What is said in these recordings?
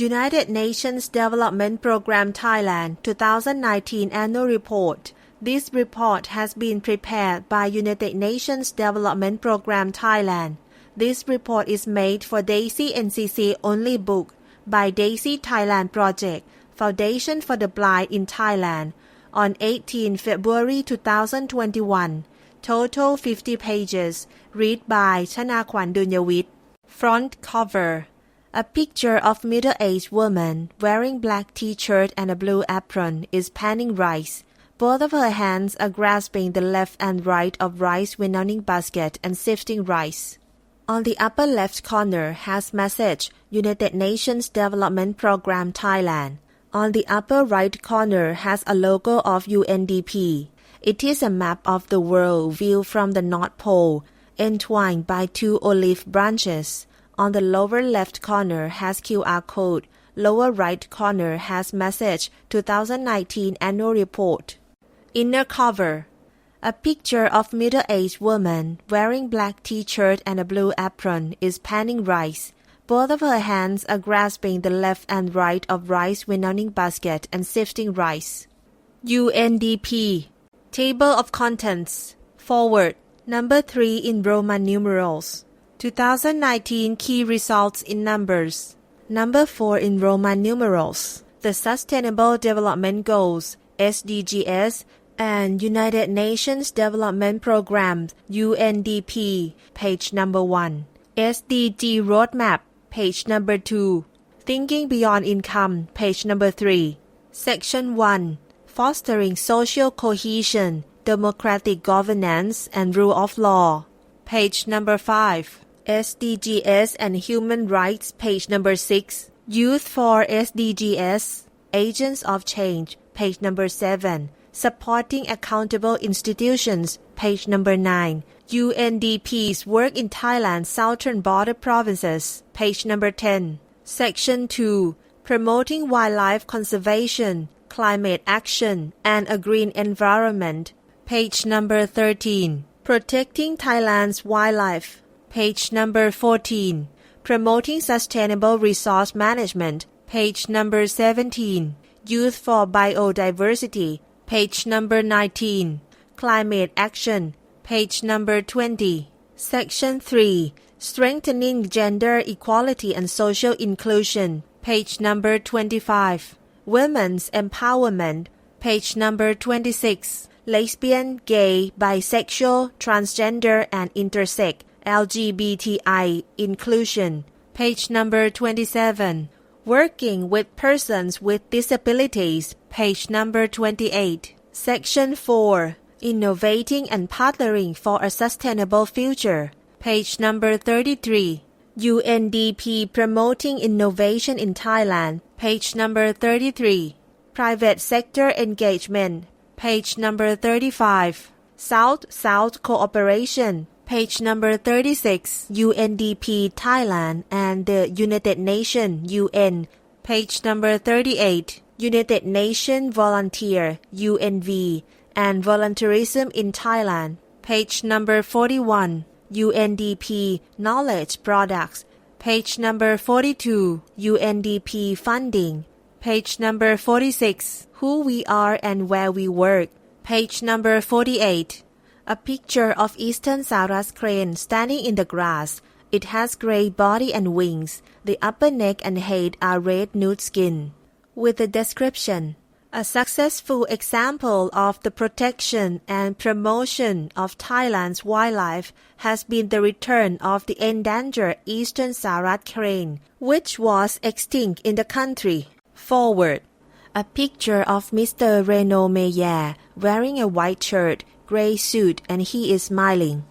United Nations Development Programme Thailand 2019 Annual Report. This report has been prepared by United Nations Development Programme Thailand. This report is made for Daisy NCC Only Book by Daisy Thailand Project, Foundation for the Blind in Thailand, on 18 February 2021. Total 50 pages. Read by Chanakwon Dunyawit. Front cover. A picture of middle-aged woman wearing black t-shirt and a blue apron is panning rice. Both of her hands are grasping the left and right of rice winnowing basket and sifting rice. On the upper left corner has message United Nations Development Programme Thailand. On the upper right corner has a logo of UNDP. It is a map of the world viewed from the North Pole, entwined by two olive branches. On the lower left corner has QR code. Lower right corner has message 2019 Annual Report. Inner cover. A picture of middle-aged woman wearing black t-shirt and a blue apron is panning rice. Both of her hands are grasping the left and right of rice winnowing basket and sifting rice. UNDP. Table of Contents. Foreword. Number 3 in Roman numerals. 2019 Key Results in Numbers. Number 4 in Roman numerals. The Sustainable Development Goals, SDGs, and United Nations Development Programme, UNDP, page number 1. SDG Roadmap, page number 2. Thinking Beyond Income, page number 3. Section 1. Fostering Social Cohesion, Democratic Governance and Rule of Law, page number 5. SDGs and Human Rights, page number 6. Youth for SDGs, Agents of Change, page number 7. Supporting Accountable Institutions, page number 9. UNDP's Work in Thailand's Southern Border Provinces, page number 10. Section 2. Promoting Wildlife Conservation, Climate Action, and a Green Environment, page number 13. Protecting Thailand's Wildlife, page number 14. Promoting Sustainable Resource Management, page number 17. Youth for Biodiversity, page number 19. Climate Action, page number 20. Section 3. Strengthening Gender Equality and Social Inclusion, page number 25. Women's Empowerment, page number 26. Lesbian, Gay, Bisexual, Transgender and Intersex, LGBTI Inclusion, page number 27. Working with Persons with Disabilities, page number 28. Section 4. Innovating and Partnering for a Sustainable Future, page number 33. UNDP Promoting Innovation in Thailand, page number 33. Private Sector Engagement, page number 35. South-South Cooperation, page number 36. UNDP Thailand and the United Nations UN, page number 38. United Nations Volunteer, UNV, and Volunteerism in Thailand, page number 41. UNDP Knowledge Products, page number 42. UNDP Funding, page number 46. Who We Are and Where We Work, page number 48. A picture of Eastern Sarus crane standing in the grass. It has gray body and wings. The upper neck and head are red nude skin. With the description. A successful example of the protection and promotion of Thailand's wildlife has been the return of the endangered Eastern Sarat crane, which was extinct in the country. Foreword. A picture of Mr. Reno Meyer wearing a white shirt, gray suit, and he is smiling.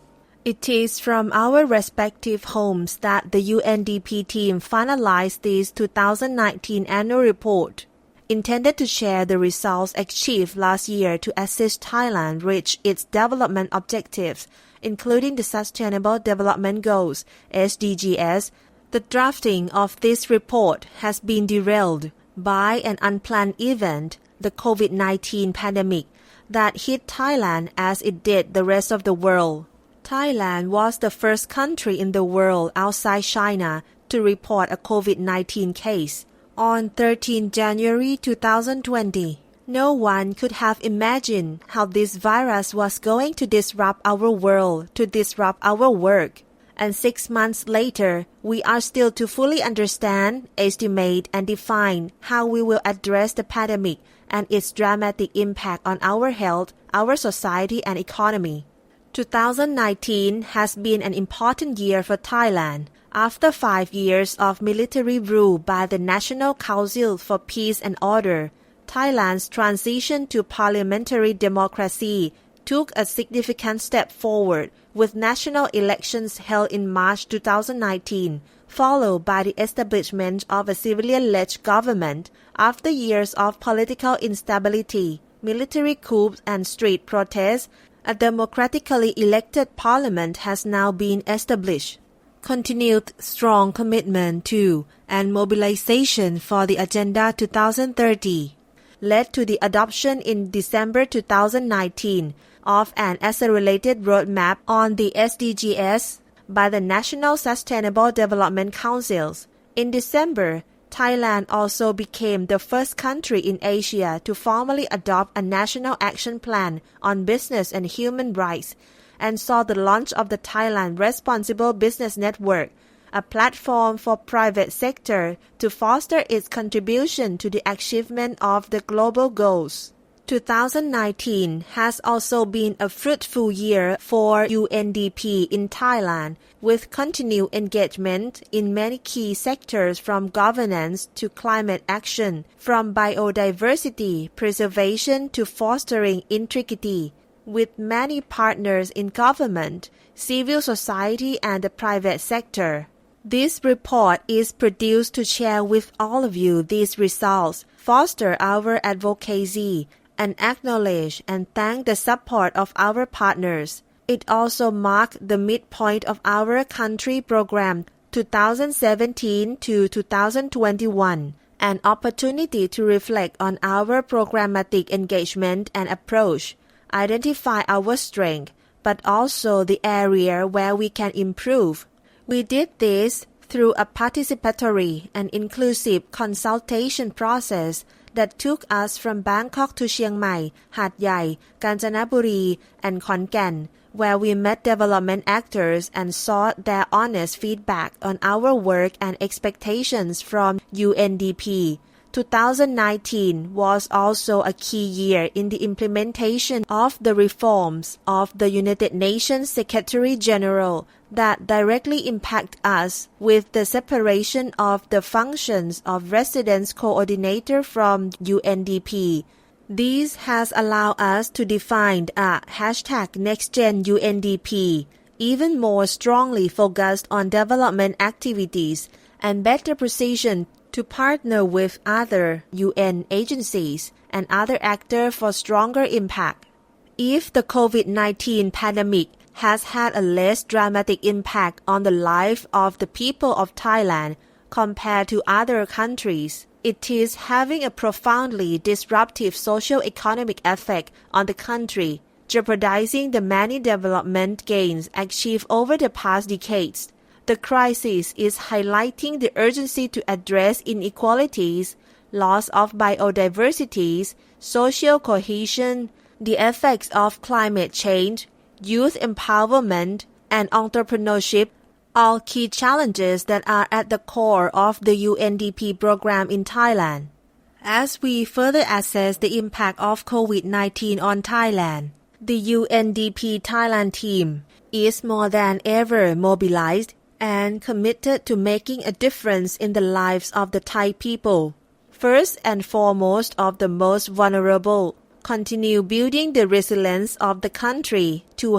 It is from our respective homes that the UNDP team finalized this 2019 annual report, intended to share the results achieved last year to assist Thailand reach its development objectives, including the Sustainable Development Goals, SDGs. The drafting of this report has been derailed by an unplanned event, the COVID-19 pandemic, that hit Thailand as it did the rest of the world. Thailand was the first country in the world outside China to report a COVID-19 case. On 13 January 2020, no one could have imagined how this virus was going to disrupt our world, to disrupt our work. And 6 months later, we are still to fully understand, estimate, and define how we will address the pandemic and its dramatic impact on our health, our society, and economy. 2019 has been an important year for Thailand. After 5 years of military rule by the National Council for Peace and Order, Thailand's transition to parliamentary democracy took a significant step forward with national elections held in March 2019, followed by the establishment of a civilian-led government after years of political instability, military coups, and street protests. A democratically elected parliament has now been established. Continued strong commitment to and mobilization for the Agenda 2030 led to the adoption in December 2019 of an accelerated roadmap on the SDGs by the National Sustainable Development Councils. In December, Thailand also became the first country in Asia to formally adopt a national action plan on business and human rights, and saw the launch of the Thailand Responsible Business Network, a platform for private sector to foster its contribution to the achievement of the global goals. 2019 has also been a fruitful year for UNDP in Thailand, with continued engagement in many key sectors from governance to climate action, from biodiversity preservation to fostering integrity, with many partners in government, civil society, and the private sector. This report is produced to share with all of you these results, foster our advocacy, and acknowledge and thank the support of our partners. It also marked the midpoint of our country program 2017 to 2021, an opportunity to reflect on our programmatic engagement and approach, identify our strength, but also the area where we can improve. We did this through a participatory and inclusive consultation process that took us from Bangkok to Chiang Mai, Hat Yai, Kanchanaburi, and Khon Kaen, where we met development actors and sought their honest feedback on our work and expectations from UNDP. 2019 was also a key year in the implementation of the reforms of the United Nations Secretary-General that directly impact us, with the separation of the functions of Residence Coordinator from UNDP. This has allowed us to define a #NextGenUNDP, even more strongly focused on development activities and better precision to partner with other UN agencies and other actors for stronger impact. If the COVID-19 pandemic has had a less dramatic impact on the life of the people of Thailand compared to other countries, it is having a profoundly disruptive socio-economic effect on the country, jeopardizing the many development gains achieved over the past decades. The crisis is highlighting the urgency to address inequalities, loss of biodiversity, social cohesion, the effects of climate change, youth empowerment, and entrepreneurship, all key challenges that are at the core of the UNDP program in Thailand. As we further assess the impact of COVID-19 on Thailand, the UNDP Thailand team is more than ever mobilized and committed to making a difference in the lives of the Thai people. First and foremost of the most vulnerable, continue building the resilience of the country to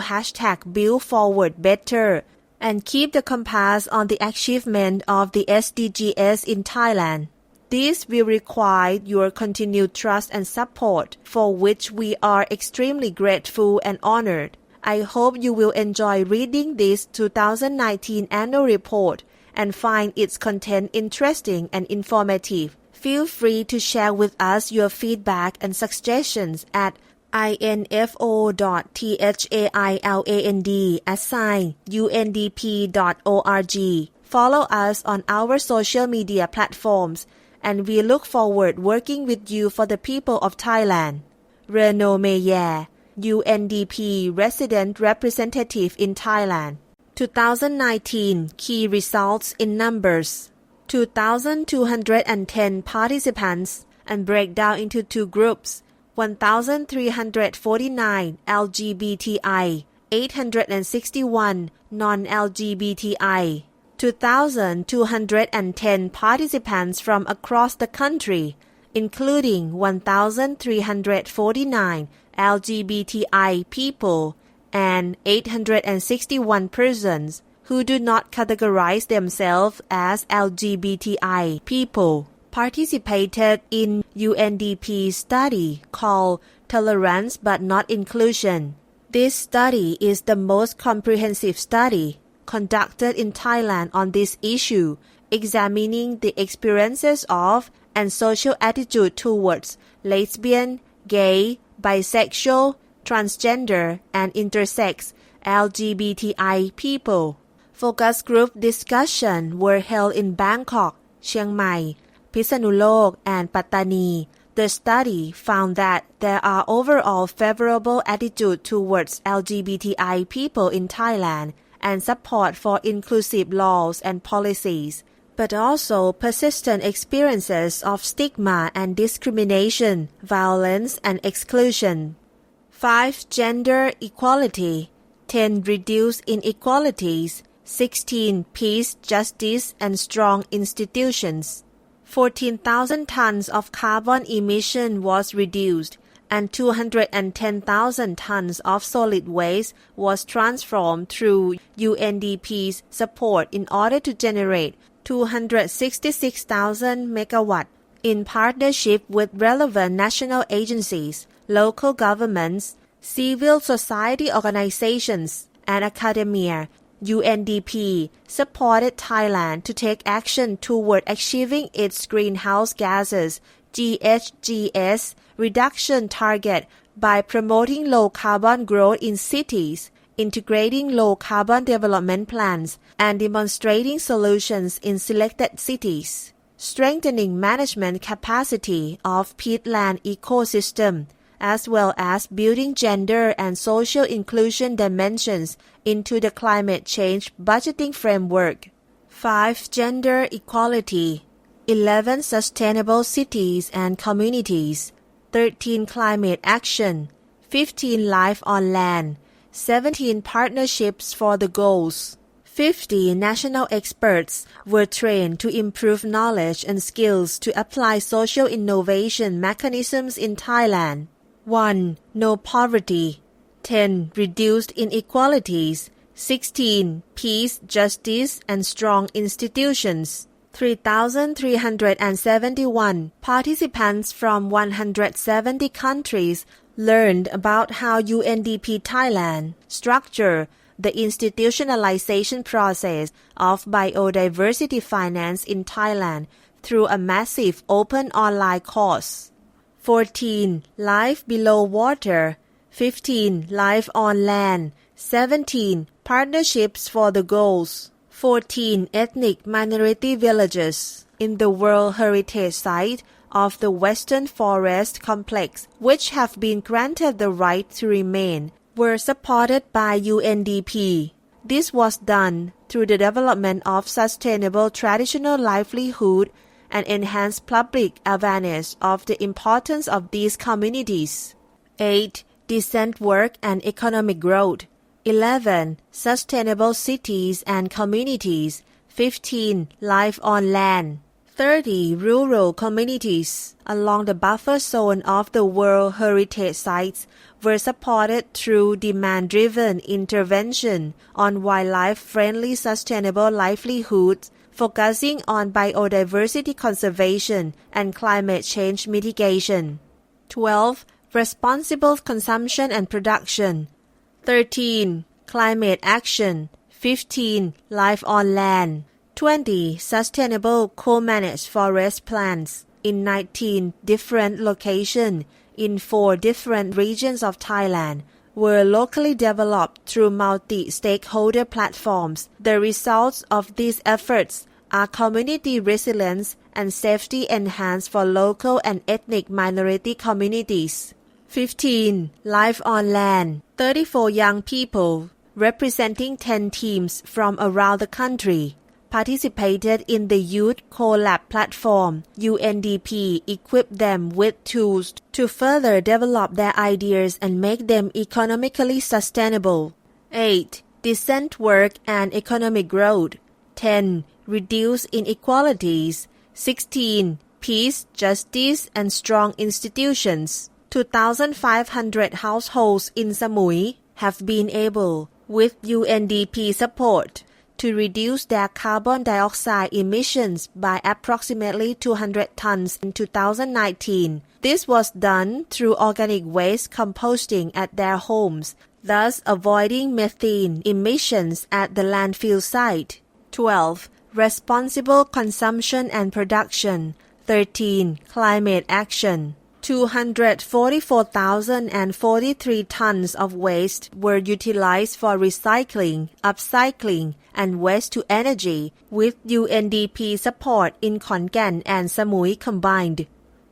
#Build Forward Better and keep the compass on the achievement of the SDGs in Thailand. This will require your continued trust and support, for which we are extremely grateful and honored. I hope you will enjoy reading this 2019 annual report and find its content interesting and informative. Feel free to share with us your feedback and suggestions at info.thailand@undp.org. Follow us on our social media platforms and we look forward working with you for the people of Thailand. Renaud Meyer, UNDP Resident Representative in Thailand. 2019 Key Results in Numbers. 2,210 participants and break down into two groups. 1,349 LGBTI, 861 non-LGBTI. 2,210 participants from across the country, including 1,349 LGBTI people and 861 persons who do not categorize themselves as LGBTI people, participated in UNDP's study called Tolerance but Not Inclusion. This study is the most comprehensive study conducted in Thailand on this issue, examining the experiences of and social attitude towards lesbian, gay, bisexual, transgender, and intersex LGBTI people. Focus group discussions were held in Bangkok, Chiang Mai, Phitsanulok, and Pattani. The study found that there are overall favorable attitude towards LGBTI people in Thailand and support for inclusive laws and policies, but also persistent experiences of stigma and discrimination, violence, and exclusion. 5. Gender equality. 10. Reduce inequalities. 16. Peace, justice, and strong institutions. 14,000 tons of carbon emission was reduced, and 210,000 tons of solid waste was transformed through UNDP's support in order to generate 266,000 megawatts in partnership with relevant national agencies, local governments, civil society organizations, and academia. UNDP supported Thailand to take action toward achieving its greenhouse gases (GHGs) reduction target by promoting low-carbon growth in cities, integrating low-carbon development plans, and demonstrating solutions in selected cities, strengthening management capacity of peatland ecosystem, as well as building gender and social inclusion dimensions into the climate change budgeting framework. 5. Gender equality. 11. Sustainable cities and communities. 13. Climate action. 15. Life on land. 17. Partnerships for the goals. 50 national experts were trained to improve knowledge and skills to apply social innovation mechanisms in Thailand. 1. No poverty. 10. Reduced inequalities. 16. Peace, justice, and strong institutions. 3,371 participants from 170 countries learned about how UNDP Thailand structure the institutionalization process of biodiversity finance in Thailand through a massive open online course. 14. Life below water. 15. Life on land. 17. Partnerships for the goals. 14. Ethnic minority villages in the World Heritage Site of the Western Forest Complex, which have been granted the right to remain, were supported by UNDP. This was done through the development of sustainable traditional livelihood and enhanced public awareness of the importance of these communities. 8. Decent work and economic growth. 11. Sustainable cities and communities. 15. Life on land. 30. Rural communities along the buffer zone of the World Heritage Sites were supported through demand-driven intervention on wildlife-friendly sustainable livelihoods, focusing on biodiversity conservation and climate change mitigation. 12. Responsible consumption and production. 13. Climate action. 15. Life on land. 20. Sustainable co-managed forest plans in 19 different locations in 4 different regions of Thailand were locally developed through multi-stakeholder platforms. The results of these efforts are community resilience and safety enhanced for local and ethnic minority communities. 15. Life on Land. 34 young people, representing 10 teams from around the country, participated in the Youth Collab platform. UNDP equipped them with tools to further develop their ideas and make them economically sustainable. 8. Decent work and economic growth. 10. Reduce inequalities. 16. Peace, justice, and strong institutions. 2,500 households in Samui have been able, with UNDP support, to reduce their carbon dioxide emissions by approximately 200 tons in 2019. This was done through organic waste composting at their homes, thus avoiding methane emissions at the landfill site. 12. Responsible consumption and production. 13. Climate action. 244,043 tons of waste were utilized for recycling, upcycling, and waste-to-energy, with UNDP support in Khon Kaen and Samui combined.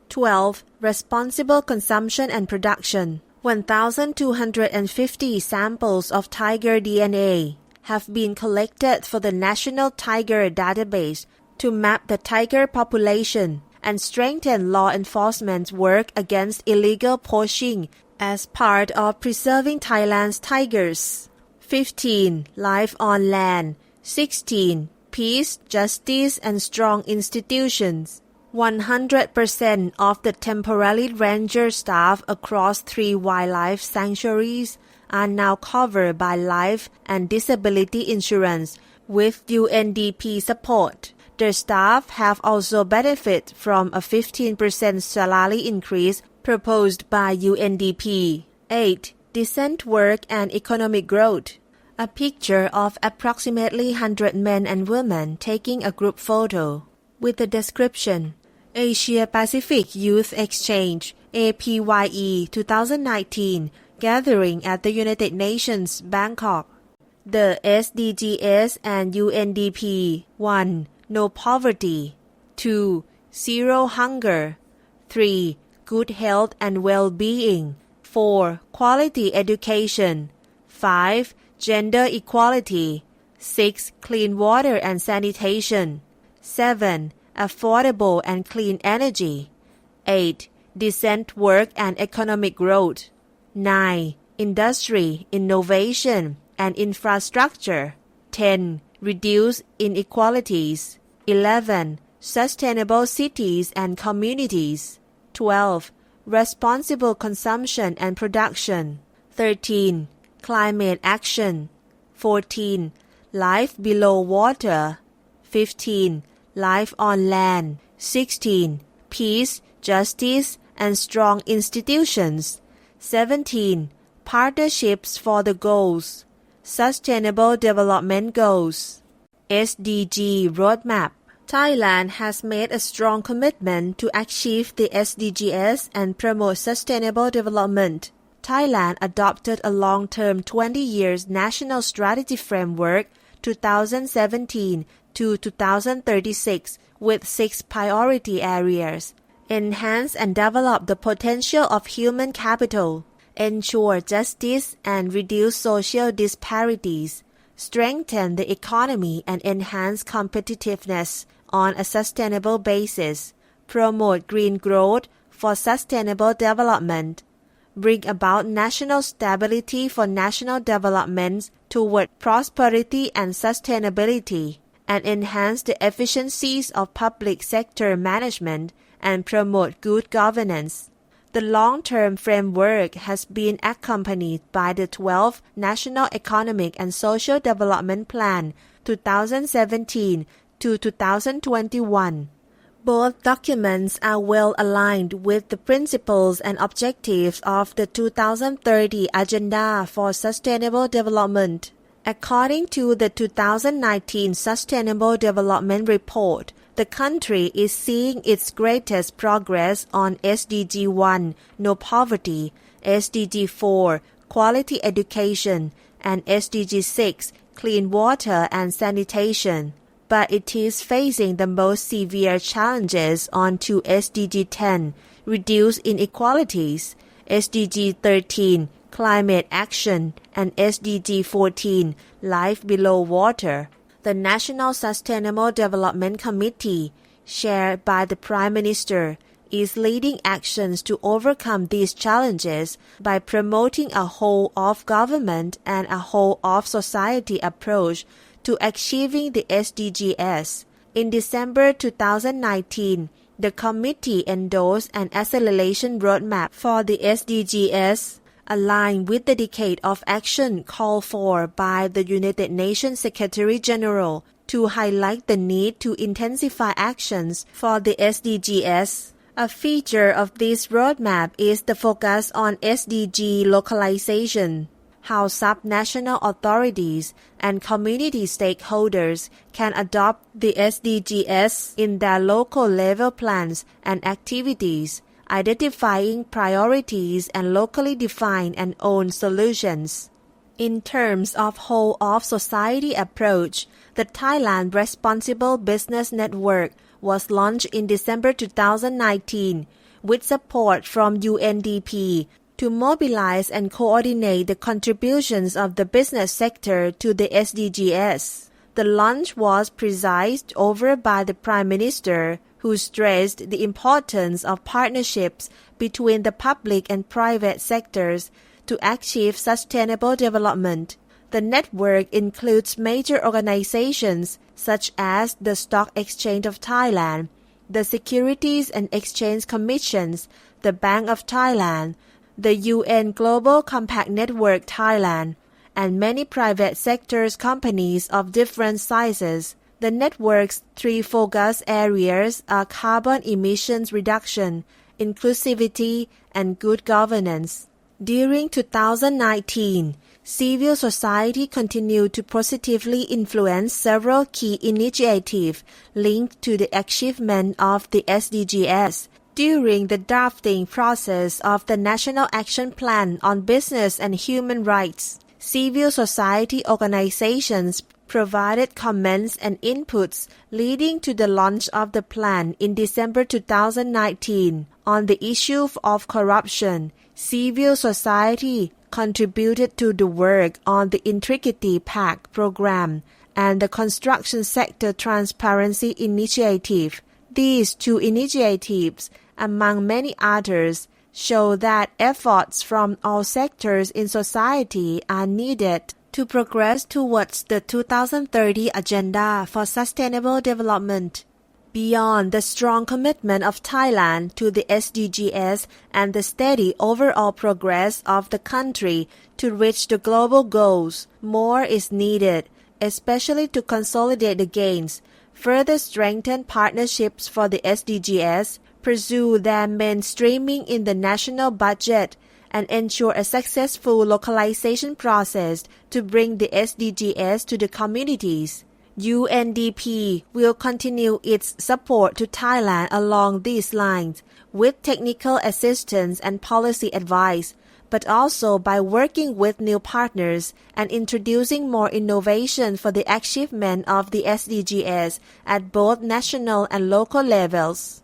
12. Responsible consumption and production. 1,250 samples of tiger DNA have been collected for the National Tiger Database to map the tiger population and strengthen law enforcement work against illegal poaching as part of preserving Thailand's tigers. 15. Life on Land. 16. Peace, justice, and strong institutions. 100% of the temporary ranger staff across 3 wildlife sanctuaries are now covered by life and disability insurance with UNDP support. The staff have also benefited from a 15% salary increase proposed by UNDP. 8. Decent work and economic growth. A picture of approximately 100 men and women taking a group photo with the description, Asia Pacific Youth Exchange APYE 2019 gathering at the United Nations, Bangkok. The SDGs and UNDP. 1. No poverty. 2. Zero hunger. 3. Good health and well-being. 4. Quality education. 5. Gender equality. 6. Clean water and sanitation. 7. Affordable and clean energy. 8. Decent work and economic growth. 9. Industry, innovation, and infrastructure. 10. Reduce inequalities. 11. Sustainable cities and communities. 12. Responsible consumption and production. 13. Climate action. 14. Life below water. 15. Life on land. 16. Peace, justice, and strong institutions. 17. Partnerships for the goals. Sustainable Development Goals. SDG Roadmap. Thailand has made a strong commitment to achieve the SDGs and promote sustainable development. Thailand adopted a long-term 20-year national strategy framework 2017 to 2036 with 6 priority areas. Enhance and develop the potential of human capital. Ensure justice and reduce social disparities. Strengthen the economy and enhance competitiveness on a sustainable basis. Promote green growth for sustainable development. Bring about national stability for national development toward prosperity and sustainability, and enhance the efficiencies of public sector management and promote good governance. The long-term framework has been accompanied by the 12th National Economic and Social Development Plan 2017 to 2021. Both documents are well aligned with the principles and objectives of the 2030 Agenda for Sustainable Development. According to the 2019 Sustainable Development Report, the country is seeing its greatest progress on SDG 1, No Poverty, SDG 4, Quality Education, and SDG 6, Clean Water and Sanitation. but it is facing the most severe challenges on two SDG 10, Reduce Inequalities, SDG 13, Climate Action, and SDG 14, Life Below Water. The National Sustainable Development Committee, chaired by the Prime Minister, is leading actions to overcome these challenges by promoting a whole-of-government and a whole-of-society approach to achieving the SDGs. In December 2019, the committee endorsed an acceleration roadmap for the SDGs, aligned with the decade of action called for by the United Nations Secretary-General to highlight the need to intensify actions for the SDGs. A feature of this roadmap is the focus on SDG localization, how sub-national authorities and community stakeholders can adopt the SDGs in their local level plans and activities, identifying priorities and locally defined and owned solutions. In terms of whole-of-society approach, the Thailand Responsible Business Network was launched in December 2019 with support from UNDP to mobilize and coordinate the contributions of the business sector to the SDGs. The launch was presided over by the Prime Minister, who stressed the importance of partnerships between the public and private sectors to achieve sustainable development. The network includes major organizations such as the Stock Exchange of Thailand, the Securities and Exchange Commissions, the Bank of Thailand, the UN Global Compact Network Thailand, and many private sectors companies of different sizes. The network's three focus areas are carbon emissions reduction, inclusivity, and good governance. During 2019, civil society continued to positively influence several key initiatives linked to the achievement of the SDGs. During the drafting process of the National Action Plan on Business and Human Rights, civil society organizations provided comments and inputs leading to the launch of the plan in December 2019. On the issue of corruption, civil society contributed to the work on the Integrity Pact program and the Construction Sector Transparency Initiative. These two initiatives, among many others, show that efforts from all sectors in society are needed to progress towards the 2030 Agenda for Sustainable Development. Beyond the strong commitment of Thailand to the SDGs and the steady overall progress of the country to reach the global goals, more is needed, especially to consolidate the gains, further strengthen partnerships for the SDGs, pursue their mainstreaming in the national budget, and ensure a successful localization process to bring the SDGs to the communities. UNDP will continue its support to Thailand along these lines with technical assistance and policy advice, but also by working with new partners and introducing more innovation for the achievement of the SDGs at both national and local levels.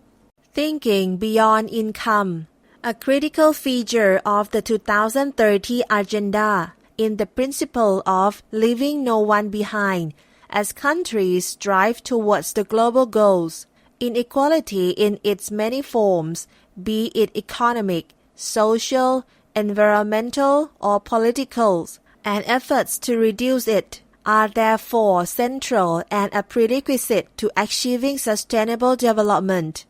Thinking beyond income. A critical feature of the 2030 Agenda in the principle of leaving no one behind as countries strive towards the global goals. Inequality in its many forms, be it economic, social, environmental, or political, and efforts to reduce it, are therefore central and a prerequisite to achieving sustainable development.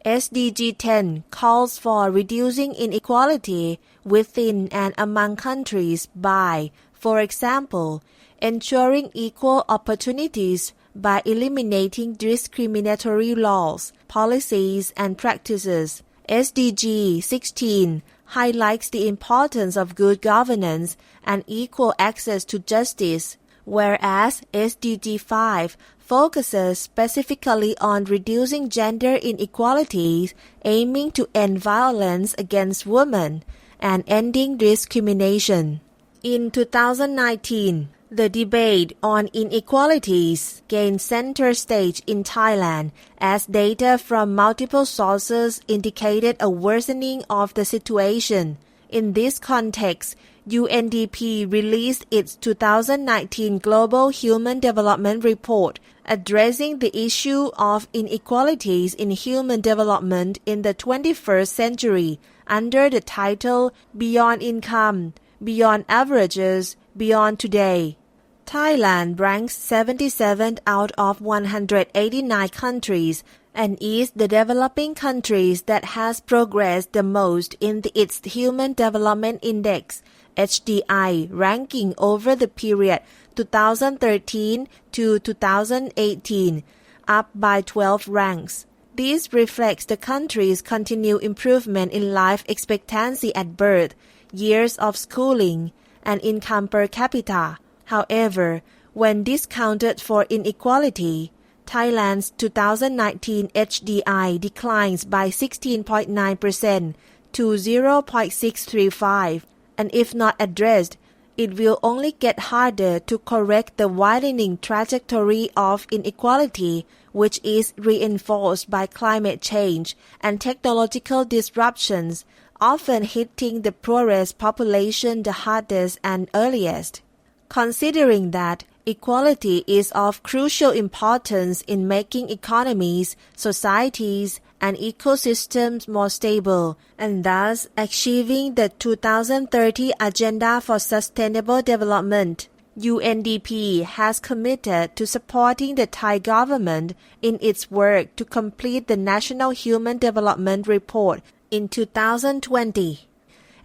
SDG 10 calls for reducing inequality within and among countries by, for example, ensuring equal opportunities by eliminating discriminatory laws, policies, and practices. SDG 16 highlights the importance of good governance and equal access to justice, whereas SDG 5 focuses specifically on reducing gender inequalities, aiming to end violence against women and ending discrimination. In 2019, The debate on inequalities gained center stage in Thailand as data from multiple sources indicated a worsening of the situation. In this context, UNDP released its 2019 Global Human Development Report addressing the issue of inequalities in human development in the 21st century under the title Beyond Income, Beyond Averages, Beyond Today. Thailand ranks 77th out of 189 countries and is the developing countries that has progressed the most in its Human Development Index HDI ranking over the period 2013 to 2018, up by 12 ranks. This reflects the country's continued improvement in life expectancy at birth, years of schooling, and income per capita. However, when discounted for inequality, Thailand's 2019 HDI declines by 16.9% to 0.635, and if not addressed, it will only get harder to correct the widening trajectory of inequality, which is reinforced by climate change and technological disruptions, often hitting the poorest population the hardest and earliest. Considering that equality is of crucial importance in making economies, societies, and ecosystems more stable, and thus achieving the 2030 Agenda for Sustainable Development, UNDP has committed to supporting the Thai government in its work to complete the National Human Development Report in 2020.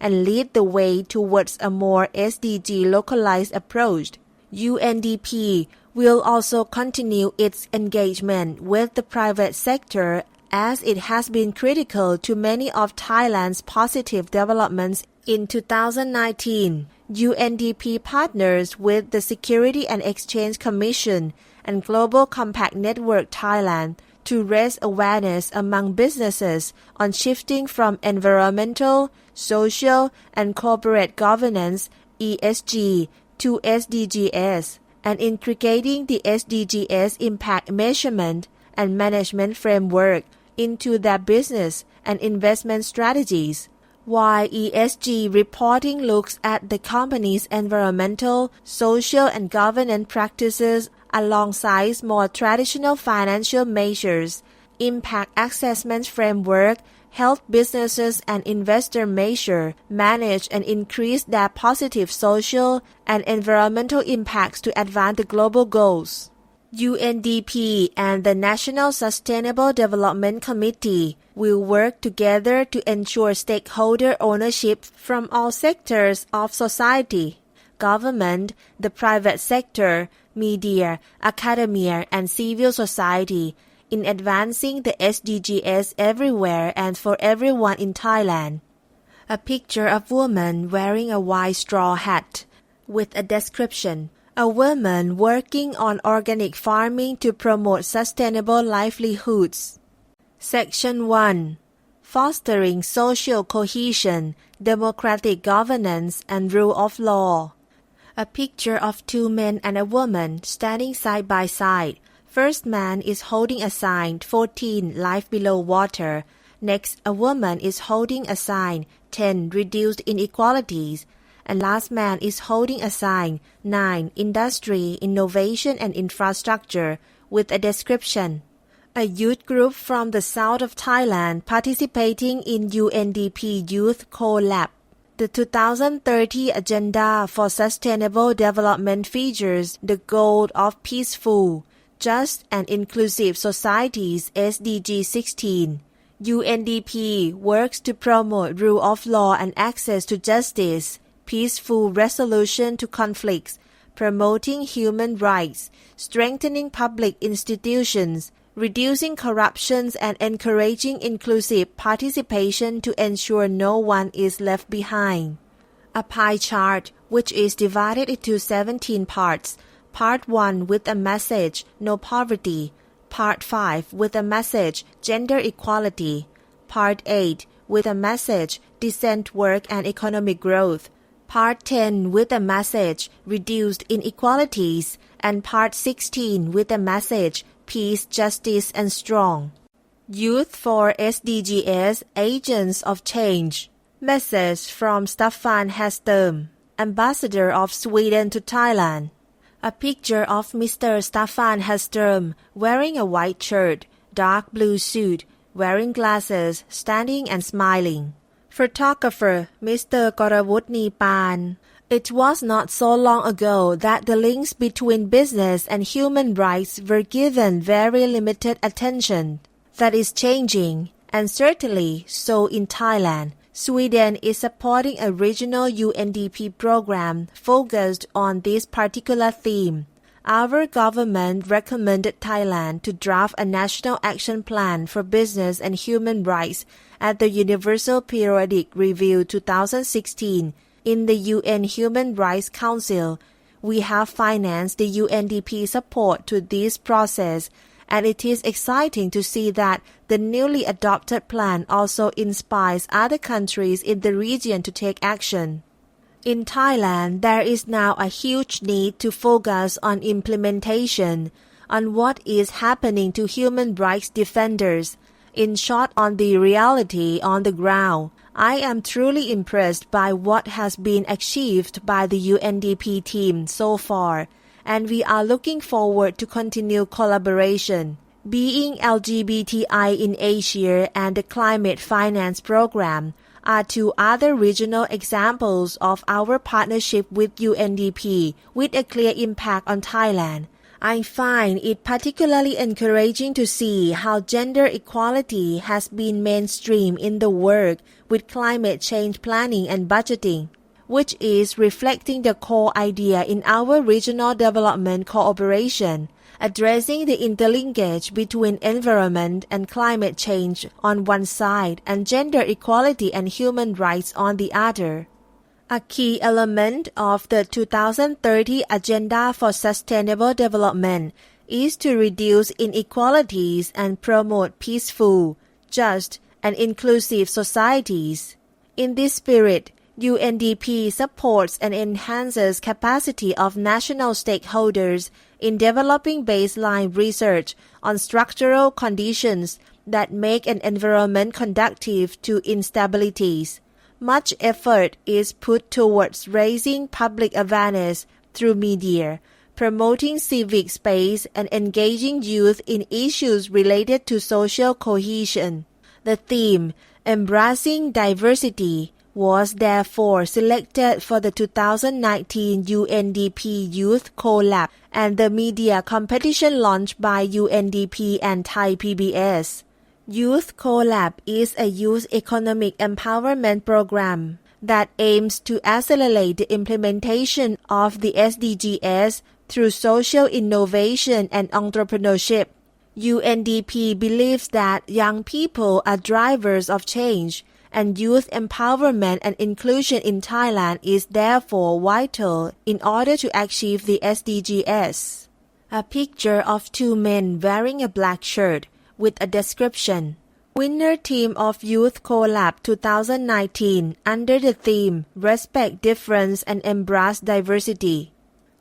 And lead the way towards a more SDG localized approach. UNDP will also continue its engagement with the private sector as it has been critical to many of Thailand's positive developments in 2019. UNDP partners with the Security and Exchange Commission and Global Compact Network Thailand to raise awareness among businesses on shifting from environmental, social, and corporate governance (ESG) to SDGs, and integrating the SDGs impact measurement and management framework into their business and investment strategies. While ESG reporting looks at the company's environmental, social, and governance practices alongside more traditional financial measures, impact assessment framework help businesses and investors measure, manage, and increase their positive social and environmental impacts to advance the global goals. UNDP and the National Sustainable Development Committee will work together to ensure stakeholder ownership from all sectors of society, government, the private sector, media, academia, and civil society in advancing the SDGs everywhere and for everyone in Thailand. A picture of woman wearing a white straw hat with a description. A woman working on organic farming to promote sustainable livelihoods. Section 1. Fostering social cohesion, democratic governance, and rule of law. A picture of two men and a woman standing side by side. First man is holding a sign 14 Life Below Water. Next, a woman is holding a sign 10 Reduced Inequalities. And last man is holding a sign 9 Industry, Innovation and Infrastructure with a description. A youth group from the south of Thailand participating in UNDP Youth Co-Lab. The 2030 Agenda for Sustainable Development features the goal of peaceful, just and inclusive societies SDG 16. UNDP works to promote rule of law and access to justice, peaceful resolution to conflicts, promoting human rights, strengthening public institutions, reducing corruption and encouraging inclusive participation to ensure no one is left behind. A pie chart, which is divided into 17 parts. Part 1 with a message, No Poverty. Part 5 with a message, Gender Equality. Part 8 with a message, Decent Work and Economic Growth. Part 10 with a message, Reduced Inequalities, and Part 16 with a message, Peace, Justice, and Strong. Youth for SDGs, Agents of Change. Message from Staffan Hellström, Ambassador of Sweden to Thailand. A picture of Mr. Staffan Hellström wearing a white shirt, dark blue suit, wearing glasses, standing and smiling. Photographer Mr. Goravut Nipan. It was not so long ago that the links between business and human rights were given very limited attention. That is changing, and certainly so in Thailand. Sweden is supporting a regional UNDP program focused on this particular theme. Our government recommended Thailand to draft a national action plan for business and human rights at the Universal Periodic Review 2016 in the UN Human Rights Council. We have financed the UNDP support to this process, and it is exciting to see that the newly adopted plan also inspires other countries in the region to take action. In Thailand, there is now a huge need to focus on implementation, on what is happening to human rights defenders, in short on the reality on the ground. I am truly impressed by what has been achieved by the UNDP team so far, and we are looking forward to continue collaboration. Being LGBTI in Asia and the Climate Finance Program are two other regional examples of our partnership with UNDP with a clear impact on Thailand. I find it particularly encouraging to see how gender equality has been mainstream in the work with climate change planning and budgeting, which is reflecting the core idea in our regional development cooperation, addressing the interlinkage between environment and climate change on one side and gender equality and human rights on the other. A key element of the 2030 Agenda for Sustainable Development is to reduce inequalities and promote peaceful, just, and inclusive societies. In this spirit, UNDP supports and enhances capacity of national stakeholders in developing baseline research on structural conditions that make an environment conducive to instabilities. Much effort is put towards raising public awareness through media, promoting civic space and engaging youth in issues related to social cohesion. The theme, Embracing Diversity, was therefore selected for the 2019 UNDP Youth Collab and the media competition launched by UNDP and Thai PBS. Youth Collab is a youth economic empowerment program that aims to accelerate the implementation of the SDGs through social innovation and entrepreneurship. UNDP believes that young people are drivers of change, and youth empowerment and inclusion in Thailand is therefore vital in order to achieve the SDGs. A picture of two men wearing a black shirt with a description. Winner team of Youth Collab 2019 under the theme Respect Difference and Embrace Diversity.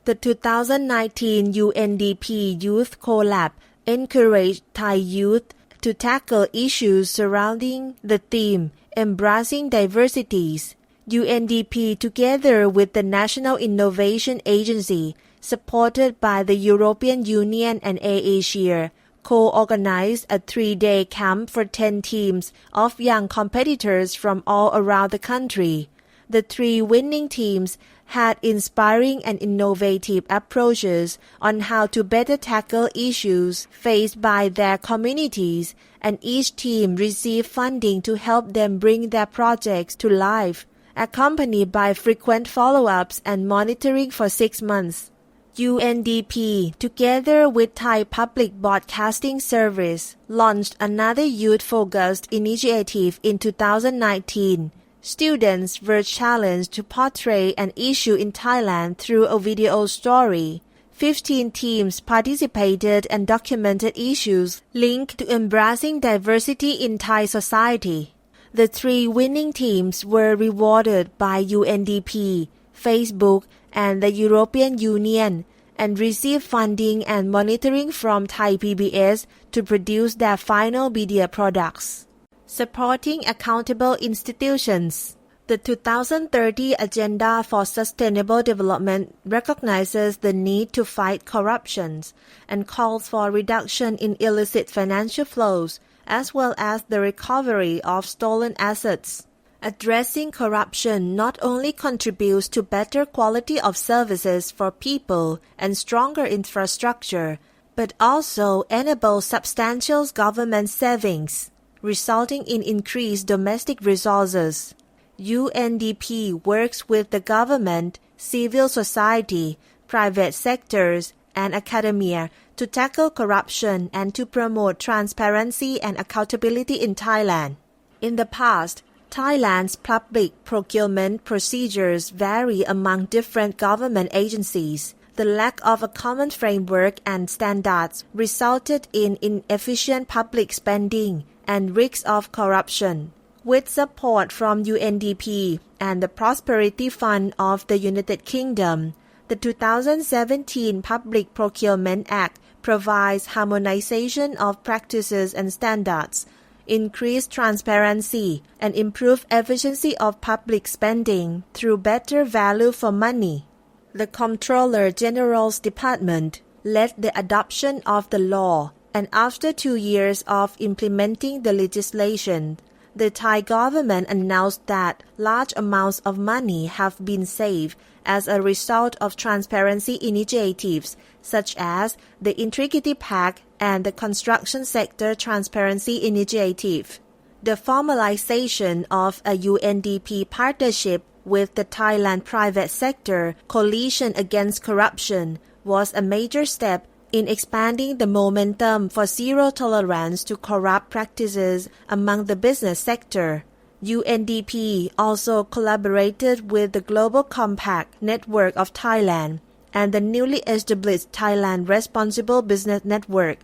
The 2019 UNDP Youth Collab encouraged Thai youth to tackle issues surrounding the theme Embracing Diversities. UNDP, together with the National Innovation Agency, supported by the European Union and AirAsia, co-organized a 3-day camp for 10 teams of young competitors from all around the country. The 3 winning teams had inspiring and innovative approaches on how to better tackle issues faced by their communities, and each team received funding to help them bring their projects to life, accompanied by frequent follow-ups and monitoring for 6 months. UNDP, together with Thai Public Broadcasting Service, launched another youth-focused initiative in 2019. Students were challenged to portray an issue in Thailand through a video story. 15 teams participated and documented issues linked to embracing diversity in Thai society. The 3 winning teams were rewarded by UNDP, Facebook, and the European Union, and receive funding and monitoring from Thai PBS to produce their final media products. Supporting accountable institutions. The 2030 Agenda for Sustainable Development recognizes the need to fight corruption and calls for reduction in illicit financial flows, as well as the recovery of stolen assets. Addressing corruption not only contributes to better quality of services for people and stronger infrastructure, but also enables substantial government savings, resulting in increased domestic resources. UNDP works with the government, civil society, private sectors, and academia to tackle corruption and to promote transparency and accountability in Thailand. In the past, Thailand's public procurement procedures vary among different government agencies. The lack of a common framework and standards resulted in inefficient public spending and risks of corruption. With support from UNDP and the Prosperity Fund of the United Kingdom, the 2017 Public Procurement Act provides harmonization of practices and standards, increased transparency, and improved efficiency of public spending through better value for money. The Comptroller General's Department led the adoption of the law, and after 2 years of implementing the legislation, the Thai government announced that large amounts of money have been saved as a result of transparency initiatives such as the Integrity Pact and the Construction Sector Transparency Initiative. The formalization of a UNDP partnership with the Thailand private sector coalition against corruption was a major step in expanding the momentum for zero tolerance to corrupt practices among the business sector. UNDP also collaborated with the Global Compact Network of Thailand and the newly established Thailand Responsible Business Network,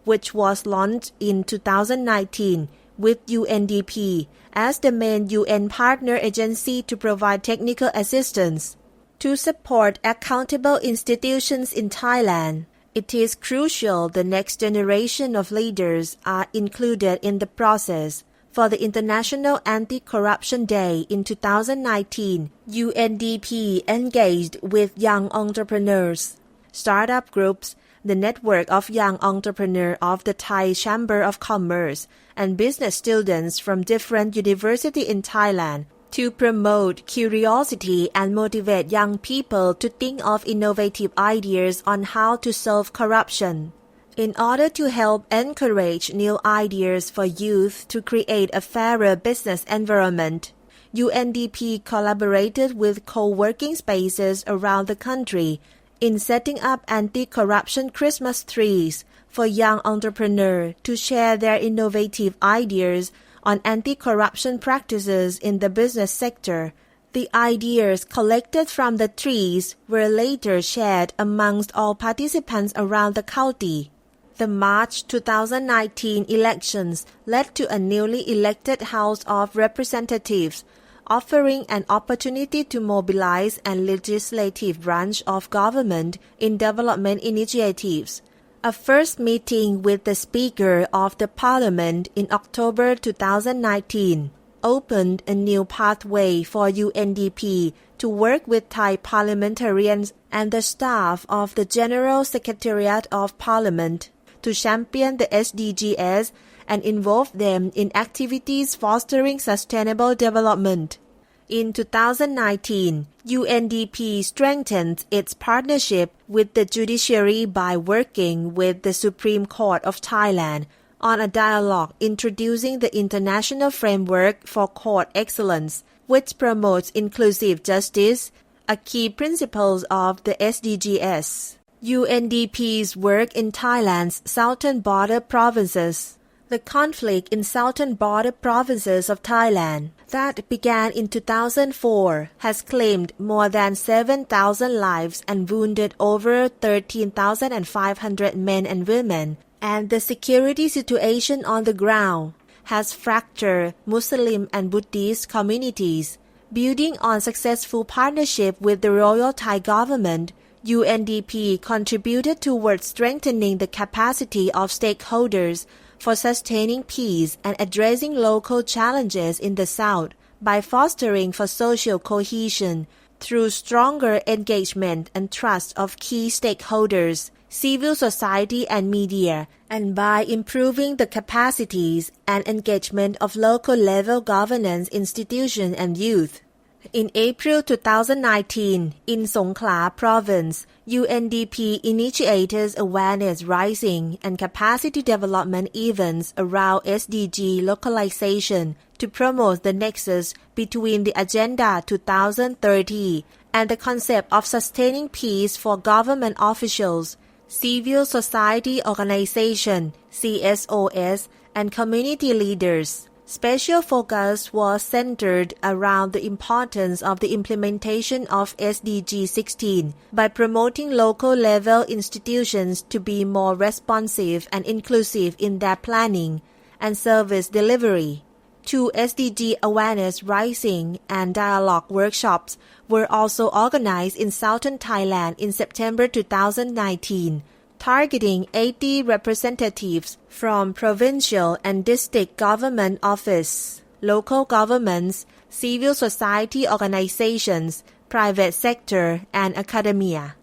which was launched in 2019 with UNDP as the main UN partner agency to provide technical assistance. To support accountable institutions in Thailand, it is crucial the next generation of leaders are included in the process. For the International Anti-Corruption Day in 2019, UNDP engaged with young entrepreneurs, startup groups, the network of young entrepreneurs of the Thai Chamber of Commerce, and business students from different universities in Thailand to promote curiosity and motivate young people to think of innovative ideas on how to solve corruption. In order to help encourage new ideas for youth to create a fairer business environment, UNDP collaborated with co-working spaces around the country in setting up anti-corruption Christmas trees for young entrepreneurs to share their innovative ideas on anti-corruption practices in the business sector. The ideas collected from the trees were later shared amongst all participants around the county. The March 2019 elections led to a newly elected House of Representatives, offering an opportunity to mobilize a legislative branch of government in development initiatives. A first meeting with the Speaker of the Parliament in October 2019 opened a new pathway for UNDP to work with Thai parliamentarians and the staff of the General Secretariat of Parliament to champion the SDGs and involve them in activities fostering sustainable development. In 2019, UNDP strengthened its partnership with the judiciary by working with the Supreme Court of Thailand on a dialogue introducing the International Framework for Court Excellence, which promotes inclusive justice, a key principle of the SDGs. UNDP's work in Thailand's southern border provinces. The conflict in southern border provinces of Thailand that began in 2004 has claimed more than 7,000 lives and wounded over 13,500 men and women, and the security situation on the ground has fractured Muslim and Buddhist communities. Building on successful partnership with the Royal Thai Government, UNDP contributed towards strengthening the capacity of stakeholders for sustaining peace and addressing local challenges in the South by fostering for social cohesion through stronger engagement and trust of key stakeholders, civil society and media, and by improving the capacities and engagement of local-level governance institutions and youth. In April 2019, in Songkhla Province, UNDP initiated awareness raising and capacity development events around SDG localization to promote the nexus between the Agenda 2030 and the concept of sustaining peace for government officials, civil society organizations, CSOs, and community leaders. Special focus was centered around the importance of the implementation of SDG 16 by promoting local-level institutions to be more responsive and inclusive in their planning and service delivery. 2 SDG awareness raising and dialogue workshops were also organized in southern Thailand in September 2019. Targeting 80 representatives from provincial and district government office, local governments, civil society organizations, private sector, and academia.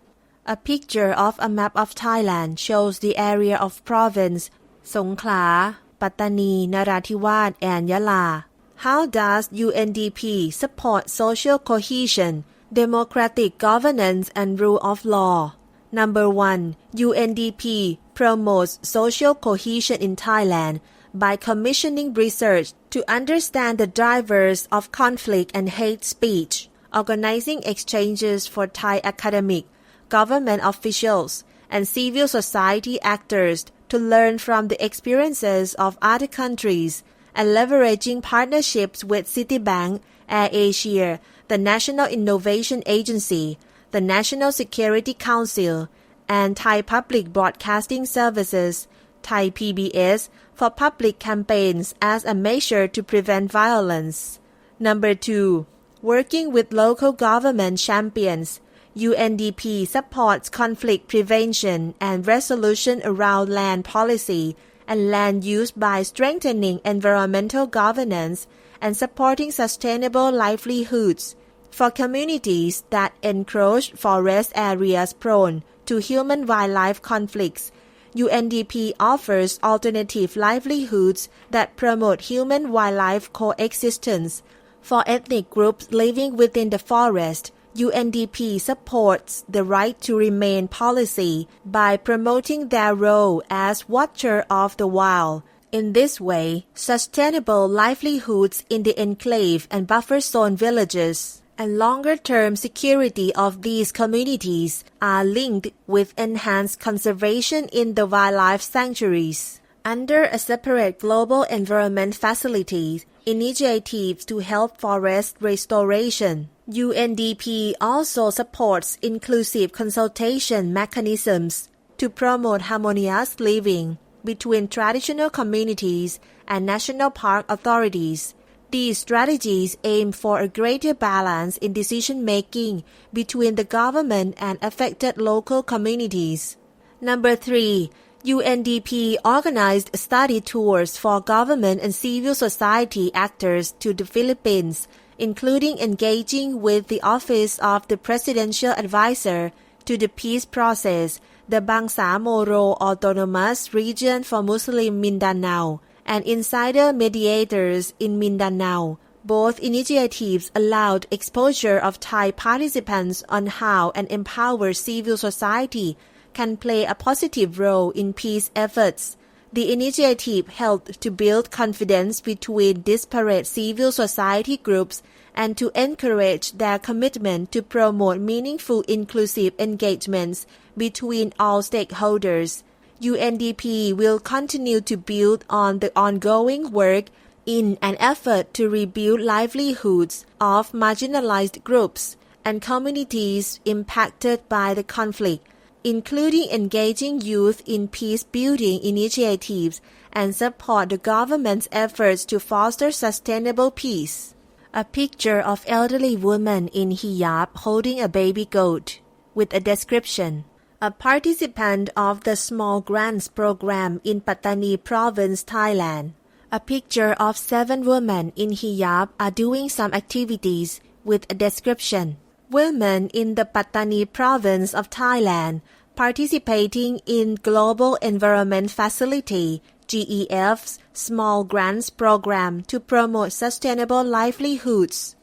A picture of a map of Thailand shows the area of province Songkhla, Pattani, Narathiwat, and Yala. How does UNDP support social cohesion, democratic governance, and rule of law? Number 1. UNDP promotes social cohesion in Thailand by commissioning research to understand the drivers of conflict and hate speech, organizing exchanges for Thai academic, government officials, and civil society actors to learn from the experiences of other countries, and leveraging partnerships with Citibank, AirAsia, the National Innovation Agency, the National Security Council, and Thai Public Broadcasting Services, Thai PBS, for public campaigns as a measure to prevent violence. Number 2. Working with local government champions, UNDP supports conflict prevention and resolution around land policy and land use by strengthening environmental governance and supporting sustainable livelihoods. For communities that encroach forest areas prone to human-wildlife conflicts, UNDP offers alternative livelihoods that promote human-wildlife coexistence. For ethnic groups living within the forest, UNDP supports the right to remain policy by promoting their role as watcher of the wild. In this way, sustainable livelihoods in the enclave and buffer zone villages and longer-term security of these communities are linked with enhanced conservation in the wildlife sanctuaries. Under a separate global environment facility, initiatives to help forest restoration, UNDP also supports inclusive consultation mechanisms to promote harmonious living between traditional communities and national park authorities. These strategies aim for a greater balance in decision-making between the government and affected local communities. Number 3. UNDP organized study tours for government and civil society actors to the Philippines, including engaging with the Office of the Presidential Advisor to the Peace Process, the Bangsa Moro Autonomous Region for Muslim Mindanao, and insider mediators in Mindanao. Both initiatives allowed exposure of Thai participants on how an empowered civil society can play a positive role in peace efforts. The initiative helped to build confidence between disparate civil society groups and to encourage their commitment to promote meaningful inclusive engagements between all stakeholders. UNDP will continue to build on the ongoing work in an effort to rebuild livelihoods of marginalized groups and communities impacted by the conflict, including engaging youth in peace-building initiatives and support the government's efforts to foster sustainable peace. A picture of elderly woman in hijab holding a baby goat, with a description. A participant of the Small Grants Program in Pattani Province, Thailand. A picture of 7 women in hijab are doing some activities, with a description. Women in the Pattani Province of Thailand participating in Global Environment Facility GEF's Small Grants Program to promote sustainable livelihoods.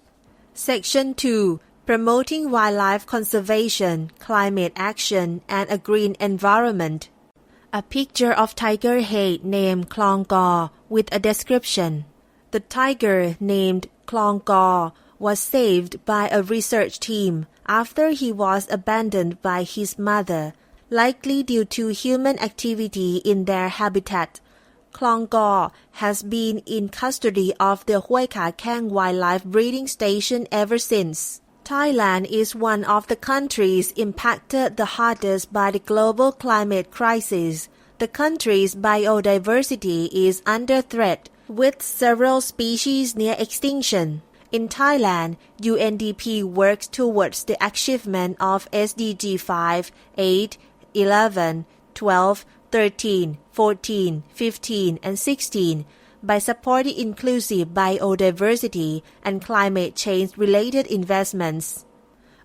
Section 2. Promoting wildlife conservation, climate action, and a green environment. A picture of tiger head named Klongkor with a description. The tiger named Klongkor was saved by a research team after he was abandoned by his mother, likely due to human activity in their habitat. Klongkor has been in custody of the Hoi Kha Keng Wildlife Breeding Station ever since. Thailand is one of the countries impacted the hardest by the global climate crisis. The country's biodiversity is under threat, with several species near extinction. In Thailand, UNDP works towards the achievement of SDG 5, 8, 11, 12, 13, 14, 15, and 16 by supporting inclusive biodiversity and climate change-related investments.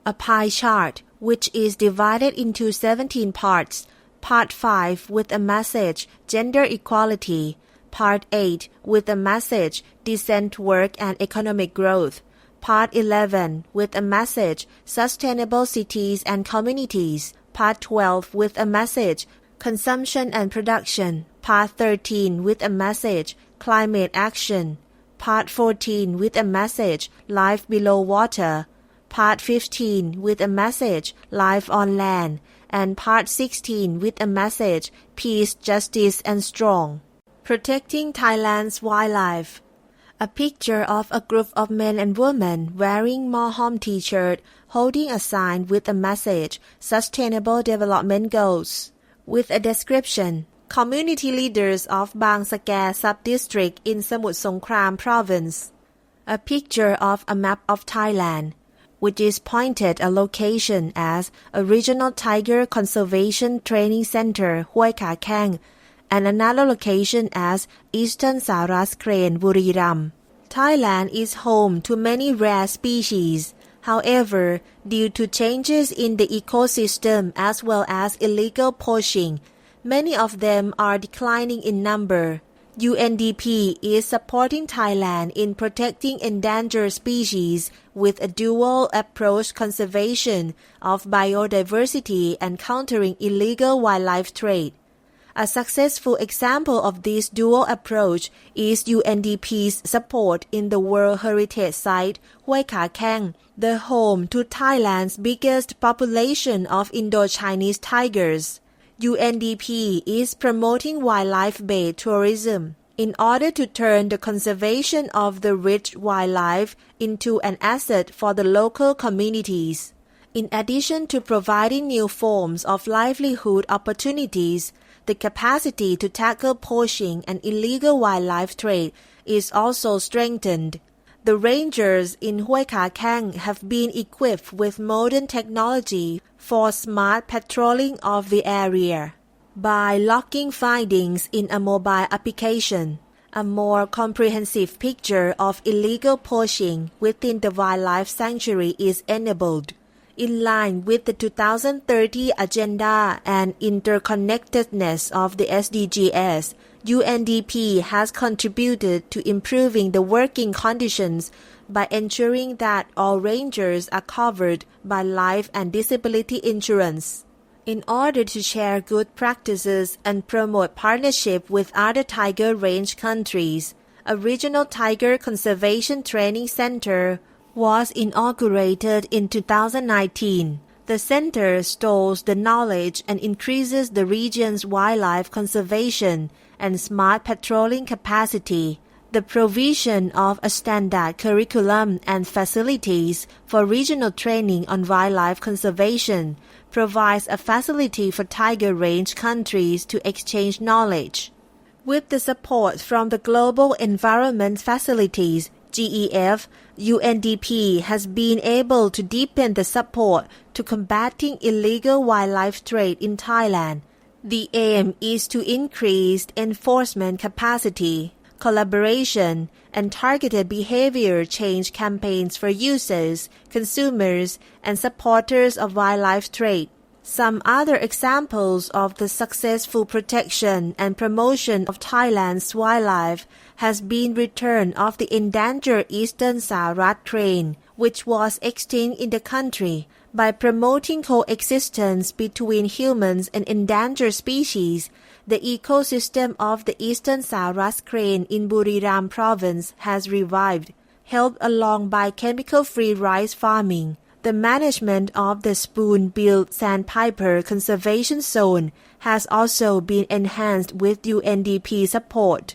A pie chart, which is divided into 17 parts, Part 5 with a message Gender Equality, Part 8 with a message Decent Work and Economic Growth, Part 11 with a message Sustainable Cities and Communities, Part 12 with a message Consumption and Production, Part 13 with a message Climate Action, Part 14 with a message Life Below Water, Part 15 with a message Life on Land, and Part 16 with a message Peace, Justice and Strong. Protecting Thailand's Wildlife. A picture of a group of men and women wearing Mohom t-shirt holding a sign with a message Sustainable Development Goals, with a description. Community leaders of Bang Sakar Sub-District in Samut Songkhram Province. A picture of a map of Thailand, which is pointed a location as a Regional Tiger Conservation Training Center Hoi Kha Keng and another location as Eastern Saras Crane Buriram. Thailand is home to many rare species. However, due to changes in the ecosystem as well as illegal poaching, many of them are declining in number. UNDP is supporting Thailand in protecting endangered species with a dual approach: conservation of biodiversity and countering illegal wildlife trade. A successful example of this dual approach is UNDP's support in the World Heritage Site Hoi Kha Keng, the home to Thailand's biggest population of Indo-Chinese tigers. UNDP is promoting wildlife-based tourism in order to turn the conservation of the rich wildlife into an asset for the local communities. In addition to providing new forms of livelihood opportunities, the capacity to tackle poaching and illegal wildlife trade is also strengthened. The rangers in Hoi Kha Keng have been equipped with modern technology for smart patrolling of the area. By logging findings in a mobile application, a more comprehensive picture of illegal poaching within the wildlife sanctuary is enabled. In line with the 2030 Agenda and interconnectedness of the SDGs, UNDP has contributed to improving the working conditions by ensuring that all rangers are covered by life and disability insurance. In order to share good practices and promote partnership with other tiger range countries, a regional tiger conservation training center was inaugurated in 2019. The center stores the knowledge and increases the region's wildlife conservation and smart patrolling capacity. The provision of a standard curriculum and facilities for regional training on wildlife conservation provides a facility for tiger range countries to exchange knowledge. With the support from the Global Environment Facilities GEF, UNDP has been able to deepen the support to combating illegal wildlife trade in Thailand. The aim is to increase enforcement capacity, collaboration, and targeted behavior change campaigns for users, consumers, and supporters of wildlife trade. Some other examples of the successful protection and promotion of Thailand's wildlife has been return of the endangered eastern Sarat crane, which was extinct in the country. By promoting coexistence between humans and endangered species, the ecosystem of the eastern Sarat crane in Buriram province has revived, helped along by chemical-free rice farming. The management of the spoon-billed sandpiper conservation zone has also been enhanced with UNDP support.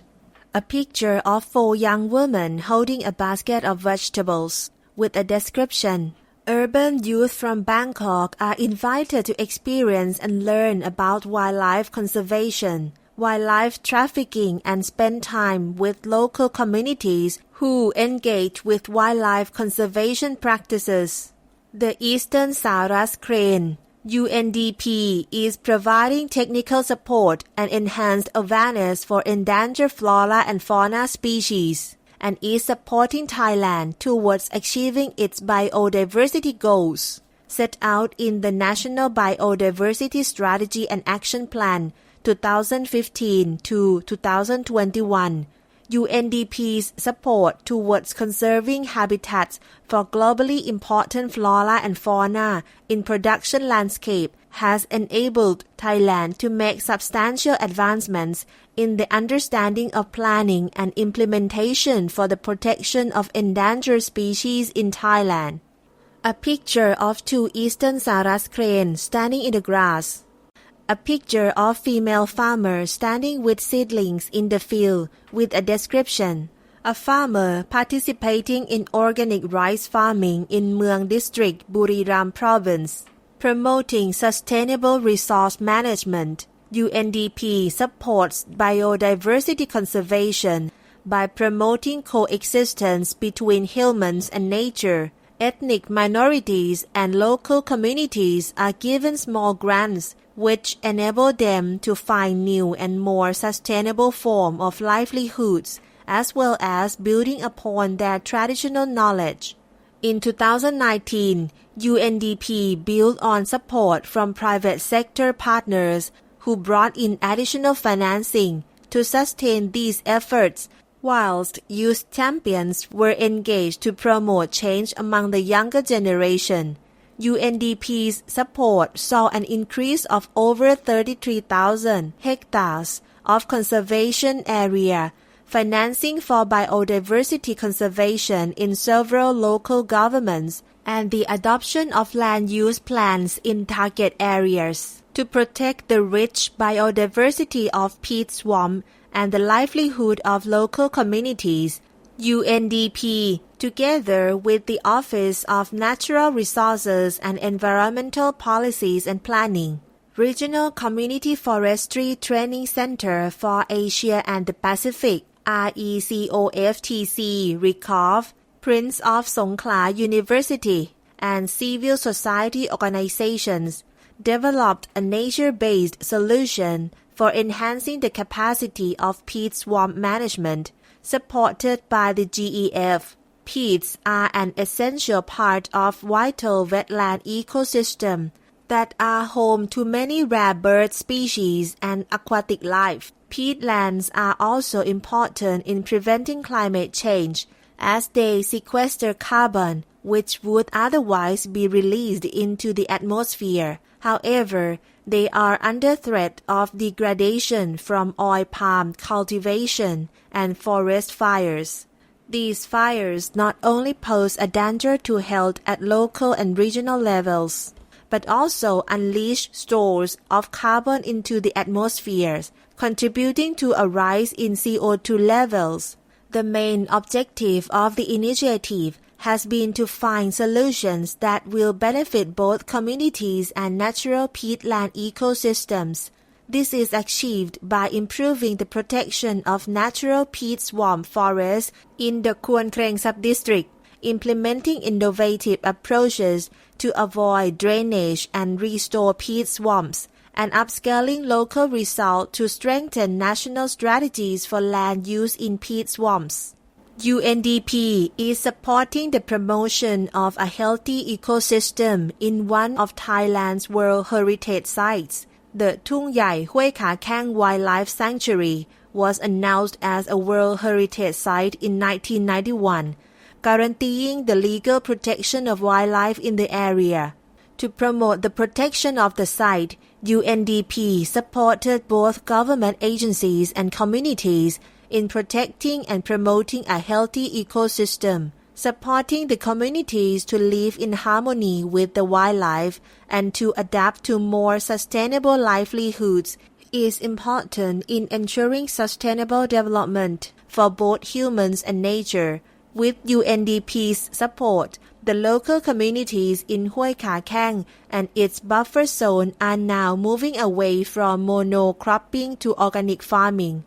A picture of 4 young women holding a basket of vegetables with a description. Urban youth from Bangkok are invited to experience and learn about wildlife conservation, wildlife trafficking, and spend time with local communities who engage with wildlife conservation practices. The Eastern Sarat crane, UNDP, is providing technical support and enhanced awareness for endangered flora and fauna species, and is supporting Thailand towards achieving its biodiversity goals, set out in the National Biodiversity Strategy and Action Plan 2015 to 2021. UNDP's support towards conserving habitats for globally important flora and fauna in production landscape has enabled Thailand to make substantial advancements in the understanding of planning and implementation for the protection of endangered species in Thailand. A picture of 2 eastern Sarat cranes standing in the grass. A picture of female farmer standing with seedlings in the field with a description. A farmer participating in organic rice farming in Mueang District, Buriram Province. Promoting sustainable resource management. UNDP supports biodiversity conservation by promoting coexistence between humans and nature. Ethnic minorities and local communities are given small grants which enable them to find new and more sustainable forms of livelihoods, as well as building upon their traditional knowledge. In 2019, UNDP built on support from private sector partners who brought in additional financing to sustain these efforts, whilst youth champions were engaged to promote change among the younger generation. UNDP's support saw an increase of over 33,000 hectares of conservation area, financing for biodiversity conservation in several local governments, and the adoption of land use plans in target areas to protect the rich biodiversity of peat swamp and the livelihood of local communities. UNDP, together with the Office of Natural Resources and Environmental Policies and Planning, Regional Community Forestry Training Center for Asia and the Pacific, RECOFTC, RECOF, Prince of Songkhla University, and civil society organizations, developed a nature-based solution for enhancing the capacity of peat swamp management, supported by the GEF. Peats are an essential part of vital wetland ecosystem that are home to many rare bird species and aquatic life. Peatlands are also important in preventing climate change, as they sequester carbon, which would otherwise be released into the atmosphere. However, they are under threat of degradation from oil palm cultivation and forest fires. These fires not only pose a danger to health at local and regional levels, but also unleash stores of carbon into the atmosphere, contributing to a rise in CO2 levels. The main objective of the initiative has been to find solutions that will benefit both communities and natural peatland ecosystems. This is achieved by improving the protection of natural peat swamp forests in the Khuon Kreng sub-district, implementing innovative approaches to avoid drainage and restore peat swamps, and upscaling local results to strengthen national strategies for land use in peat swamps. UNDP is supporting the promotion of a healthy ecosystem in one of Thailand's World Heritage Sites. The Thung Yai Hue Kha Khang Wildlife Sanctuary was announced as a World Heritage Site in 1991, guaranteeing the legal protection of wildlife in the area. To promote the protection of the site, UNDP supported both government agencies and communities in protecting and promoting a healthy ecosystem, supporting the communities to live in harmony with the wildlife and to adapt to more sustainable livelihoods is important in ensuring sustainable development for both humans and nature. With UNDP's support, the local communities in Hue Kha Khang and its buffer zone are now moving away from monocropping to organic farming.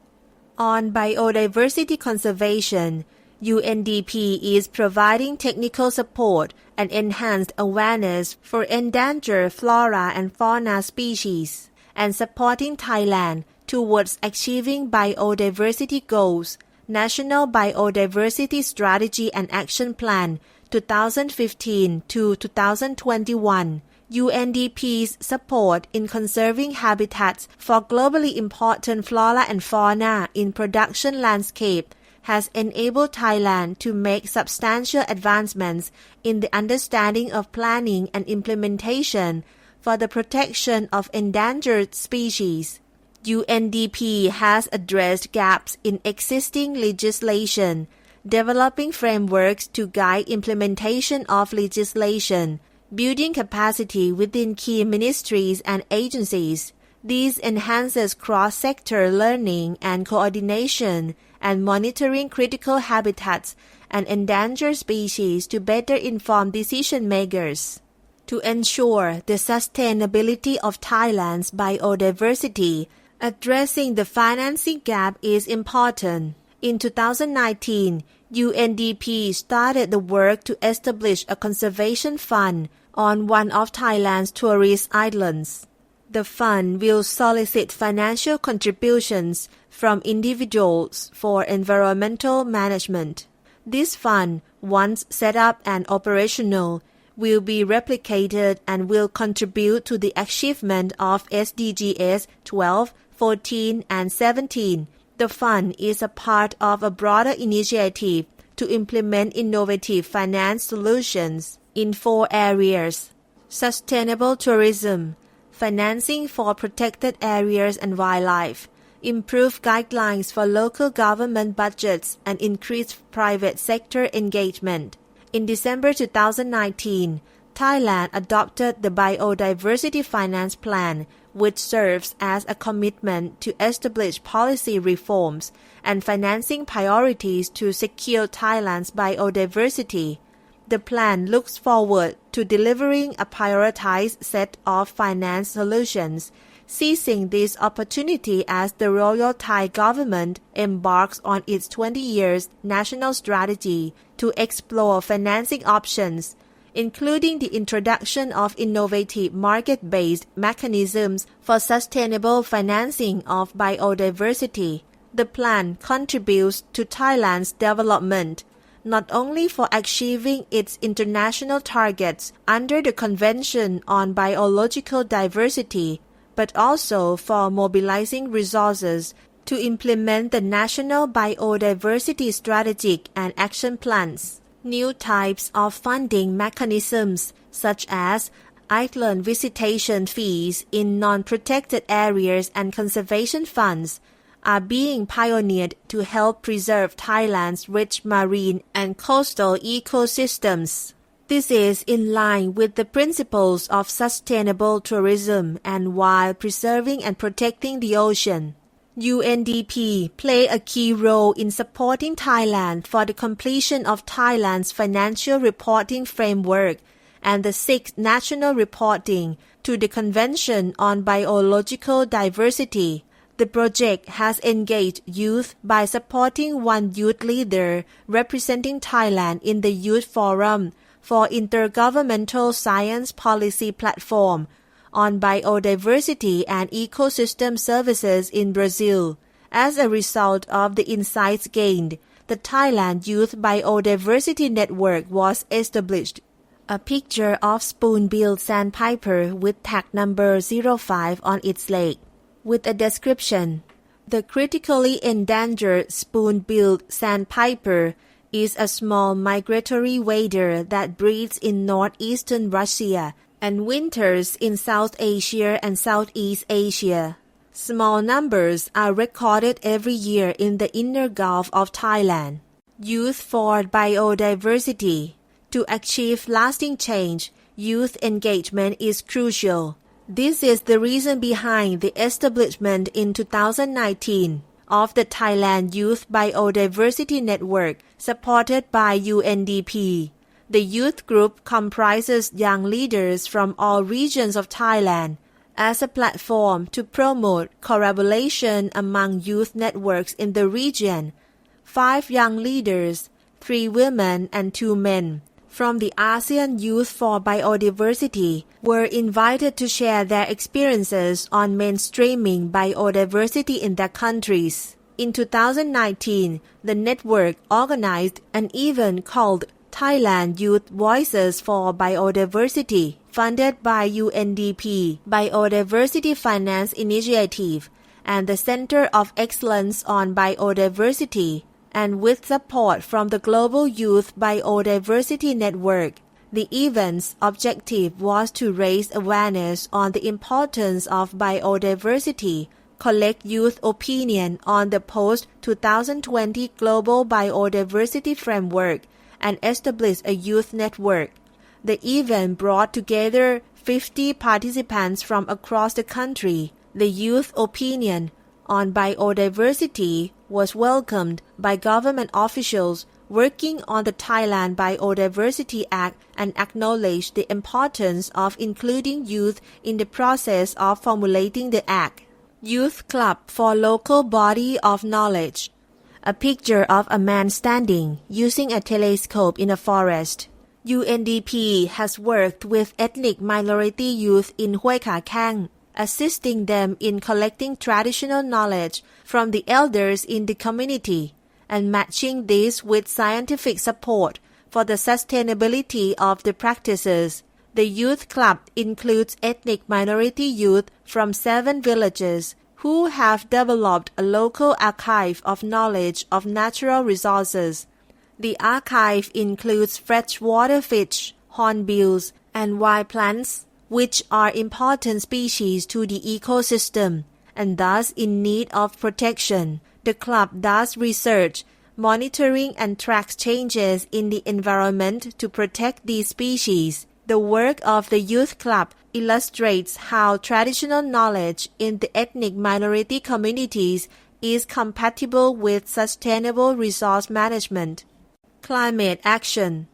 On biodiversity conservation, UNDP is providing technical support and enhanced awareness for endangered flora and fauna species, and supporting Thailand towards achieving biodiversity goals. National Biodiversity Strategy and Action Plan 2015 to 2021, UNDP's support in conserving habitats for globally important flora and fauna in production landscape has enabled Thailand to make substantial advancements in the understanding of planning and implementation for the protection of endangered species. UNDP has addressed gaps in existing legislation, developing frameworks to guide implementation of legislation, building capacity within key ministries and agencies. This enhances cross-sector learning and coordination and monitoring critical habitats and endangered species to better inform decision-makers. To ensure the sustainability of Thailand's biodiversity, addressing the financing gap is important. In 2019, UNDP started the work to establish a conservation fund on one of Thailand's tourist islands. The fund will solicit financial contributions from individuals for environmental management. This fund, once set up and operational, will be replicated and will contribute to the achievement of SDGs 12, 14, and 17. The fund is a part of a broader initiative to implement innovative finance solutions in 4 areas: sustainable tourism, financing for protected areas and wildlife, improve guidelines for local government budgets, and increase private sector engagement. In December 2019, Thailand adopted the Biodiversity Finance Plan, which serves as a commitment to establish policy reforms and financing priorities to secure Thailand's biodiversity. The plan looks forward to delivering a prioritized set of finance solutions, seizing this opportunity as the Royal Thai government embarks on its 20 years national strategy to explore financing options, including the introduction of innovative market-based mechanisms for sustainable financing of biodiversity. The plan contributes to Thailand's development, not only for achieving its international targets under the Convention on Biological Diversity, but also for mobilizing resources to implement the National Biodiversity Strategic and Action Plans. New types of funding mechanisms, such as island visitation fees in non-protected areas and conservation funds, are being pioneered to help preserve Thailand's rich marine and coastal ecosystems. This is in line with the principles of sustainable tourism and while preserving and protecting the ocean. UNDP play a key role in supporting Thailand for the completion of Thailand's financial reporting framework and the 6th National Reporting, to the Convention on Biological Diversity. The project has engaged youth by supporting one youth leader representing Thailand in the Youth Forum for Intergovernmental Science Policy Platform on Biodiversity and Ecosystem Services in Brazil. As a result of the insights gained, the Thailand Youth Biodiversity Network was established. A picture of spoon-billed sandpiper with tag number 05 on its leg, with a description. The critically endangered spoon-billed sandpiper is a small migratory wader that breeds in northeastern Russia and winters in South Asia and Southeast Asia. Small numbers are recorded every year in the inner Gulf of Thailand. Youth for Biodiversity. To achieve lasting change, youth engagement is crucial. This is the reason behind the establishment in 2019 of the Thailand Youth Biodiversity Network supported by UNDP. The youth group comprises young leaders from all regions of Thailand as a platform to promote collaboration among youth networks in the region. 5 young leaders, 3 women and 2 men, from the ASEAN Youth for Biodiversity were invited to share their experiences on mainstreaming biodiversity in their countries. In 2019, the network organized an event called Thailand Youth Voices for Biodiversity, funded by UNDP Biodiversity Finance Initiative and the Center of Excellence on Biodiversity, and with support from the Global Youth Biodiversity Network. The event's objective was to raise awareness on the importance of biodiversity, collect youth opinion on the post-2020 Global Biodiversity Framework, and establish a youth network. The event brought together 50 participants from across the country. The youth opinion on biodiversity was welcomed by government officials working on the Thailand Biodiversity Act and acknowledged the importance of including youth in the process of formulating the act. Youth Club for Local Body of Knowledge. A picture of a man standing using a telescope in a forest. UNDP has worked with ethnic minority youth in Hue Kha Khang, assisting them in collecting traditional knowledge from the elders in the community and matching this with scientific support for the sustainability of the practices. The youth club includes ethnic minority youth from 7 villages who have developed a local archive of knowledge of natural resources. The archive includes freshwater fish, hornbills, and wild plants, which are important species to the ecosystem and thus in need of protection. The club does research, monitoring, and tracks changes in the environment to protect these species. The work of the youth club illustrates how traditional knowledge in the ethnic minority communities is compatible with sustainable resource management. Climate action.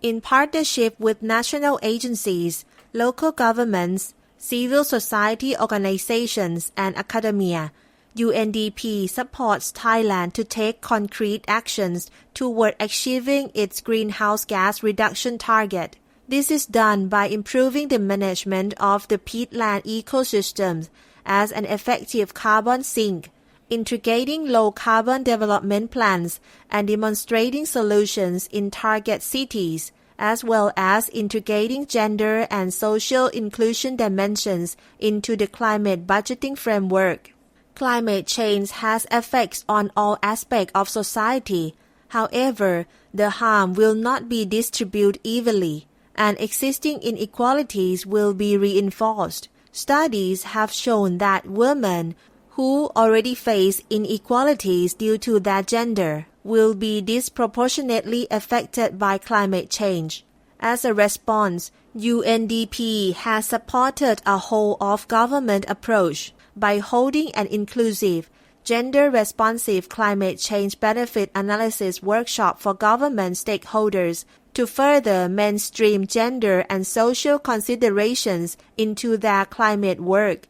In partnership with national agencies, local governments, civil society organizations, and academia, UNDP supports Thailand to take concrete actions toward achieving its greenhouse gas reduction target. This is done by improving the management of the peatland ecosystems as an effective carbon sink, integrating low-carbon development plans, and demonstrating solutions in target cities, as well as integrating gender and social inclusion dimensions into the climate budgeting framework. Climate change has effects on all aspects of society. However, the harm will not be distributed evenly, and existing inequalities will be reinforced. Studies have shown that women who already face inequalities due to their gender will be disproportionately affected by climate change. As a response, UNDP has supported a whole-of-government approach by holding an inclusive, gender-responsive climate change benefit analysis workshop for government stakeholders to further mainstream gender and social considerations into their climate work,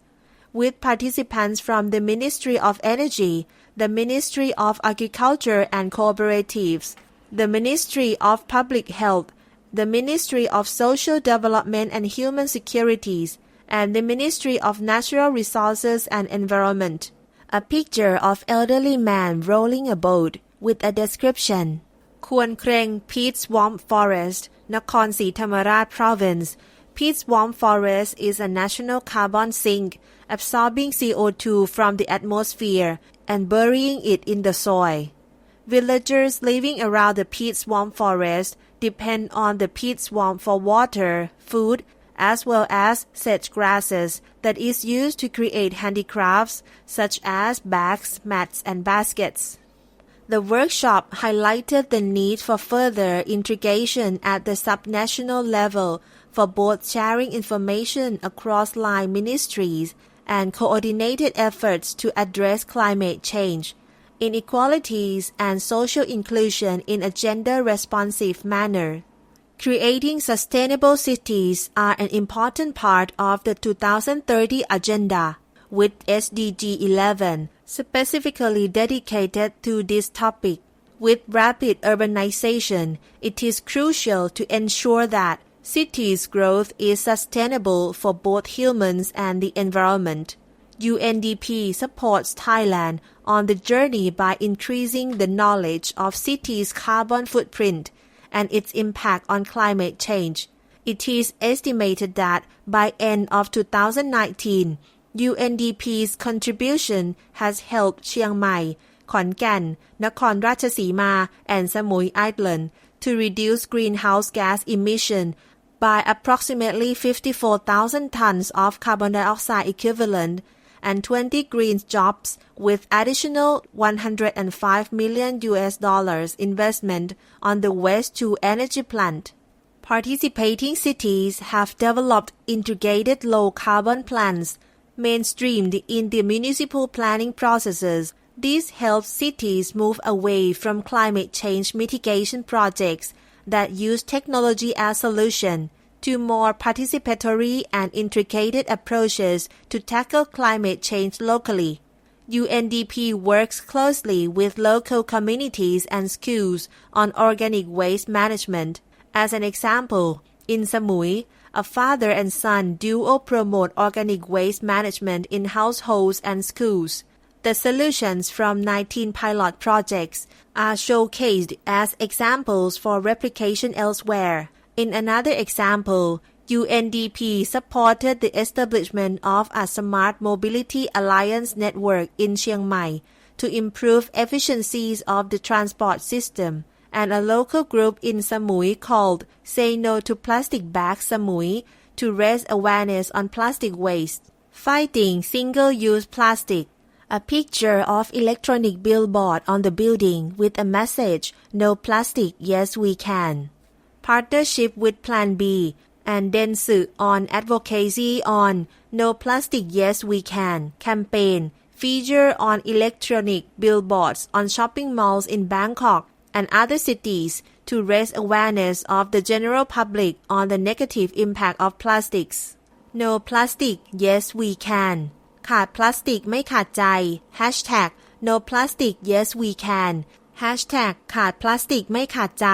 with participants from the Ministry of Energy, the Ministry of Agriculture and Cooperatives, the Ministry of Public Health, the Ministry of Social Development and Human Securities, and the Ministry of Natural Resources and Environment. A picture of elderly man rolling a boat with a description. Kwan Kreng Peat Swamp Forest, Nakhon Si Thammarat Province. Peat Swamp Forest is a national carbon sink, absorbing CO2 from the atmosphere and burying it in the soil. Villagers living around the peat swamp forest depend on the peat swamp for water, food, as well as sedge grasses that is used to create handicrafts such as bags, mats, and baskets. The workshop highlighted the need for further integration at the subnational level for both sharing information across line ministries and coordinated efforts to address climate change, inequalities, and social inclusion in a gender-responsive manner. Creating sustainable cities are an important part of the 2030 Agenda, with SDG 11 specifically dedicated to this topic. With rapid urbanization, it is crucial to ensure that cities' growth is sustainable for both humans and the environment. UNDP supports Thailand on the journey by increasing the knowledge of cities' carbon footprint and its impact on climate change. It is estimated that by end of 2019, UNDP's contribution has helped Chiang Mai, Khon Kaen, Nakhon Ratchasima, and Samui Island to reduce greenhouse gas emission by approximately 54,000 tons of carbon dioxide equivalent and 20 green jobs with additional $105 million investment on the waste-to-energy plant. Participating cities have developed integrated low-carbon plans, mainstreamed in the municipal planning processes. This helps cities move away from climate change mitigation projects that use technology as solution to more participatory and integrated approaches to tackle climate change locally. UNDP works closely with local communities and schools on organic waste management. As an example, in Samui, a father and son duo promote organic waste management in households and schools. The solutions from 19 pilot projects are showcased as examples for replication elsewhere. In another example, UNDP supported the establishment of a Smart Mobility Alliance network in Chiang Mai to improve efficiencies of the transport system, and a local group in Samui called Say No to Plastic Bags Samui to raise awareness on plastic waste. Fighting single-use plastic. A picture of electronic billboard on the building with a message, "No plastic, yes we can." Partnership with Plan B and Densu on advocacy on No Plastic Yes We Can campaign feature on electronic billboards on shopping malls in Bangkok and other cities to raise awareness of the general public on the negative impact of plastics. No Plastic Yes We Can ขาดพลาสติกไม่ขาดใจ Hashtag No Plastic Yes We Can Hashtag ขาดพลาสติกไม่ขาดใจ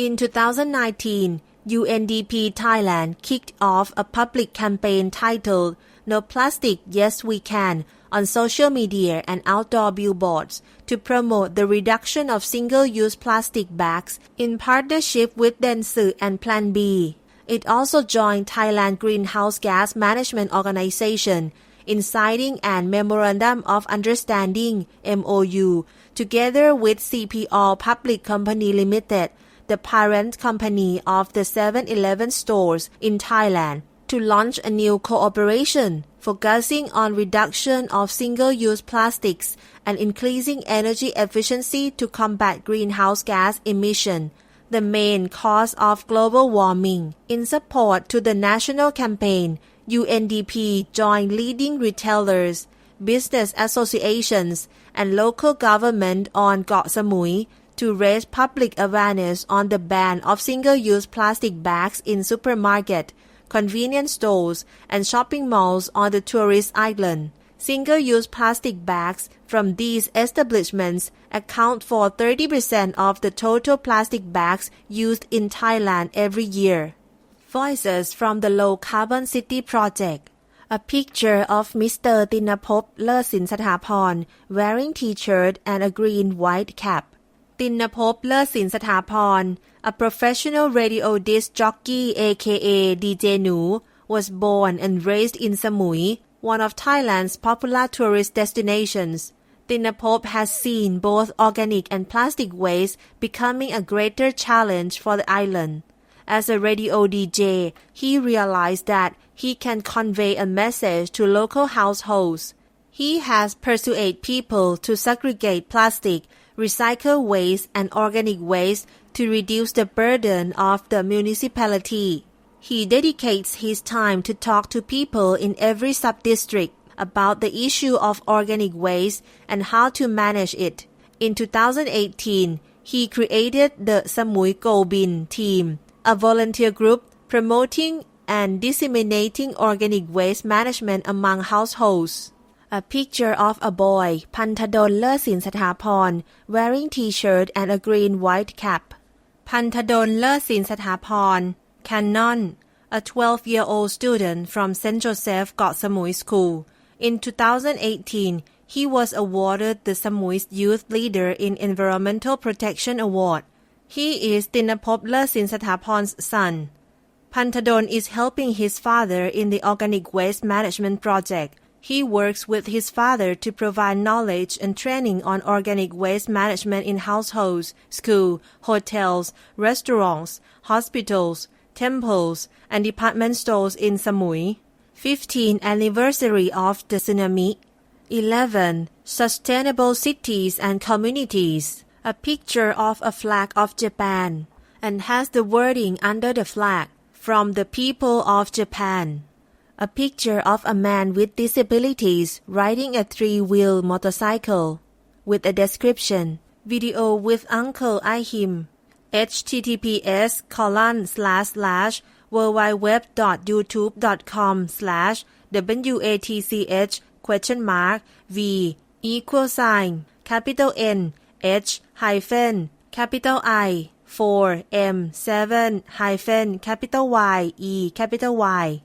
In 2019, UNDP Thailand kicked off a public campaign titled No Plastic Yes We Can on social media and outdoor billboards to promote the reduction of single-use plastic bags in partnership with Densu and Plan B. It also joined Thailand Greenhouse Gas Management Organization in signing an Memorandum of Understanding (MOU) together with CPO Public Company Limited, the parent company of the 7-Eleven stores in Thailand, to launch a new cooperation focusing on reduction of single-use plastics and increasing energy efficiency to combat greenhouse gas emission, the main cause of global warming. In support to the national campaign, UNDP joined leading retailers, business associations, and local government on Got Samui to raise public awareness on the ban of single-use plastic bags in supermarket, convenience stores, and shopping malls on the tourist island. Single-use plastic bags from these establishments account for 30% of the total plastic bags used in Thailand every year. Voices from the Low Carbon City Project. A picture of Mr. Tinapop Lersin Sathapon wearing t-shirt and a green-white cap. Tinapop Lersin Sathapon, a professional radio disc jockey aka DJ Nu, was born and raised in Samui, one of Thailand's popular tourist destinations. Tinapop has seen both organic and plastic waste becoming a greater challenge for the island. As a radio DJ, he realized that he can convey a message to local households. He has persuaded people to segregate plastic, recycle waste, and organic waste to reduce the burden of the municipality. He dedicates his time to talk to people in every sub-district about the issue of organic waste and how to manage it. In 2018, he created the Samui Go Bin team, a volunteer group promoting and disseminating organic waste management among households. A picture of a boy, Pantadon Lersin Sathapon, wearing t-shirt and a green-white cap. Pantadon Lersin Sathapon, Canon, a 12-year-old student from St. Joseph Got Samui School. In 2018, he was awarded the Samui's Youth Leader in Environmental Protection Award. He is Tinapop Lersin Sathapon's son. Pantadon is helping his father in the organic waste management project. He works with his father to provide knowledge and training on organic waste management in households, schools, hotels, restaurants, hospitals, temples, and department stores in Samui. 15th anniversary of the tsunami. 11. Sustainable cities and communities. A picture of a flag of Japan and has the wording under the flag, from the people of Japan. A picture of a man with disabilities riding a three-wheel motorcycle with a description, video with Uncle Ihim, https://www.youtube.com/WATCH?v capital N H hyphen capital I 4 M 7 hyphen capital Y E capital Y.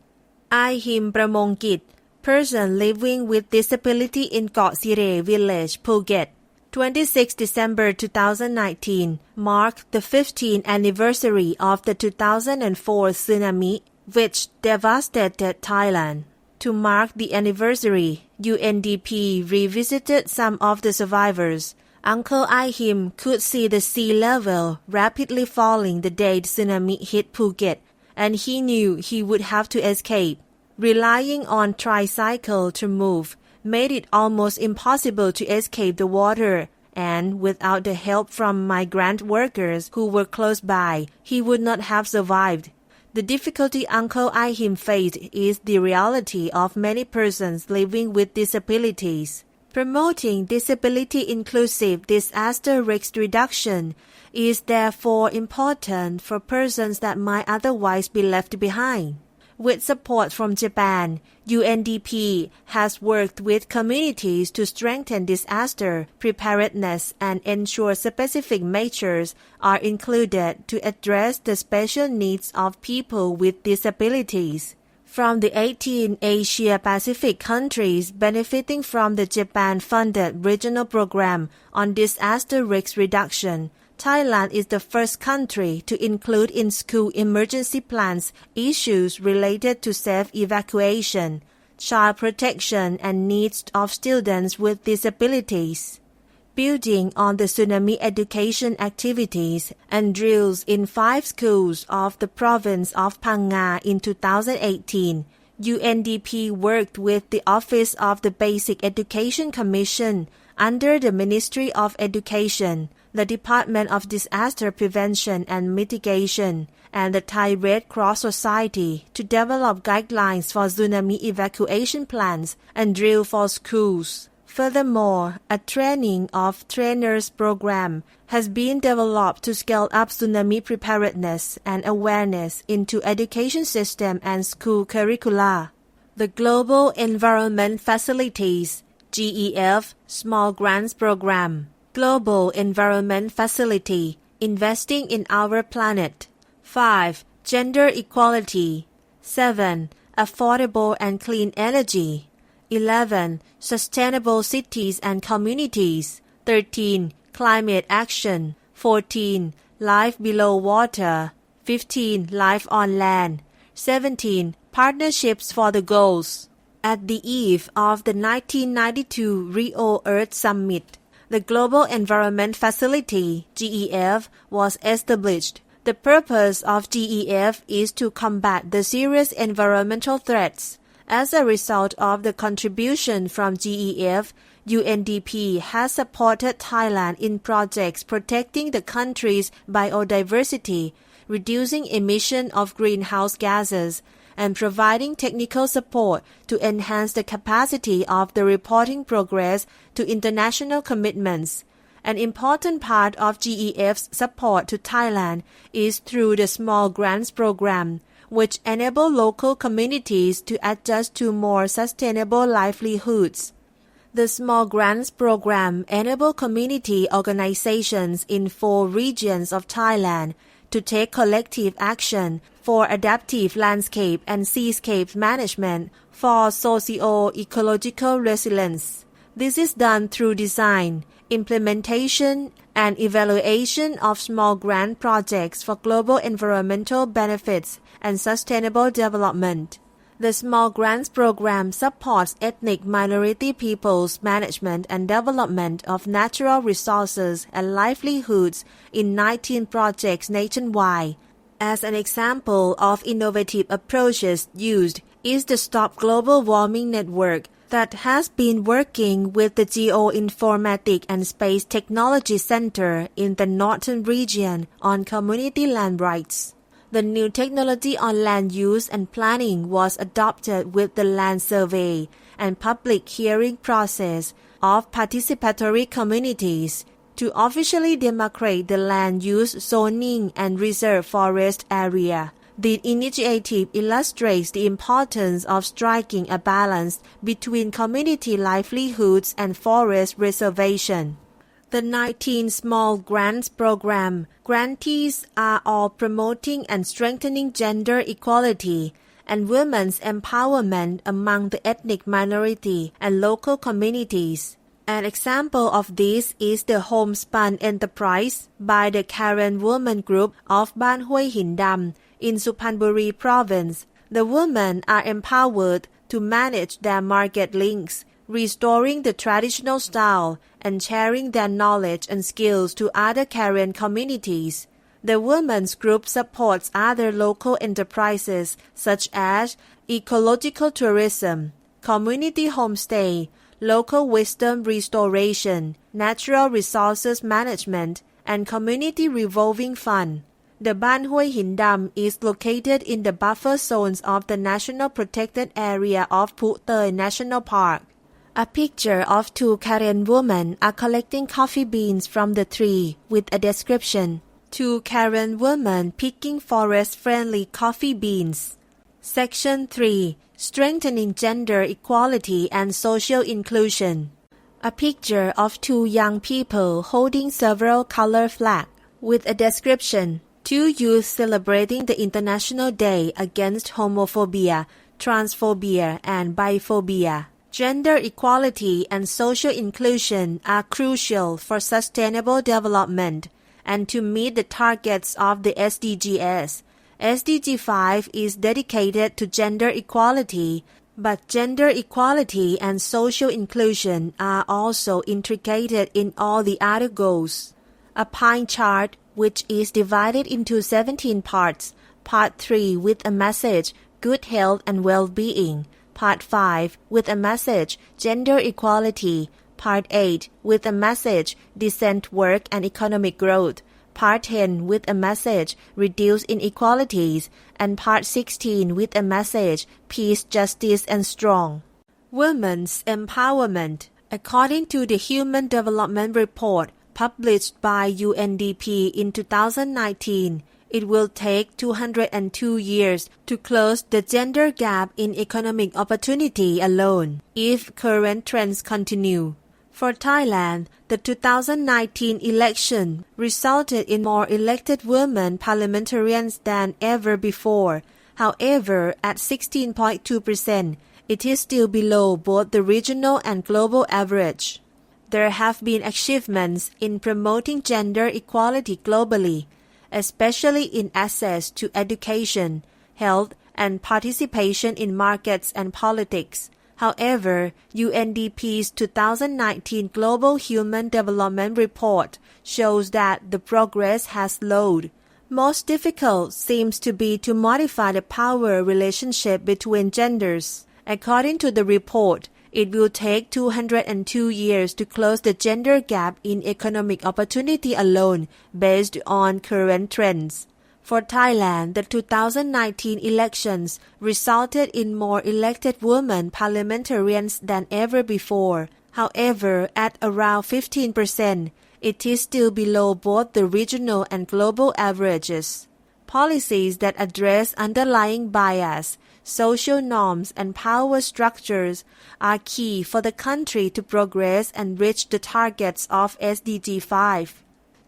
Ihim Pramongkit, person living with disability in Got Sire Village, Phuket. 26 December 2019 marked the 15th anniversary of the 2004 tsunami, which devastated Thailand. To mark the anniversary, UNDP revisited some of the survivors. Uncle Ihim could see the sea level rapidly falling the day the tsunami hit Phuket, and he knew he would have to escape. Relying on tricycle to move made it almost impossible to escape the water, and without the help from migrant workers who were close by, he would not have survived. The difficulty Uncle Ihim faced is the reality of many persons living with disabilities. Promoting disability-inclusive disaster risk reduction is therefore important for persons that might otherwise be left behind. With support from Japan, UNDP has worked with communities to strengthen disaster preparedness and ensure specific measures are included to address the special needs of people with disabilities. From the 18 Asia-Pacific countries benefiting from the Japan-funded regional program on disaster risk reduction, Thailand is the first country to include in school emergency plans issues related to safe evacuation, child protection, and needs of students with disabilities. Building on the tsunami education activities and drills in 5 schools of the province of Phang Nga in 2018, UNDP worked with the Office of the Basic Education Commission under the Ministry of Education, the Department of Disaster Prevention and Mitigation, and the Thai Red Cross Society to develop guidelines for tsunami evacuation plans and drill for schools. Furthermore, a training of trainers program has been developed to scale up tsunami preparedness and awareness into education system and school curricula. The Global Environment Facilities (GEF) Small Grants Program. Global Environment Facility, investing in our planet. 5. Gender equality. 7. Affordable and clean energy. 11. Sustainable cities and communities. 13. Climate action. 14. Life below water. 15. Life on land. 17. Partnerships for the goals. At the eve of the 1992 Rio Earth Summit, the Global Environment Facility (GEF) was established. The purpose of GEF is to combat the serious environmental threats. As a result of the contribution from GEF, UNDP has supported Thailand in projects protecting the country's biodiversity, reducing emission of greenhouse gases, and providing technical support to enhance the capacity of the reporting progress to international commitments. An important part of GEF's support to Thailand is through the Small Grants Program, which enable local communities to adjust to more sustainable livelihoods. The Small Grants Program enable community organizations in 4 regions of Thailand to take collective action for adaptive landscape and seascape management for socio-ecological resilience. This is done through design, implementation, and evaluation of small grant projects for global environmental benefits and sustainable development. The Small Grants Program supports ethnic minority peoples' management and development of natural resources and livelihoods in 19 projects nationwide. As an example of innovative approaches used is the Stop Global Warming Network that has been working with the Geoinformatics and Space Technology Center in the Northern Region on community land rights. The new technology on land use and planning was adopted with the land survey and public hearing process of participatory communities to officially demarcate the land use zoning and reserve forest area. The initiative illustrates the importance of striking a balance between community livelihoods and forest reservation. The 19 Small Grants Program grantees are all promoting and strengthening gender equality and women's empowerment among the ethnic minority and local communities. An example of this is the homespun enterprise by the Karen Woman Group of Ban Hoi Hin Dam in Suphanburi Province. The women are empowered to manage their market links, restoring the traditional style and sharing their knowledge and skills to other Karen communities. The women's group supports other local enterprises such as ecological tourism, community homestay, local wisdom restoration, natural resources management, and community revolving fund. The Ban Hoi Hin Dam is located in the buffer zones of the National Protected Area of Phu Thai National Park. A picture of 2 Karen women are collecting coffee beans from the tree with a description. 2 Karen women picking forest-friendly coffee beans. Section 3. Strengthening gender equality and social inclusion. A picture of 2 young people holding several color flags with a description. 2 youth celebrating the International Day Against Homophobia, Transphobia, and Biphobia. Gender equality and social inclusion are crucial for sustainable development and to meet the targets of the SDGs. SDG 5 is dedicated to gender equality, but gender equality and social inclusion are also integrated in all the other goals. A pie chart, which is divided into 17 parts, Part 3 with a message, Good Health and Well-being, Part 5 with a message, Gender Equality, Part 8 with a message, Decent Work and Economic Growth, Part 10 with a message, Reduce Inequalities, and Part 16 with a message, Peace, Justice and Strong. Women's Empowerment. According to the Human Development Report published by UNDP in 2019, it will take 202 years to close the gender gap in economic opportunity alone if current trends continue. For Thailand, the 2019 election resulted in more elected women parliamentarians than ever before. However, at 16.2%, it is still below both the regional and global average. There have been achievements in promoting gender equality globally, especially in access to education, health, and participation in markets and politics. However, UNDP's 2019 Global Human Development Report shows that the progress has slowed. Most difficult seems to be to modify the power relationship between genders. According to the report, it will take 202 years to close the gender gap in economic opportunity alone based on current trends. For Thailand, the 2019 elections resulted in more elected women parliamentarians than ever before. However, at around 15%, it is still below both the regional and global averages. Policies that address underlying bias, social norms, and power structures are key for the country to progress and reach the targets of SDG 5.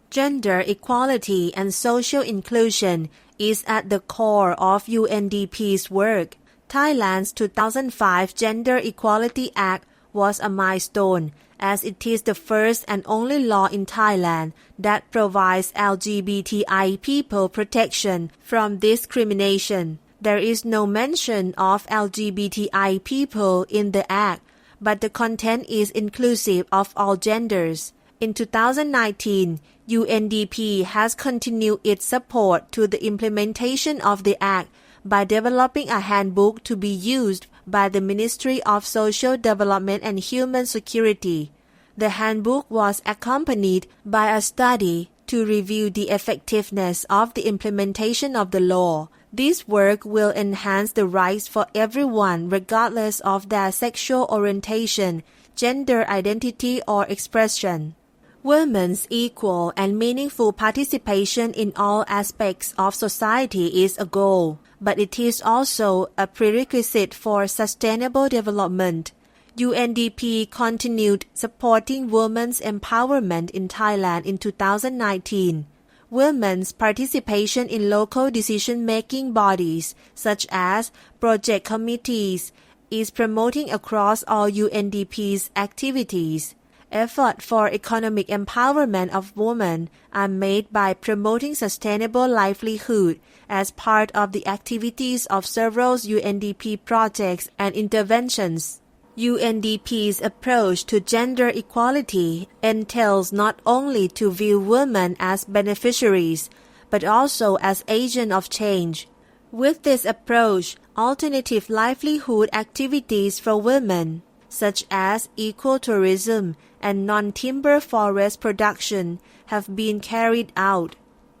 Gender equality and social inclusion is at the core of UNDP's work. Thailand's 2005 Gender Equality Act was a milestone, as it is the first and only law in Thailand that provides LGBTI people protection from discrimination. There is no mention of LGBTI people in the Act, but the content is inclusive of all genders. In 2019, UNDP has continued its support to the implementation of the Act by developing a handbook to be used by the Ministry of Social Development and Human Security. The handbook was accompanied by a study to review the effectiveness of the implementation of the law. This work will enhance the rights for everyone regardless of their sexual orientation, gender identity, or expression. Women's equal and meaningful participation in all aspects of society is a goal, but it is also a prerequisite for sustainable development. UNDP continued supporting women's empowerment in Thailand in 2019. Women's participation in local decision-making bodies, such as project committees, is promoting across all UNDP's activities. Efforts for economic empowerment of women are made by promoting sustainable livelihood as part of the activities of several UNDP projects and interventions. UNDP's approach to gender equality entails not only to view women as beneficiaries, but also as agents of change. With this approach, alternative livelihood activities for women, such as ecotourism and non-timber forest production, have been carried out.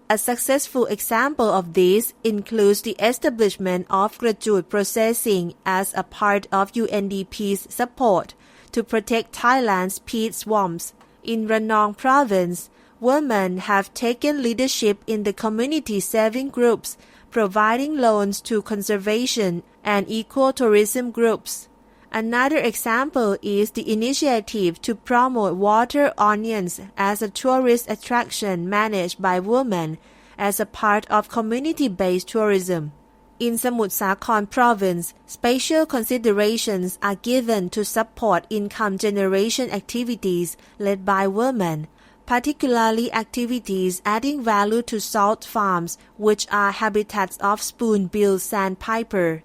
A successful example of this includes the establishment of graduate processing as a part of UNDP's support to protect Thailand's peat swamps. In Ranong province, women have taken leadership in the community saving groups, providing loans to conservation and ecotourism groups. Another example is the initiative to promote water onions as a tourist attraction managed by women as a part of community-based tourism. In Samut Sakhon province, special considerations are given to support income generation activities led by women, particularly activities adding value to salt farms, which are habitats of spoon-billed sandpiper.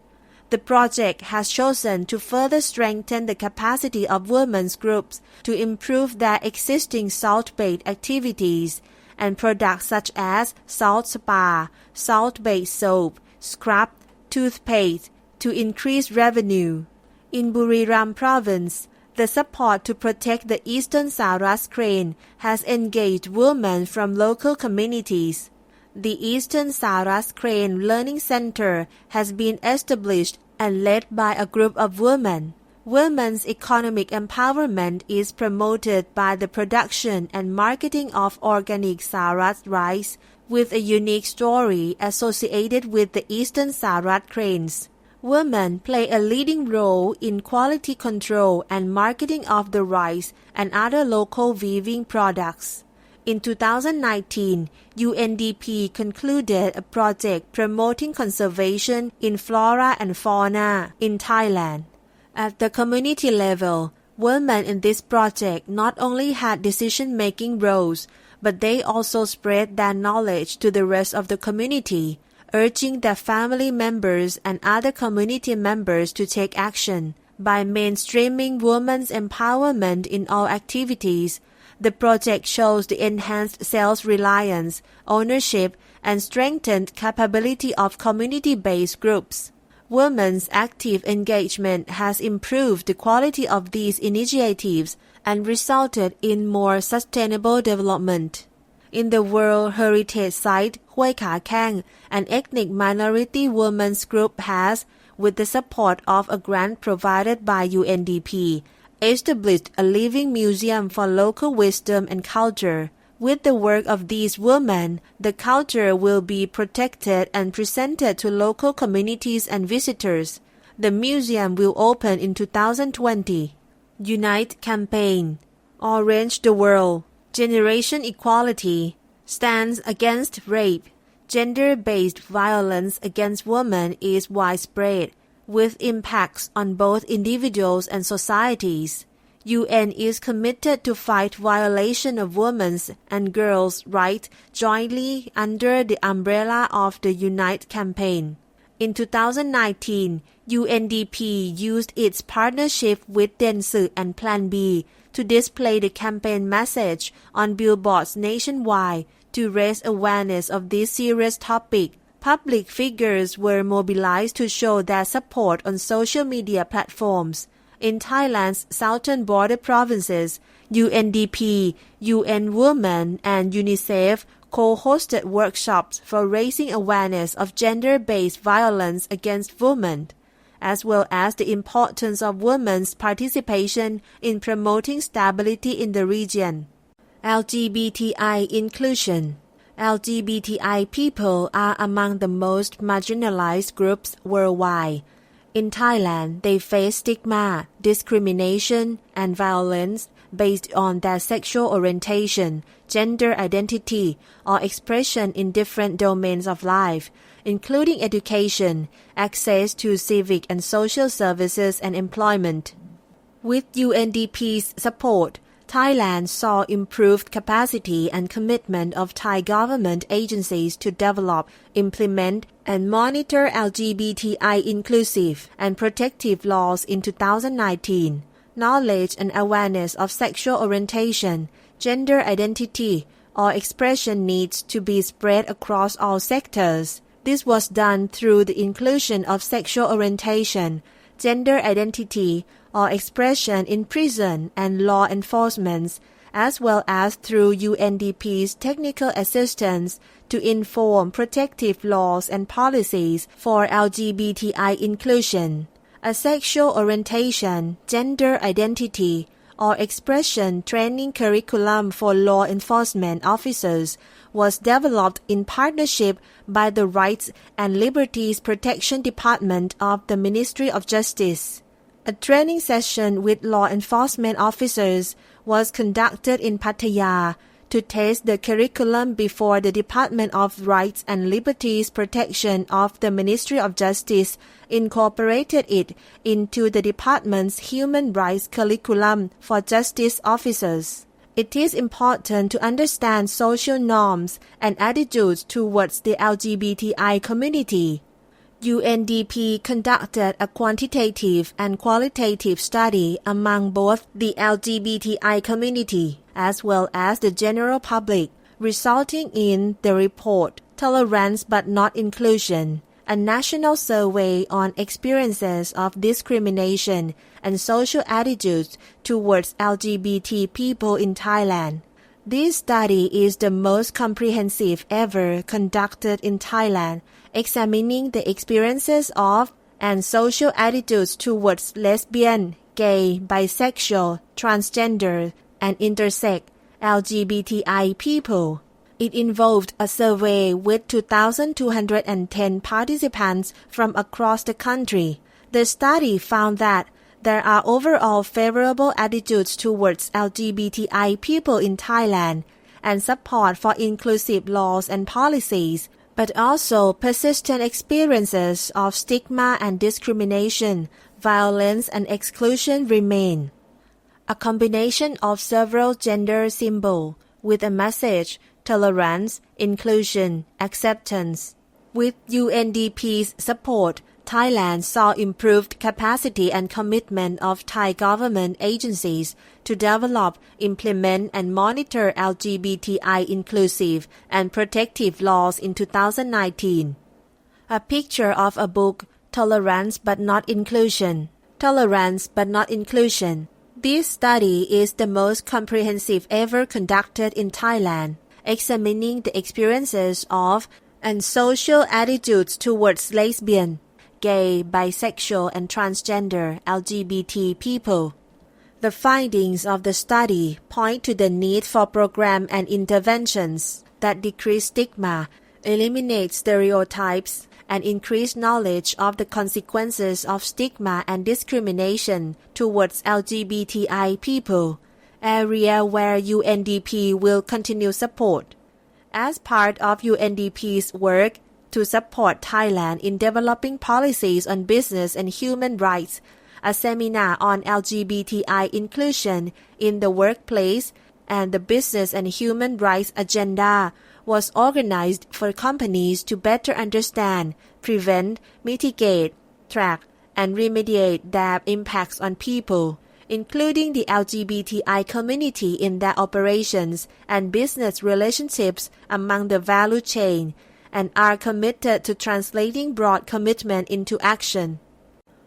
The project has chosen to further strengthen the capacity of women's groups to improve their existing salt-based activities and products such as salt spa, salt-based soap, scrub, toothpaste to increase revenue. In Buriram province, the support to protect the eastern Saras crane has engaged women from local communities. The Eastern Saras Crane Learning Center has been established and led by a group of women. Women's economic empowerment is promoted by the production and marketing of organic Sarat rice with a unique story associated with the Eastern Sarat cranes. Women play a leading role in quality control and marketing of the rice and other local weaving products. In 2019, UNDP concluded a project promoting conservation in flora and fauna in Thailand. At the community level, women in this project not only had decision-making roles, but they also spread their knowledge to the rest of the community, urging their family members and other community members to take action. By mainstreaming women's empowerment in all activities, the project shows the enhanced self-reliance, ownership, and strengthened capability of community-based groups. Women's active engagement has improved the quality of these initiatives and resulted in more sustainable development. In the World Heritage Site, Hoi Kha Kheng, an ethnic minority women's group has, with the support of a grant provided by UNDP, established a living museum for local wisdom and culture. With the work of these women, the culture will be protected and presented to local communities and visitors. The museum will open in 2020. Unite campaign. Orange the world. Generation equality. Stands against rape. Gender-based violence against women is widespread, with impacts on both individuals and societies. UN is committed to fight violation of women's and girls' rights jointly under the umbrella of the Unite campaign. In 2019, UNDP used its partnership with Densu and Plan B to display the campaign message on billboards nationwide to raise awareness of this serious topic. Public figures were mobilized to show their support on social media platforms. In Thailand's southern border provinces, UNDP, UN Women, and UNICEF co-hosted workshops for raising awareness of gender-based violence against women, as well as the importance of women's participation in promoting stability in the region. LGBTI inclusion. LGBTI people are among the most marginalized groups worldwide. In Thailand, they face stigma, discrimination, and violence based on their sexual orientation, gender identity, or expression in different domains of life, including education, access to civic and social services, and employment. With UNDP's support, Thailand saw improved capacity and commitment of Thai government agencies to develop, implement, and monitor LGBTI inclusive and protective laws in 2019. Knowledge and awareness of sexual orientation, gender identity, or expression needs to be spread across all sectors. This was done through the inclusion of sexual orientation, gender identity, or expression in prison and law enforcement, as well as through UNDP's technical assistance to inform protective laws and policies for LGBTI inclusion. A sexual orientation, gender identity, or expression training curriculum for law enforcement officers was developed in partnership by the Rights and Liberties Protection Department of the Ministry of Justice. A training session with law enforcement officers was conducted in Pattaya to test the curriculum before the Department of Rights and Liberties Protection of the Ministry of Justice incorporated it into the department's human rights curriculum for justice officers. It is important to understand social norms and attitudes towards the LGBTI community. UNDP conducted a quantitative and qualitative study among both the LGBTI community as well as the general public, resulting in the report Tolerance but Not Inclusion, a national survey on experiences of discrimination and social attitudes towards LGBT people in Thailand. This study is the most comprehensive ever conducted in Thailand, examining the experiences of and social attitudes towards lesbian, gay, bisexual, transgender, and intersex LGBTI people. It involved a survey with 2,210 participants from across the country. The study found that there are overall favorable attitudes towards LGBTI people in Thailand and support for inclusive laws and policies, but also persistent experiences of stigma and discrimination, violence and exclusion remain. A combination of several gender symbols with a message, tolerance, inclusion, acceptance. With UNDP's support, Thailand saw improved capacity and commitment of Thai government agencies to develop, implement, and monitor LGBTI inclusive and protective laws in 2019. A picture of a book, Tolerance but Not Inclusion. Tolerance but Not Inclusion. This study is the most comprehensive ever conducted in Thailand, examining the experiences of and social attitudes towards lesbian, gay, bisexual, and transgender LGBT people. The findings of the study point to the need for programs and interventions that decrease stigma, eliminate stereotypes, and increase knowledge of the consequences of stigma and discrimination towards LGBTI people, area where UNDP will continue support. As part of UNDP's work to support Thailand in developing policies on business and human rights, a seminar on LGBTI inclusion in the workplace and the business and human rights agenda was organized for companies to better understand, prevent, mitigate, track, and remediate their impacts on people, including the LGBTI community in their operations and business relationships among the value chain, and are committed to translating broad commitment into action.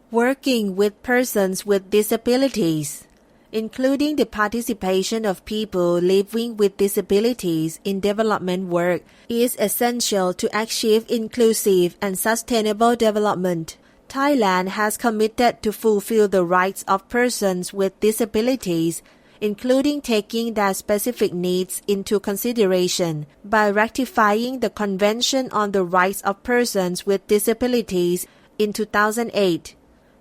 Working with persons with disabilities, including the participation of people living with disabilities in development work, is essential to achieve inclusive and sustainable development. Thailand has committed to fulfill the rights of persons with disabilities, including taking their specific needs into consideration by ratifying the Convention on the Rights of Persons with Disabilities in 2008.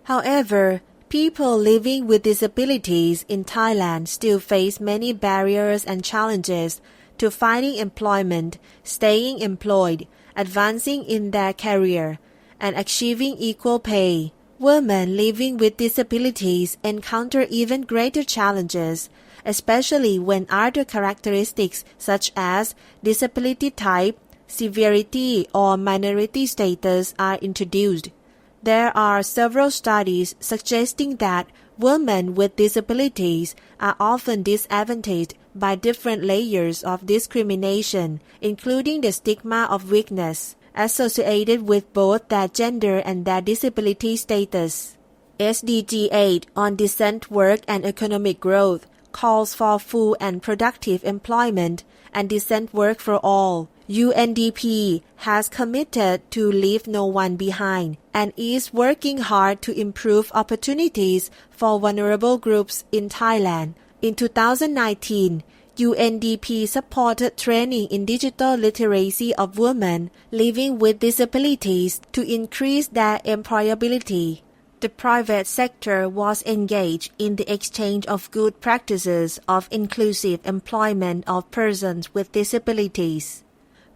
However, people living with disabilities in Thailand still face many barriers and challenges to finding employment, staying employed, advancing in their career, and achieving equal pay. Women living with disabilities encounter even greater challenges, especially when other characteristics such as disability type, severity, or minority status are introduced. There are several studies suggesting that women with disabilities are often disadvantaged by different layers of discrimination, including the stigma of weakness associated with both their gender and their disability status. SDG 8 on Decent Work and Economic Growth calls for full and productive employment and decent work for all. UNDP has committed to leave no one behind and is working hard to improve opportunities for vulnerable groups in Thailand. In 2019, UNDP supported training in digital literacy of women living with disabilities to increase their employability. The private sector was engaged in the exchange of good practices of inclusive employment of persons with disabilities.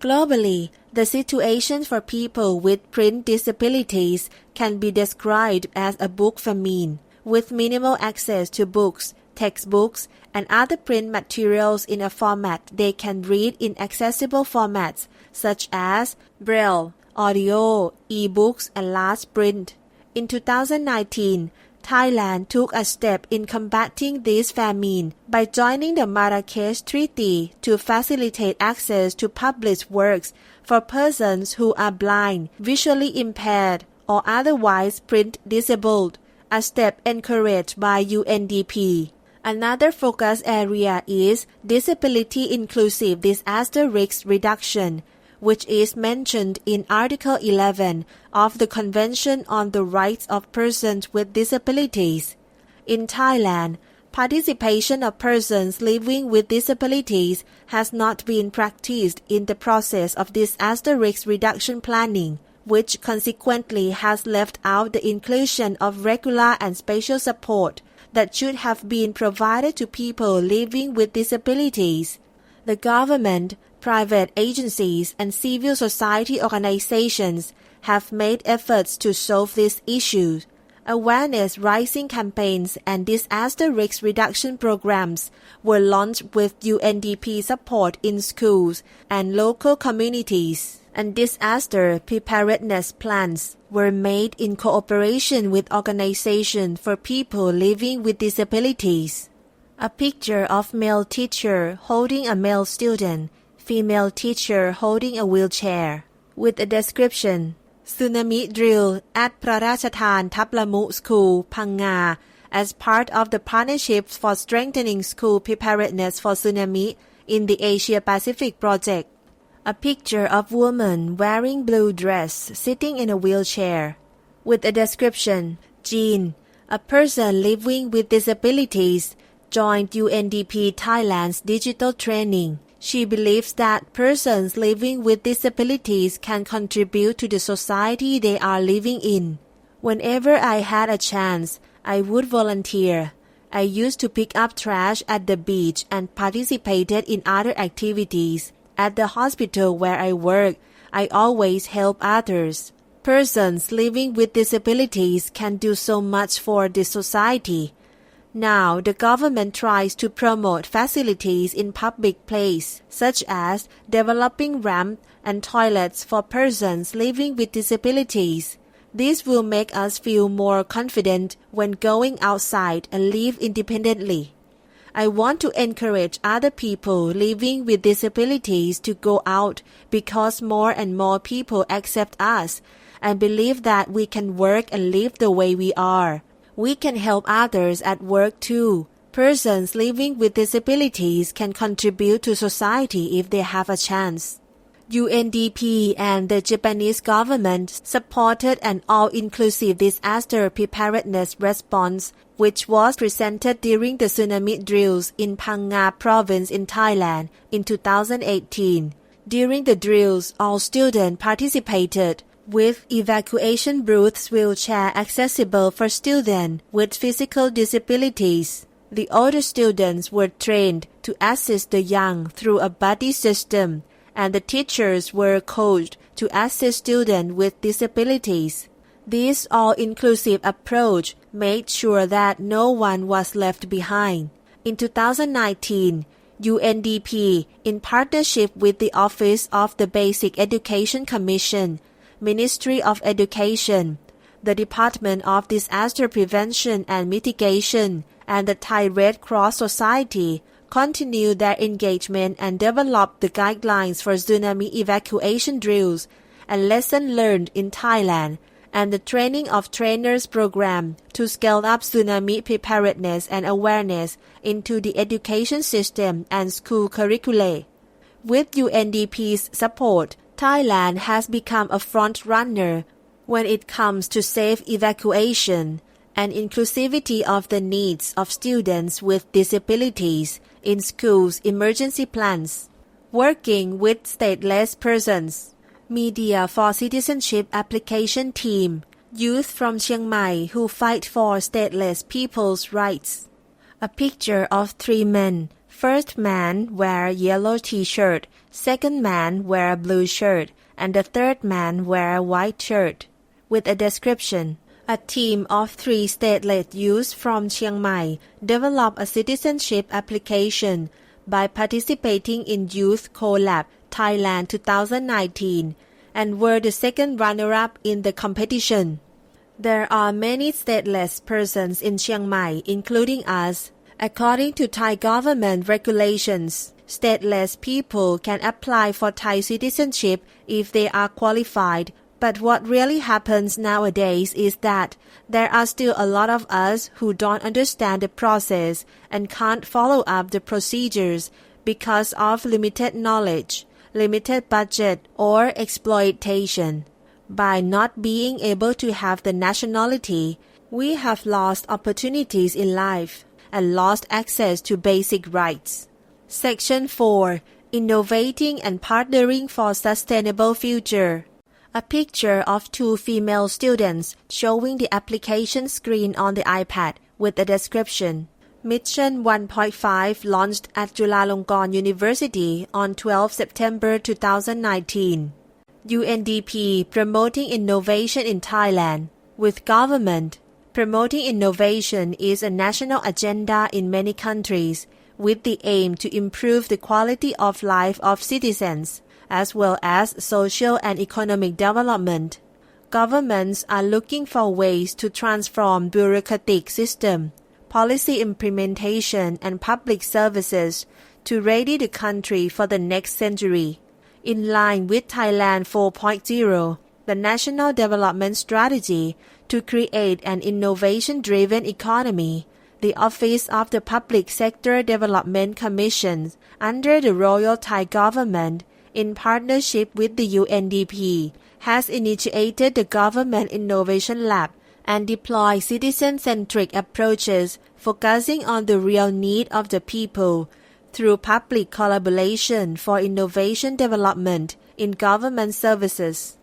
Globally, the situation for people with print disabilities can be described as a book famine, with minimal access to books, textbooks, and other print materials in a format they can read in accessible formats such as Braille, audio, e-books, and large print. In 2019, Thailand took a step in combating this famine by joining the Marrakesh Treaty to facilitate access to published works for persons who are blind, visually impaired, or otherwise print disabled, a step encouraged by UNDP. Another focus area is disability inclusive disaster risk reduction, which is mentioned in Article 11 of the Convention on the Rights of Persons with Disabilities. In Thailand, participation of persons living with disabilities has not been practiced in the process of disaster risk reduction planning, which consequently has left out the inclusion of regular and special support that should have been provided to people living with disabilities. The government, private agencies, and civil society organizations have made efforts to solve this issue. Awareness-raising campaigns and disaster risk reduction programs were launched with UNDP support in schools and local communities, and disaster preparedness plans were made in cooperation with organizations for people living with disabilities. A picture of male teacher holding a male student, female teacher holding a wheelchair, with a description, Tsunami drill at Prarachathan Taplamu School, Phang as part of the Partnership for Strengthening School Preparedness for Tsunami in the Asia-Pacific Project. A picture of woman wearing blue dress sitting in a wheelchair, with a description, Jean, a person living with disabilities, joined UNDP Thailand's digital training. She believes that persons living with disabilities can contribute to the society they are living in. Whenever I had a chance, I would volunteer. I used to pick up trash at the beach and participated in other activities. At the hospital where I work, I always help others. Persons living with disabilities can do so much for the society. Now, the government tries to promote facilities in public places, such as developing ramps and toilets for persons living with disabilities. This will make us feel more confident when going outside and live independently. I want to encourage other people living with disabilities to go out because more and more people accept us and believe that we can work and live the way we are. We can help others at work too. Persons living with disabilities can contribute to society if they have a chance. UNDP and the Japanese government supported an all-inclusive disaster preparedness response, which was presented during the tsunami drills in Phang Nga province in Thailand in 2018. During the drills, all students participated, with evacuation booths wheelchair accessible for students with physical disabilities. The older students were trained to assist the young through a buddy system, and the teachers were coached to assist students with disabilities. This all-inclusive approach made sure that no one was left behind. In 2019, UNDP, in partnership with the Office of the Basic Education Commission, Ministry of Education, the Department of Disaster Prevention and Mitigation, and the Thai Red Cross Society continue their engagement and develop the guidelines for tsunami evacuation drills and lessons learned in Thailand, and the training of trainers program to scale up tsunami preparedness and awareness into the education system and school curricula. With UNDP's support, Thailand has become a front-runner when it comes to safe evacuation and inclusivity of the needs of students with disabilities in schools' emergency plans. Working with stateless persons, Media for Citizenship Application Team, youth from Chiang Mai who fight for stateless people's rights. A picture of 3 men. First man wear yellow t-shirt, second man wear a blue shirt, and the third man wear a white shirt. With a description, a team of 3 stateless youths from Chiang Mai developed a citizenship application by participating in Youth Collab Thailand 2019 and were the second runner-up in the competition. There are many stateless persons in Chiang Mai, including us. According to Thai government regulations, stateless people can apply for Thai citizenship if they are qualified. But what really happens nowadays is that there are still a lot of us who don't understand the process and can't follow up the procedures because of limited knowledge, limited budget, or exploitation. By not being able to have the nationality, We have lost opportunities in life and lost access to basic rights. Section 4. Innovating and Partnering for Sustainable Future. A picture of two female students showing the application screen on the iPad with a description. Mission 1.5 launched at Chulalongkorn University on 12 September 2019. UNDP promoting innovation in Thailand. With government, promoting innovation is a national agenda in many countries, with the aim to improve the quality of life of citizens, as well as social and economic development. Governments are looking for ways to transform bureaucratic system, policy implementation and public services to ready the country for the next century. In line with Thailand 4.0, the National Development Strategy to create an innovation-driven economy, the Office of the Public Sector Development Commission under the Royal Thai Government, in partnership with the UNDP, has initiated the Government Innovation Lab and deployed citizen-centric approaches focusing on the real need of the people through public collaboration for innovation development in government services.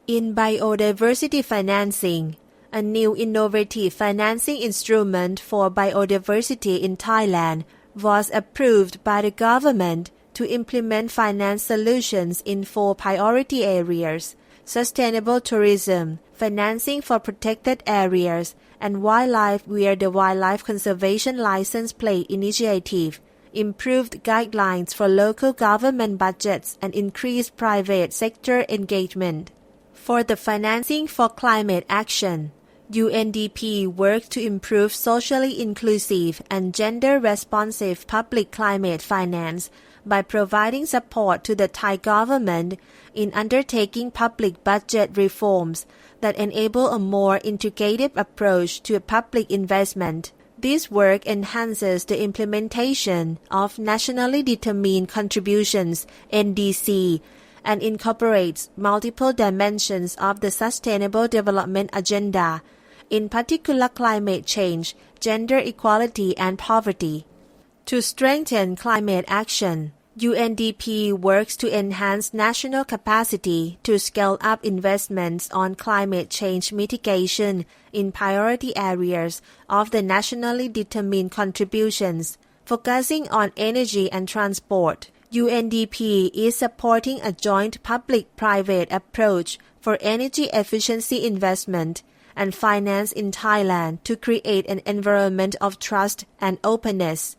In biodiversity financing, a new innovative financing instrument for biodiversity in Thailand was approved by the government to implement finance solutions in 4 priority areas: sustainable tourism, financing for protected areas, and wildlife via the Wildlife Conservation License Plate Initiative, improved guidelines for local government budgets and increased private sector engagement. For the financing for climate action, UNDP works to improve socially inclusive and gender-responsive public climate finance by providing support to the Thai government in undertaking public budget reforms that enable a more integrated approach to public investment. This work enhances the implementation of nationally determined contributions (NDC) and incorporates multiple dimensions of the Sustainable Development Agenda, in particular climate change, gender equality and poverty. To strengthen climate action, UNDP works to enhance national capacity to scale up investments on climate change mitigation in priority areas of the nationally determined contributions, focusing on energy and transport. UNDP is supporting a joint public-private approach for energy efficiency investment and finance in Thailand to create an environment of trust and openness.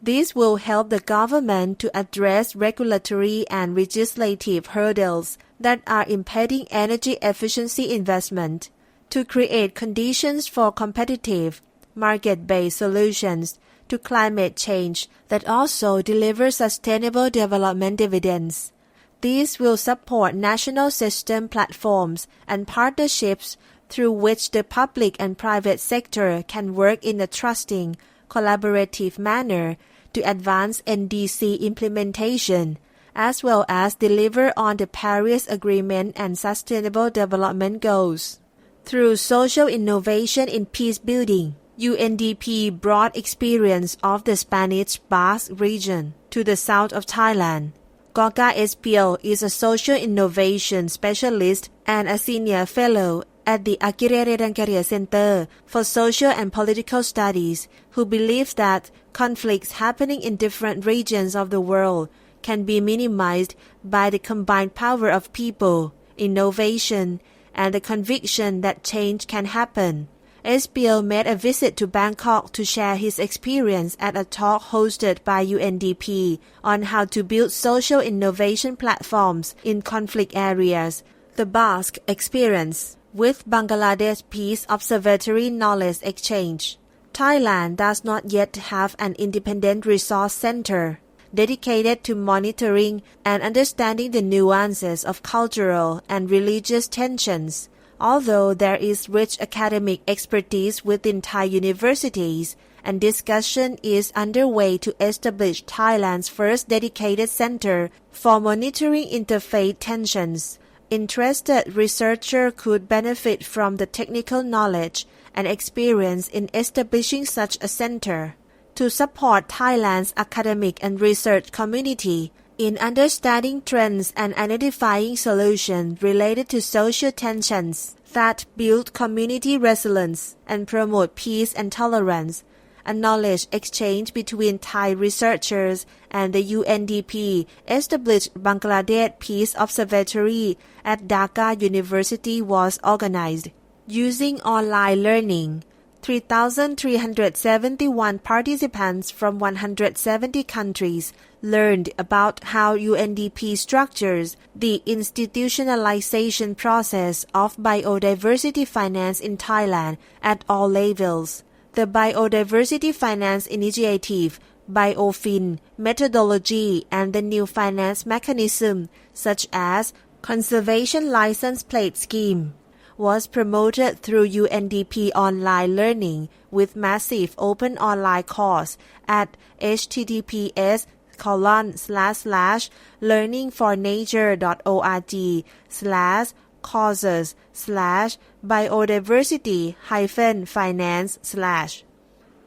This will help the government to address regulatory and legislative hurdles that are impeding energy efficiency investment, to create conditions for competitive, market-based solutions to climate change that also deliver sustainable development dividends. These will support national system platforms and partnerships through which the public and private sector can work in a trusting, collaborative manner to advance NDC implementation, as well as deliver on the Paris Agreement and Sustainable Development Goals. Through social innovation in peace building, UNDP brought experience of the Spanish Basque region to the south of Thailand. Gorga Espiel is a social innovation specialist and a senior fellow at the Acronyms Center for Social and Political Studies, who believes that conflicts happening in different regions of the world can be minimized by the combined power of people, innovation, and the conviction that change can happen. Espiel made a visit to Bangkok to share his experience at a talk hosted by UNDP on how to build social innovation platforms in conflict areas, the Basque Experience, with Bangladesh Peace Observatory Knowledge Exchange. Thailand does not yet have an independent resource center dedicated to monitoring and understanding the nuances of cultural and religious tensions. Although there is rich academic expertise within Thai universities, and discussion is underway to establish Thailand's first dedicated center for monitoring interfaith tensions, Interested researchers could benefit from the technical knowledge and experience in establishing such a center to support Thailand's academic and research community in understanding trends and identifying solutions related to social tensions that build community resilience and promote peace and tolerance. A knowledge exchange between Thai researchers and the UNDP established Bangladesh Peace Observatory at Dhaka University was organized. Using online learning, 3,371 participants from 170 countries learned about how UNDP structures the institutionalization process of biodiversity finance in Thailand at all levels. The Biodiversity Finance Initiative, BioFin, methodology, and the new finance mechanism, such as Conservation License Plate Scheme, was promoted through UNDP online learning with massive open online course at https://learningfornature.org/biodiversity-finance/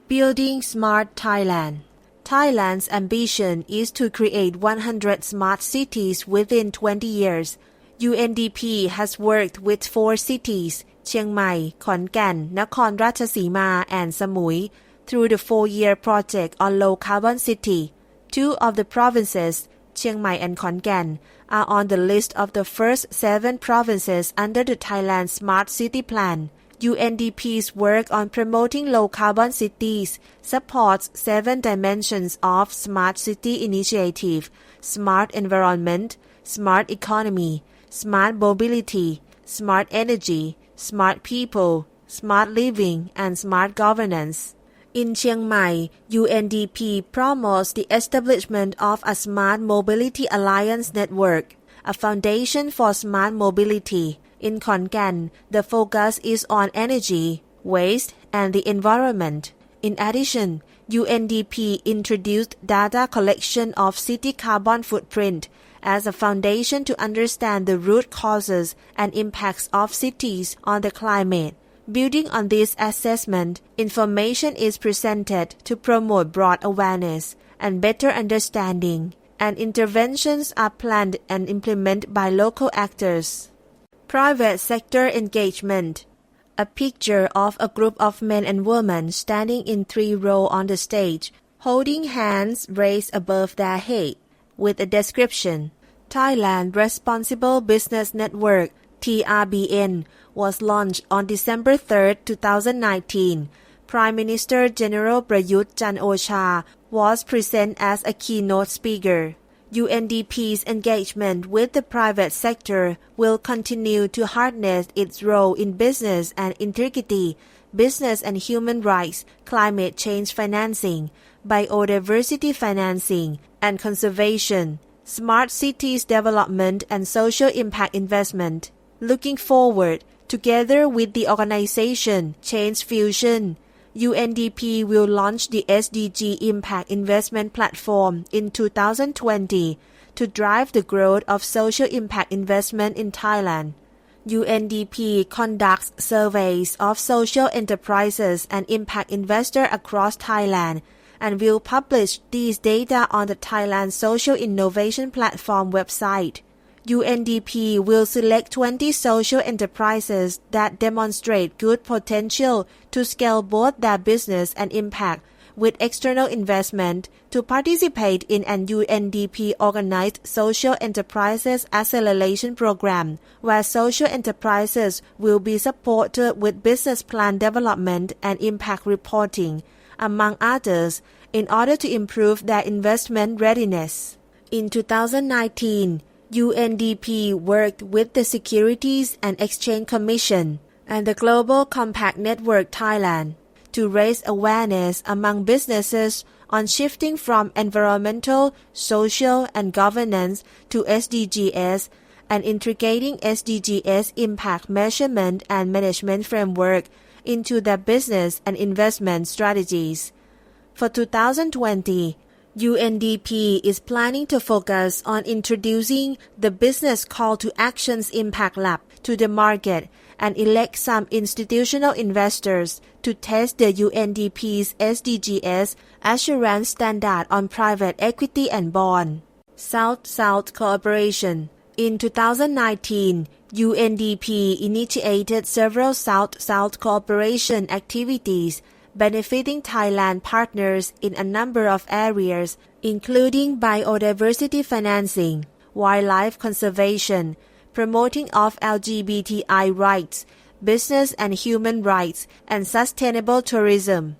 Building Smart Thailand. Thailand's ambition is to create 100 smart cities within 20 years. UNDP has worked with 4 cities, Chiang Mai, Khon Kaen, Nakhon Ratchasima, and Samui, through the 4-year project on low carbon city. 2 of the provinces, Chiang Mai and Khon Kaen, are on the list of the first 7 provinces under the Thailand Smart City Plan. UNDP's work on promoting low-carbon cities supports 7 dimensions of Smart City Initiative: smart environment, smart economy, smart mobility, smart energy, smart people, smart living, and smart governance. In Chiang Mai, UNDP promotes the establishment of a Smart Mobility Alliance Network, a foundation for smart mobility. In Khon Kaen, the focus is on energy, waste, and the environment. In addition, UNDP introduced data collection of city carbon footprint as a foundation to understand the root causes and impacts of cities on the climate. Building on this assessment, information is presented to promote broad awareness and better understanding, and interventions are planned and implemented by local actors. Private sector engagement. A picture of a group of men and women standing in 3 rows on the stage, holding hands raised above their head, with a description. Thailand Responsible Business Network (TRBN) was launched on December 3, 2019. Prime Minister General Prayut Chan-o-cha was present as a keynote speaker. UNDP's engagement with the private sector will continue to harness its role in business and integrity, business and human rights, climate change financing, biodiversity financing, and conservation, smart cities development, and social impact investment. Looking forward, together with the organization Change Fusion, UNDP will launch the SDG Impact Investment Platform in 2020 to drive the growth of social impact investment in Thailand. UNDP conducts surveys of social enterprises and impact investors across Thailand and will publish these data on the Thailand Social Innovation Platform website. UNDP will select 20 social enterprises that demonstrate good potential to scale both their business and impact with external investment to participate in an UNDP-organized Social Enterprises Acceleration Program, where social enterprises will be supported with business plan development and impact reporting, among others, in order to improve their investment readiness. In 2019, UNDP worked with the Securities and Exchange Commission and the Global Compact Network Thailand to raise awareness among businesses on shifting from environmental, social, and governance to SDGs and integrating SDGs impact measurement and management framework into their business and investment strategies. For 2020, UNDP is planning to focus on introducing the Business Call to Actions Impact Lab to the market and elect some institutional investors to test the UNDP's SDGs assurance standard on private equity and bond. South-South cooperation. In 2019, UNDP initiated several South-South cooperation activities benefiting Thailand partners in a number of areas, including biodiversity financing, wildlife conservation, promoting of LGBTI rights, business and human rights, and sustainable tourism.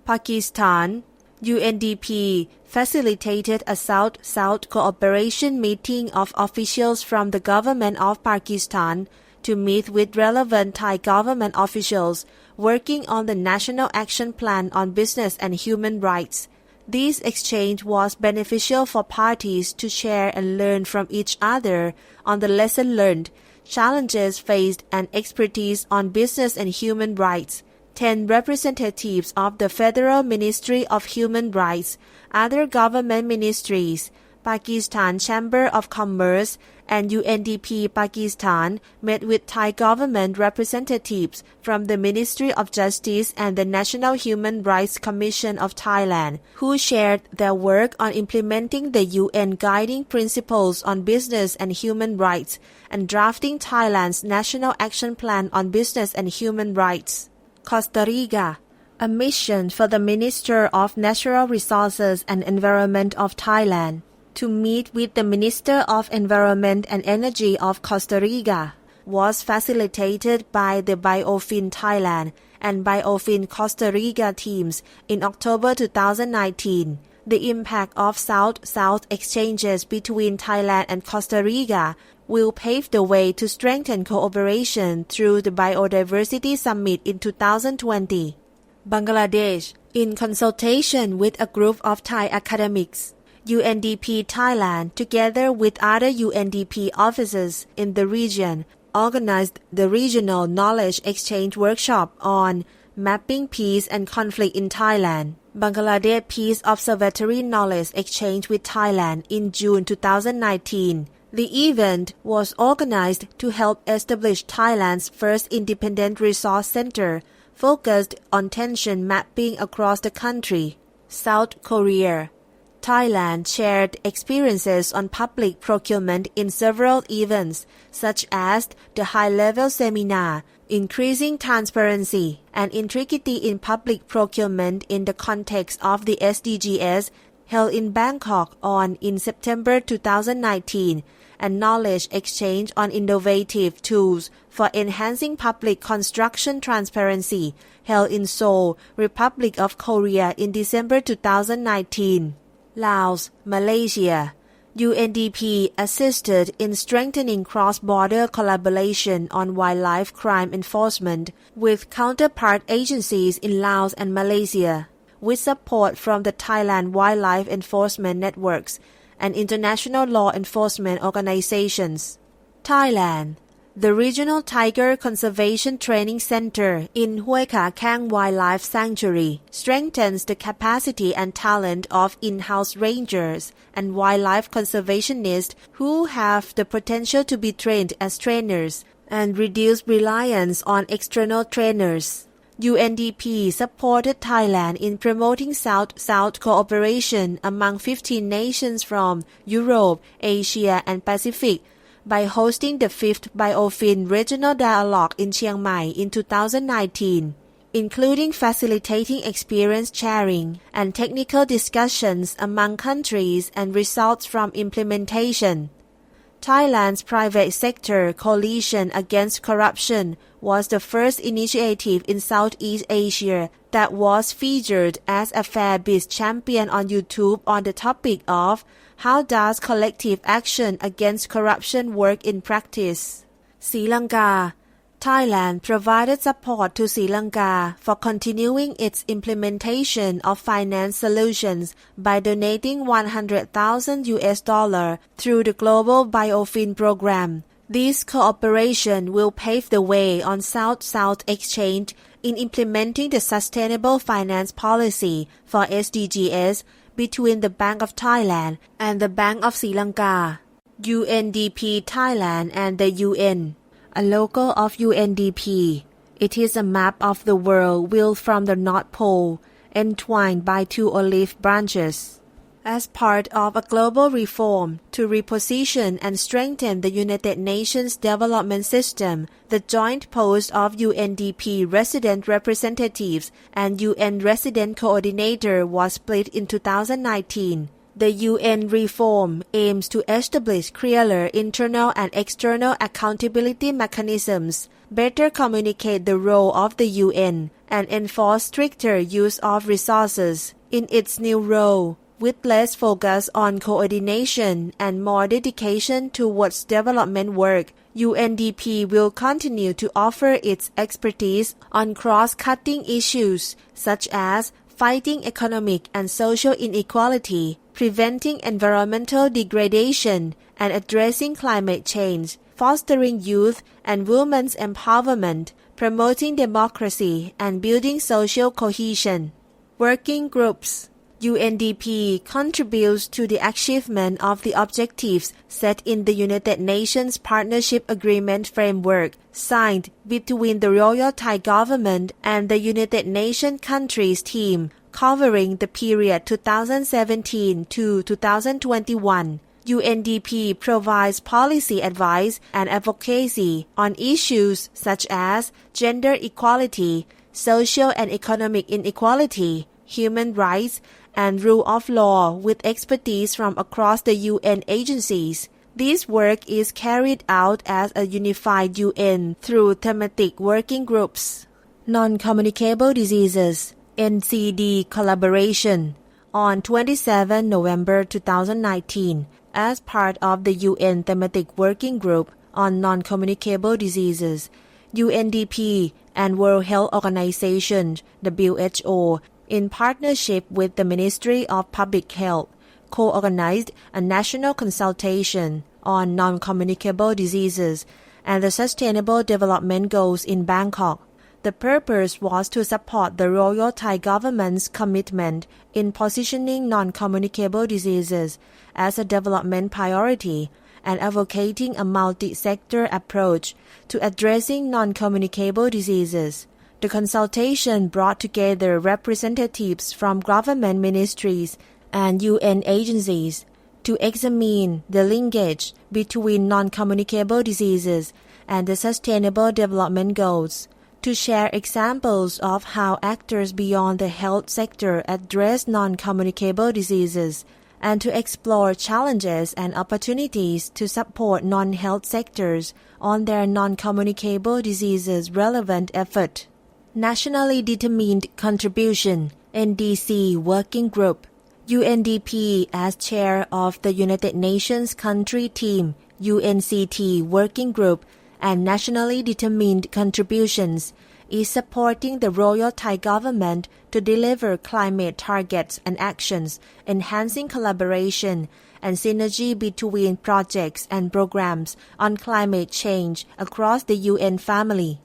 Pakistan. UNDP facilitated a South-South cooperation meeting of officials from the government of Pakistan to meet with relevant Thai government officials working on the National Action Plan on Business and Human Rights. This exchange was beneficial for parties to share and learn from each other on the lesson learned, challenges faced, and expertise on business and human rights. 10 representatives of the Federal Ministry of Human Rights, other government ministries, Pakistan Chamber of Commerce, and UNDP Pakistan met with Thai government representatives from the Ministry of Justice and the National Human Rights Commission of Thailand, who shared their work on implementing the UN Guiding Principles on Business and Human Rights and drafting Thailand's National Action Plan on Business and Human Rights. Costa Rica. A mission for the Minister of Natural Resources and Environment of Thailand to meet with the Minister of Environment and Energy of Costa Rica was facilitated by the Biofin Thailand and Biofin Costa Rica teams in October 2019. The impact of South-South exchanges between Thailand and Costa Rica will pave the way to strengthen cooperation through the Biodiversity Summit in 2020. Bangladesh. In consultation with a group of Thai academics, UNDP Thailand, together with other UNDP offices in the region, organized the Regional Knowledge Exchange Workshop on Mapping Peace and Conflict in Thailand, Bangladesh Peace Observatory Knowledge Exchange with Thailand in June 2019. The event was organized to help establish Thailand's first independent resource center focused on tension mapping across the country. South Korea. Thailand shared experiences on public procurement in several events, such as the high-level seminar, Increasing Transparency and Integrity in Public Procurement in the Context of the SDGs, held in Bangkok in September 2019, and Knowledge Exchange on Innovative Tools for Enhancing Public Construction Transparency, held in Seoul, Republic of Korea in December 2019. Laos, Malaysia. UNDP assisted in strengthening cross-border collaboration on wildlife crime enforcement with counterpart agencies in Laos and Malaysia, with support from the Thailand Wildlife Enforcement Networks and international law enforcement organizations. Thailand. The Regional Tiger Conservation Training Center in Hue Kha Khang Wildlife Sanctuary strengthens the capacity and talent of in-house rangers and wildlife conservationists who have the potential to be trained as trainers and reduce reliance on external trainers. UNDP supported Thailand in promoting South-South cooperation among 15 nations from Europe, Asia, and Pacific by hosting the 5th Biofin Regional Dialogue in Chiang Mai in 2019, including facilitating experience sharing and technical discussions among countries and results from implementation. Thailand's private sector coalition against corruption was the first initiative in Southeast Asia that was featured as a Fair Biz champion on YouTube on the topic of How does collective action against corruption work in practice? Sri Lanka. Thailand provided support to Sri Lanka for continuing its implementation of finance solutions by donating $100,000 through the Global Biofin Program. This cooperation will pave the way on South-South exchange in implementing the Sustainable Finance Policy for SDGs between the Bank of Thailand and the Bank of Sri Lanka, UNDP Thailand and the UN. A logo of UNDP. It is a map of the world wheeled from the North Pole, entwined by two olive branches. As part of a global reform to reposition and strengthen the United Nations development system, the joint post of UNDP resident representatives and UN resident coordinator was split in 2019. The UN reform aims to establish clearer internal and external accountability mechanisms, better communicate the role of the UN, and enforce stricter use of resources in its new role, with less focus on coordination and more dedication towards development work. UNDP will continue to offer its expertise on cross-cutting issues such as fighting economic and social inequality, preventing environmental degradation, and addressing climate change, fostering youth and women's empowerment, promoting democracy, and building social cohesion. Working groups. UNDP contributes to the achievement of the objectives set in the United Nations Partnership Agreement framework signed between the Royal Thai Government and the United Nations countries team, covering the period 2017 to 2021. UNDP provides policy advice and advocacy on issues such as gender equality, social and economic inequality, human rights, and rule of law with expertise from across the UN agencies. This work is carried out as a unified UN through thematic working groups. Non-communicable diseases (NCD) collaboration. On 27 November 2019, as part of the UN thematic working group on non-communicable diseases, UNDP and World Health Organization (WHO), in partnership with the Ministry of Public Health, co-organized a national consultation on non-communicable diseases and the Sustainable Development Goals in Bangkok. The purpose was to support the Royal Thai Government's commitment in positioning non-communicable diseases as a development priority and advocating a multi-sector approach to addressing non-communicable diseases. The consultation brought together representatives from government ministries and UN agencies to examine the linkage between non-communicable diseases and the Sustainable Development Goals, to share examples of how actors beyond the health sector address non-communicable diseases, and to explore challenges and opportunities to support non-health sectors on their non-communicable diseases relevant effort. Nationally Determined Contribution (NDC) Working Group. UNDP as chair of the United Nations Country Team (UNCT) Working Group and Nationally Determined Contributions is supporting the Royal Thai Government to deliver climate targets and actions, enhancing collaboration and synergy between projects and programs on climate change across the UN family.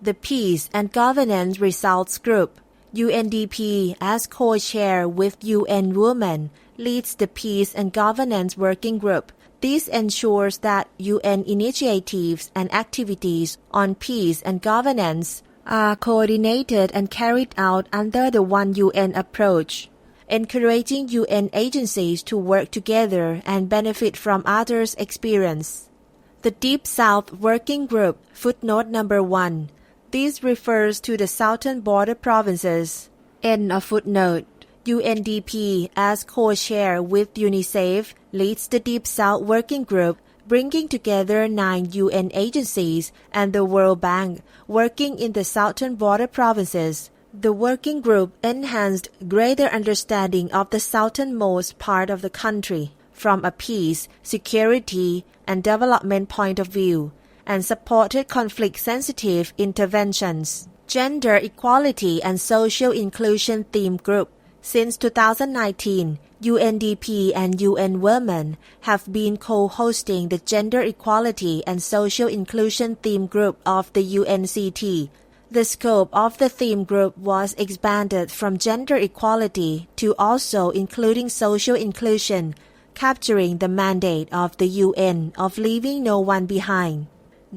The Peace and Governance Results Group. UNDP as co-chair with UN Women leads the Peace and Governance Working Group. This ensures that UN initiatives and activities on peace and governance are coordinated and carried out under the One UN approach, encouraging UN agencies to work together and benefit from others' experience. The Deep South Working Group, footnote number 1. This refers to the southern border provinces. End of footnote. UNDP as co-chair with UNICEF leads the Deep South Working Group, bringing together 9 UN agencies and the World Bank working in the southern border provinces. The working group enhanced greater understanding of the southernmost part of the country from a peace, security, and development point of view, and supported conflict-sensitive interventions. Gender Equality and Social Inclusion Theme Group. Since 2019, UNDP and UN Women have been co-hosting the Gender Equality and Social Inclusion Theme Group of the UNCT. The scope of the theme group was expanded from gender equality to also including social inclusion, capturing the mandate of the UN of leaving no one behind.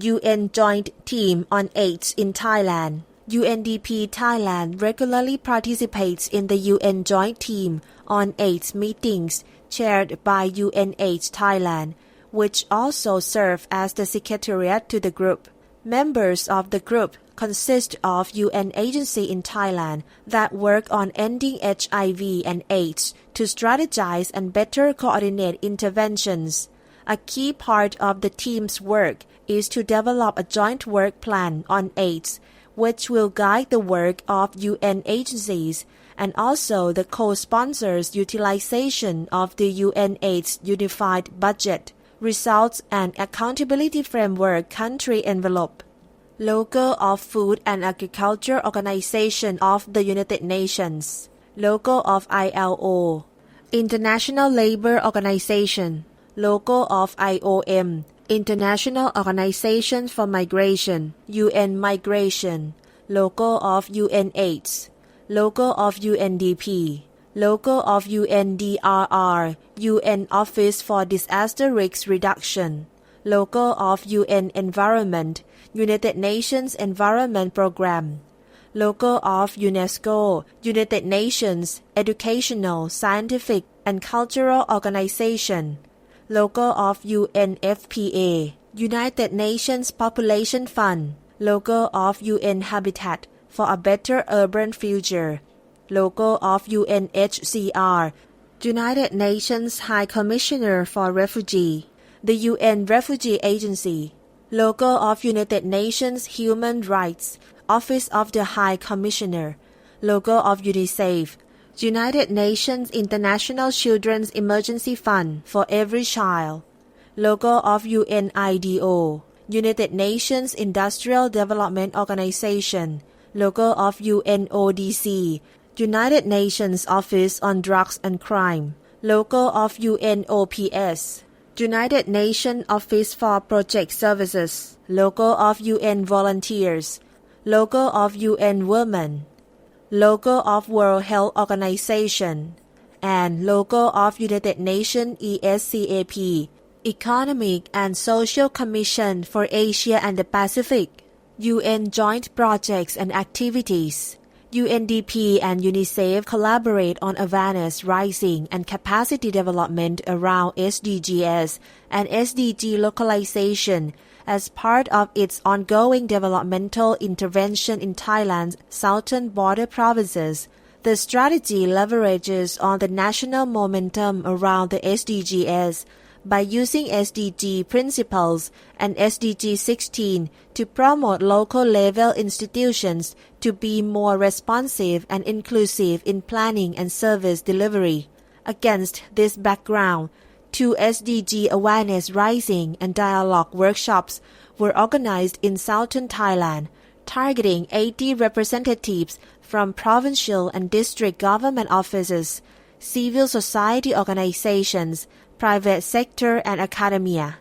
UN Joint Team on AIDS in Thailand. UNDP Thailand regularly participates in the UN Joint Team on AIDS meetings chaired by UNAIDS Thailand, which also serve as the secretariat to the group. Members of the group consist of UN agencies in Thailand that work on ending HIV and AIDS to strategize and better coordinate interventions. A key part of the team's work is to develop a joint work plan on AIDS, which will guide the work of UN agencies and also the co-sponsors' utilization of the UNAIDS Unified Budget, Results and Accountability Framework country envelope. Logo of Food and Agriculture Organization of the United Nations. Logo of ILO. International Labour Organization. Logo of IOM. International Organization for Migration, UN Migration. Logo of UNAIDS. Logo of UNDP. Logo of UNDRR, UN Office for Disaster Risk Reduction. Logo of UN Environment, United Nations Environment Programme. Logo of UNESCO, United Nations Educational, Scientific and Cultural Organization. Logo of UNFPA, United Nations Population Fund. Logo of UN Habitat for a Better Urban Future. Logo of UNHCR, United Nations High Commissioner for Refugee. The UN Refugee Agency. Logo of United Nations Human Rights, Office of the High Commissioner. Logo of UNICEF, United Nations International Children's Emergency Fund for Every Child. Logo of UNIDO, United Nations Industrial Development Organization. Logo of UNODC, United Nations Office on Drugs and Crime. Logo of UNOPS, United Nations Office for Project Services. Logo of UN Volunteers. Logo of UN Women. Logo of World Health Organization. And logo of United Nations ESCAP, Economic and Social Commission for Asia and the Pacific. UN Joint Projects and Activities. UNDP and UNICEF collaborate on awareness raising and capacity development around SDGs and SDG localization as part of its ongoing developmental intervention in Thailand's southern border provinces. The strategy leverages on the national momentum around the SDGs by using SDG principles and SDG 16 to promote local-level institutions to be more responsive and inclusive in planning and service delivery. Against this background, 2 SDG awareness raising and dialogue workshops were organized in southern Thailand, targeting 80 representatives from provincial and district government offices, civil society organizations, private sector and academia.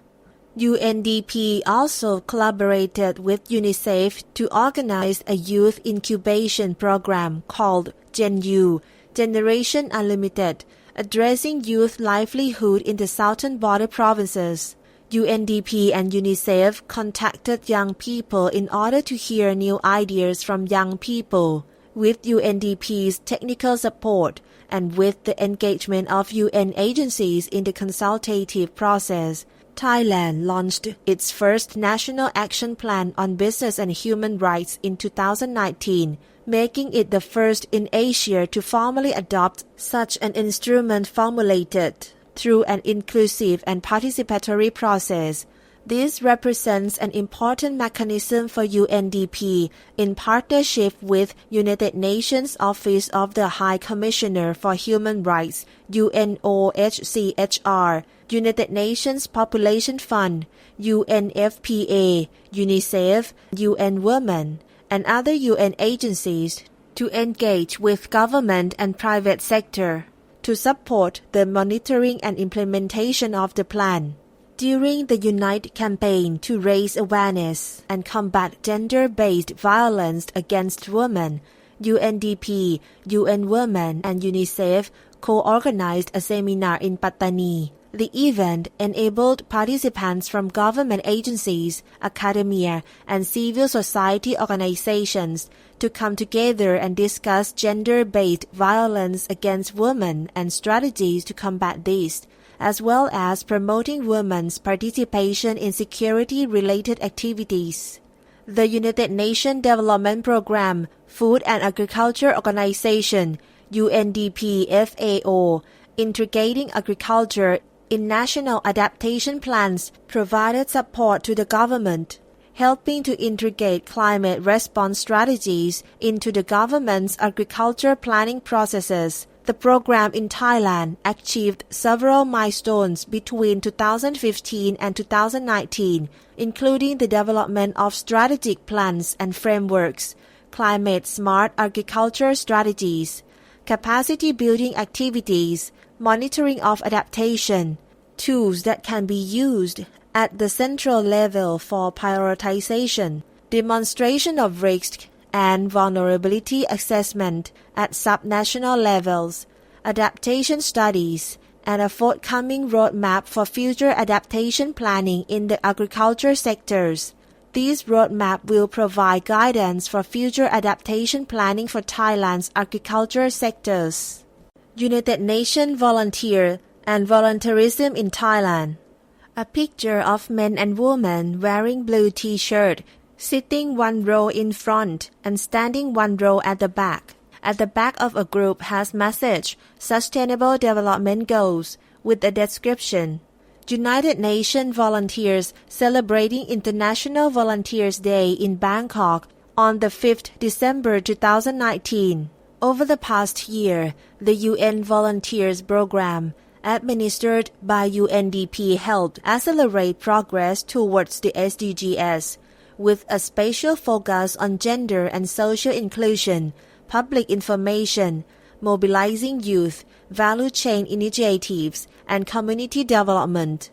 UNDP also collaborated with UNICEF to organize a youth incubation program called Gen U, Generation Unlimited, addressing youth livelihood in the southern border provinces. UNDP and UNICEF contacted young people in order to hear new ideas from young people. With UNDP's technical support and with the engagement of UN agencies in the consultative process, Thailand launched its first National Action Plan on Business and Human Rights in 2019, making it the first in Asia to formally adopt such an instrument formulated through an inclusive and participatory process. This represents an important mechanism for UNDP in partnership with United Nations Office of the High Commissioner for Human Rights, UNOHCHR, United Nations Population Fund, UNFPA, UNICEF, UN Women, and other UN agencies to engage with government and private sector to support the monitoring and implementation of the plan. During the Unite campaign to raise awareness and combat gender-based violence against women, UNDP, UN Women and UNICEF co-organized a seminar in Pattani. The event enabled participants from government agencies, academia, and civil society organizations to come together and discuss gender-based violence against women and strategies to combat this, as well as promoting women's participation in security-related activities. The United Nations Development Programme, Food and Agriculture Organization, UNDP FAO, integrating agriculture in national adaptation plans, provided support to the government, helping to integrate climate response strategies into the government's agriculture planning processes. The program in Thailand achieved several milestones between 2015 and 2019, including the development of strategic plans and frameworks, climate-smart agriculture strategies, capacity-building activities, monitoring of adaptation, tools that can be used at the central level for prioritization, demonstration of risk and vulnerability assessment at subnational levels, adaptation studies, and a forthcoming roadmap for future adaptation planning in the agriculture sectors. This roadmap will provide guidance for future adaptation planning for Thailand's agriculture sectors. United Nations volunteer and volunteerism in Thailand. A picture of men and women wearing blue t-shirt, sitting one row in front and standing one row at the back. At the back of a group has message, Sustainable Development Goals, with a description. United Nations volunteers celebrating International Volunteers Day in Bangkok on the 5th December 2019. Over the past year, the UN Volunteers Program, administered by UNDP, helped accelerate progress towards the SDGs, with a special focus on gender and social inclusion, public information, mobilizing youth, value chain initiatives, and community development.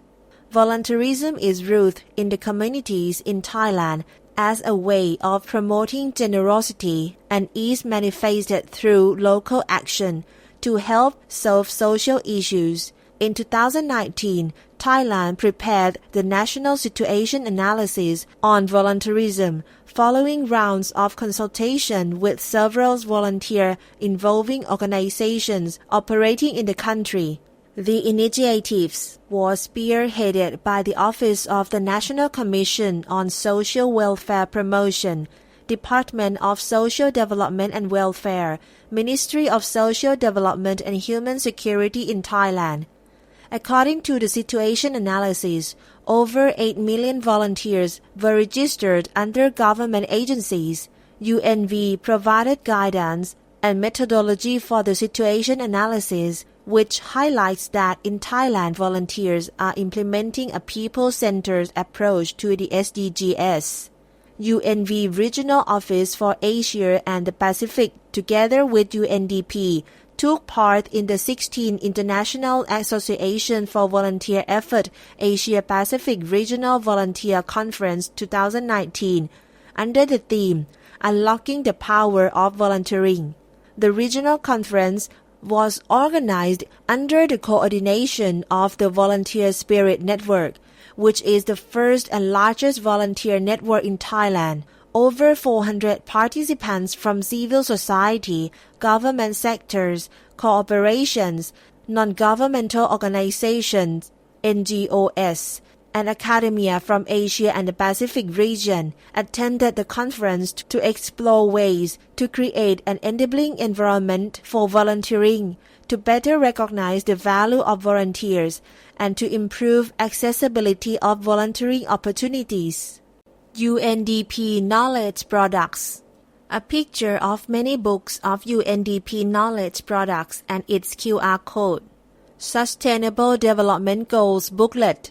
Volunteerism is rooted in the communities in Thailand as a way of promoting generosity and is manifested through local action to help solve social issues. In 2019, Thailand prepared the National Situation Analysis on Volunteerism following rounds of consultation with several volunteers involving organizations operating in the country. The initiatives was spearheaded by the Office of the National Commission on Social Welfare Promotion, Department of Social Development and Welfare, Ministry of Social Development and Human Security in Thailand. According to the situation analysis, over 8 million volunteers were registered under government agencies. UNV provided guidance and methodology for the situation analysis, which highlights that in Thailand volunteers are implementing a people-centered approach to the SDGs. UNV Regional Office for Asia and the Pacific, together with UNDP, took part in the 16th International Association for Volunteer Effort Asia-Pacific Regional Volunteer Conference 2019 under the theme Unlocking the Power of Volunteering. The regional conference was organized under the coordination of the Volunteer Spirit Network, which is the first and largest volunteer network in Thailand. Over 400 participants from civil society, government sectors, corporations, non-governmental organizations, NGOs, and academia from Asia and the Pacific region attended the conference to explore ways to create an enabling environment for volunteering, to better recognize the value of volunteers, and to improve accessibility of volunteering opportunities. UNDP Knowledge Products. A picture of many books of UNDP knowledge products and its QR code. Sustainable Development Goals Booklet.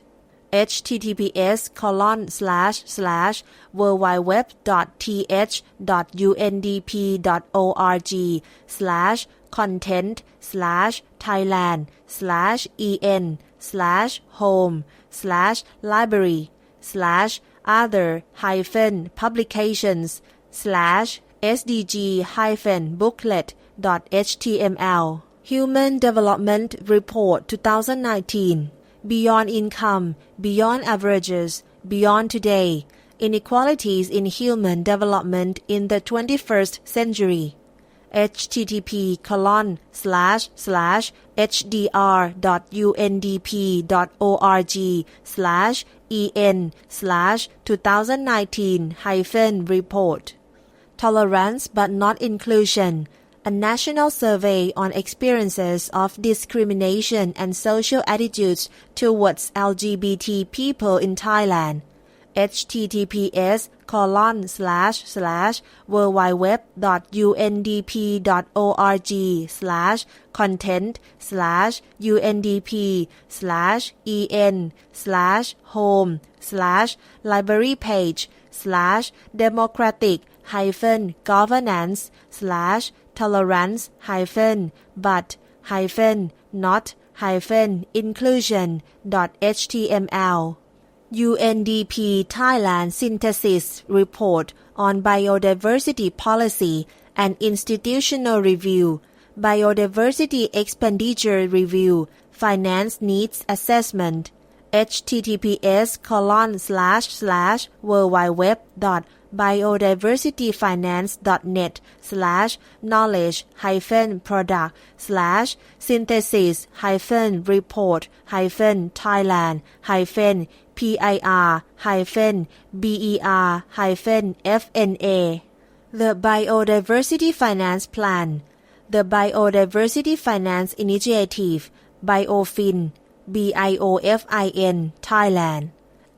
https://www.th.undp.org/content/Thailand/en home/library/other-publications/SDG-booklet.html Human Development Report 2019 Beyond Income, Beyond Averages, Beyond Today Inequalities in Human Development in the 21st Century http://hdr.undp.org/en/2019-report Tolerance but not inclusion A national survey on experiences of discrimination and social attitudes towards LGBT people in Thailand https://www.undp.org/content/UNDP/en/home/library page/democratic-governance/tolerance-but-not-inclusion.html UNDP Thailand Synthesis Report on Biodiversity Policy and Institutional Review Biodiversity Expenditure Review Finance Needs Assessment https://www.biodiversityfinance.net/knowledge-product/synthesis-report-pir-FNA The Biodiversity Finance Plan The Biodiversity Finance Initiative BioFin BIOFIN Thailand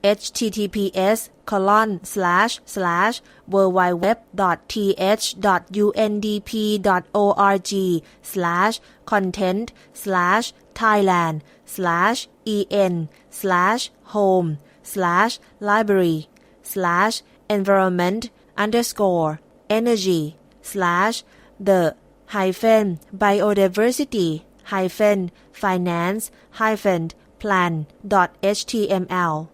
https://www.th.undp.org/the-biodiversity-finance-plan.html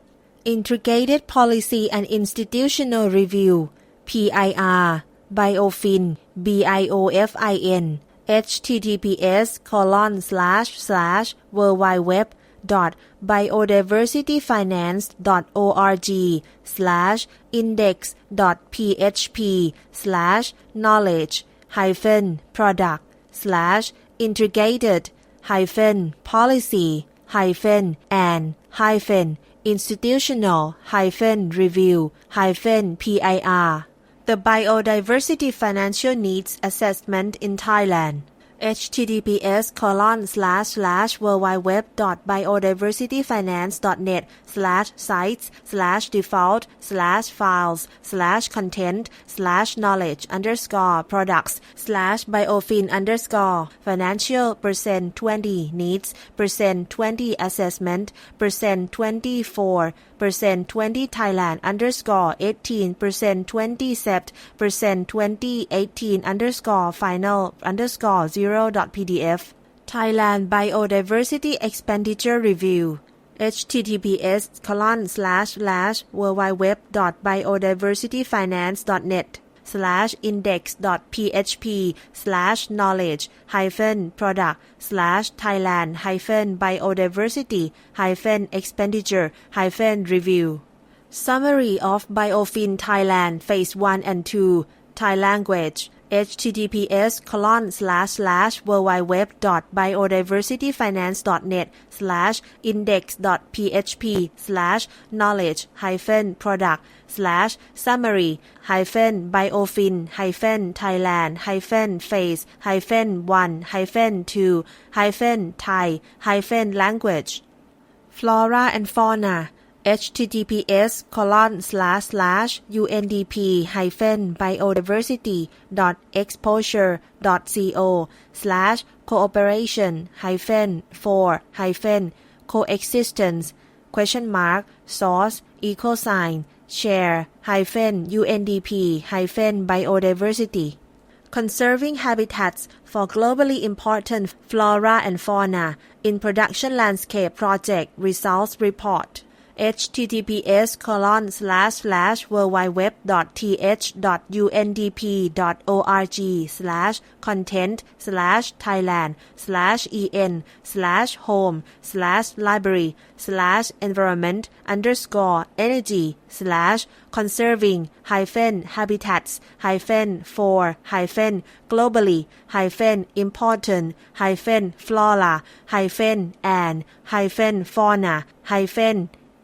Integrated Policy and Institutional Review PIR BioFin BIOFIN https://www.biodiversityfinance.org/index.php/knowledge-product/integrated-policy-and-institutional-PIR The Biodiversity Financial Needs Assessment in Thailand https://www.biodiversityfinance.net/sites/default/files/content/knowledge_products/financial% 20 needs% 20 assessment% 20 Thailand_18% 20 sept% 20 18_final_0.pdf Thailand Biodiversity Expenditure Review https://www.biodiversityfinance.net/index.php/knowledge-product/Thailand-biodiversity-expenditure-review Summary of BioFin Thailand Phase 1 and 2 Thai language https://www.biodiversityfinance.net/index.php/knowledge-product/summary-biofin-thai-Thai-phase-1-2-language Flora and Fauna https://undp-exposure.co.cooperation-for-coexistence source ecosign share-UNDP-biodiversity Conserving Habitats for Globally Important Flora and Fauna in Production Landscape Project Results Report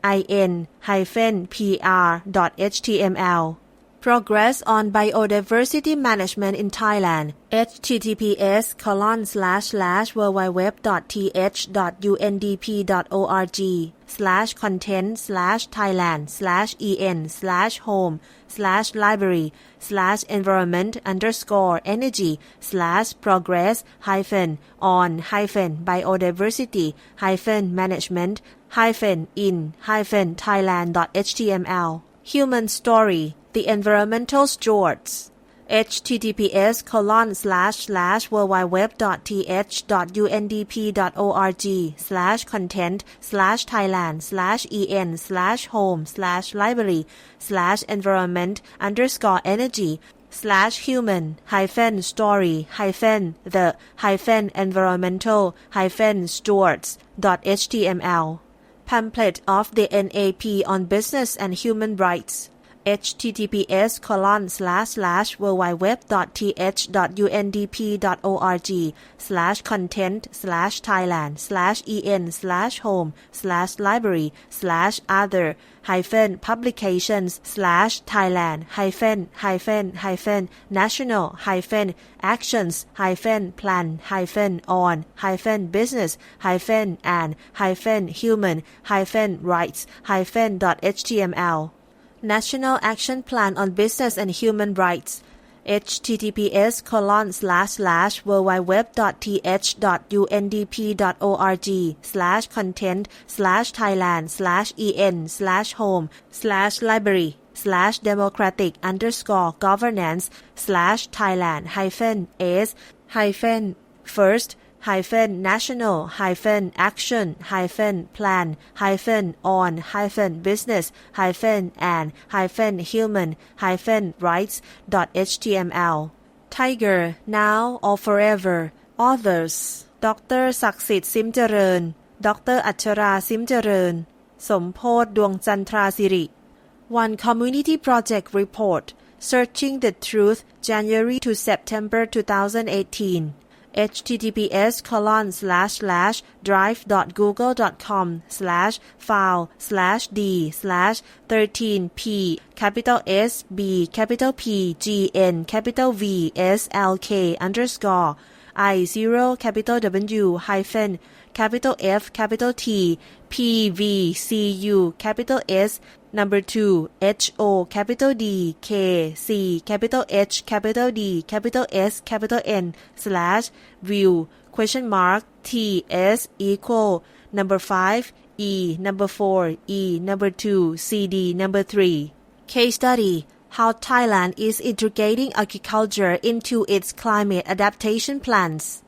https://content/in-pr.html Progress on Biodiversity Management in Thailand https://www.th.undp.org/content/library/environment_energy/progress-on-Thailand/in-Thailand.html Human Story The Environmental Stewards https://www.th.undp.org/content/human-story-the-environmental-stewards.html Pamphlet of the NAP on Business and Human Rights https://www.th.undp.org/content/national-action-plan-on-business-rights-html National Action Plan on Business and Human Rights https://www.th.undp.org/home/library/democratic_governance/Thailand-s national-action-plan-on-business-and-human-rights.html Tiger Now or Forever Authors Dr. ศักดิ์สิทธิ์ ซิมเจริญ Dr. อัชรา ซิมเจริญ สมโพธิ์ ดวงจันทราสิริ One Community Project Report Searching the Truth January to September 2018 https://drive.google.com/file/d/13p capital S B capital P G N capital V S L K underscore I0 capital W hyphen capital F capital T P V C U capital S number 2 H O capital D K C capital H capital D capital S capital N slash view question mark T S equal number 5 E number 4 E number 2 C D number 3 Case study How Thailand is integrating agriculture into its climate adaptation plans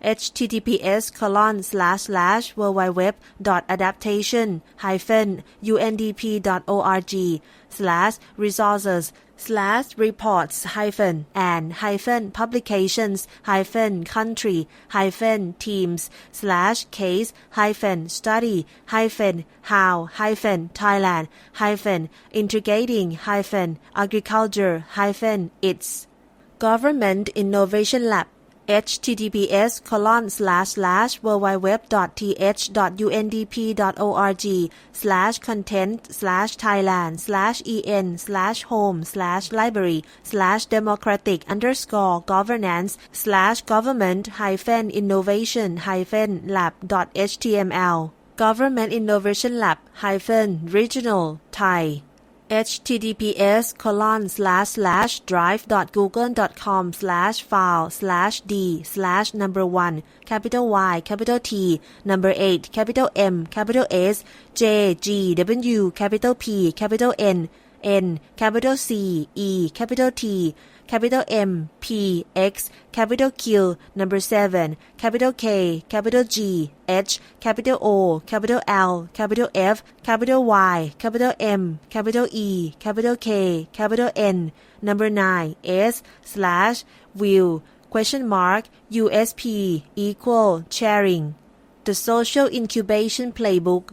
https://www.adaptation-country-teams/case-study-reports-hyphen and-publications-hyphen-country-teams/case-hyphen-study-hyphen-Government Innovation Lab https://www.th.undp.org/content/library/democratic_governance/government-innovation-lab.html Government Innovation Lab Regional Thai https://drive.google.com/file/d/number 1 capital Y capital T number 8 capital M capital S J G W capital P capital N N, capital C, E, capital T, capital M, P, X, capital Q, number 7, capital K, capital G, H, capital O, capital L, capital F, capital Y, capital M, capital E, capital K, capital N, number 9, S, / will, question mark, USP, equal, sharing. The Social Incubation Playbook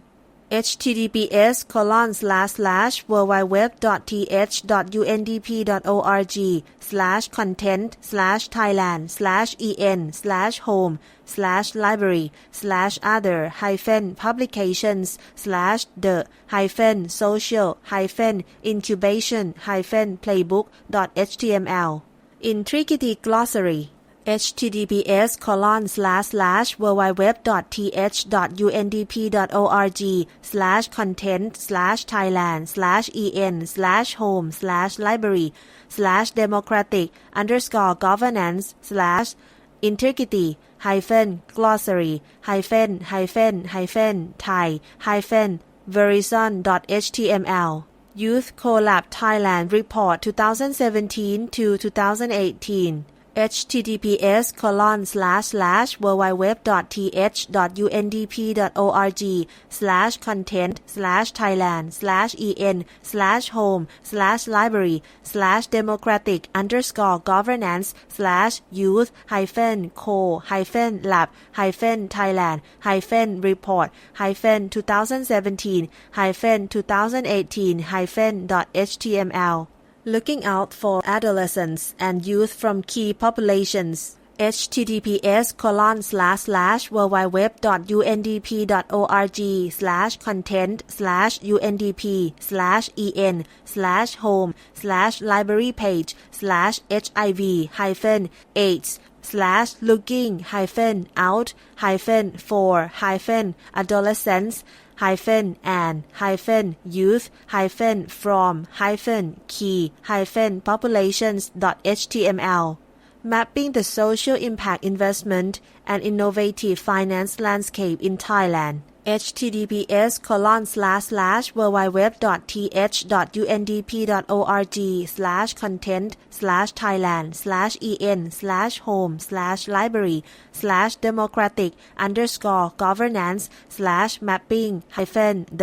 https://www.th.undp.org/library/other-hyphen publications/the-social-playbook.html Intricity Glossary https://www.th.undp.org/content/in/home/library/democratic_governance/intricity-verizon.html Youth Collab Thailand Report 2017-2018 https://www.th.undp.org/content/Thailand/in/home/library/democratic_governance/youth-co-lab-Thailand-report-2017 Looking out for adolescents and youth from key populations https://www.undp.org/content/UNDP/en/home/library page/HIV/AIDS/looking-out-for-and-youth-from-key-populations.html Mapping the social impact investment and innovative finance landscape in Thailand https://www.th.undp.org/mapping-the-social-impact-investment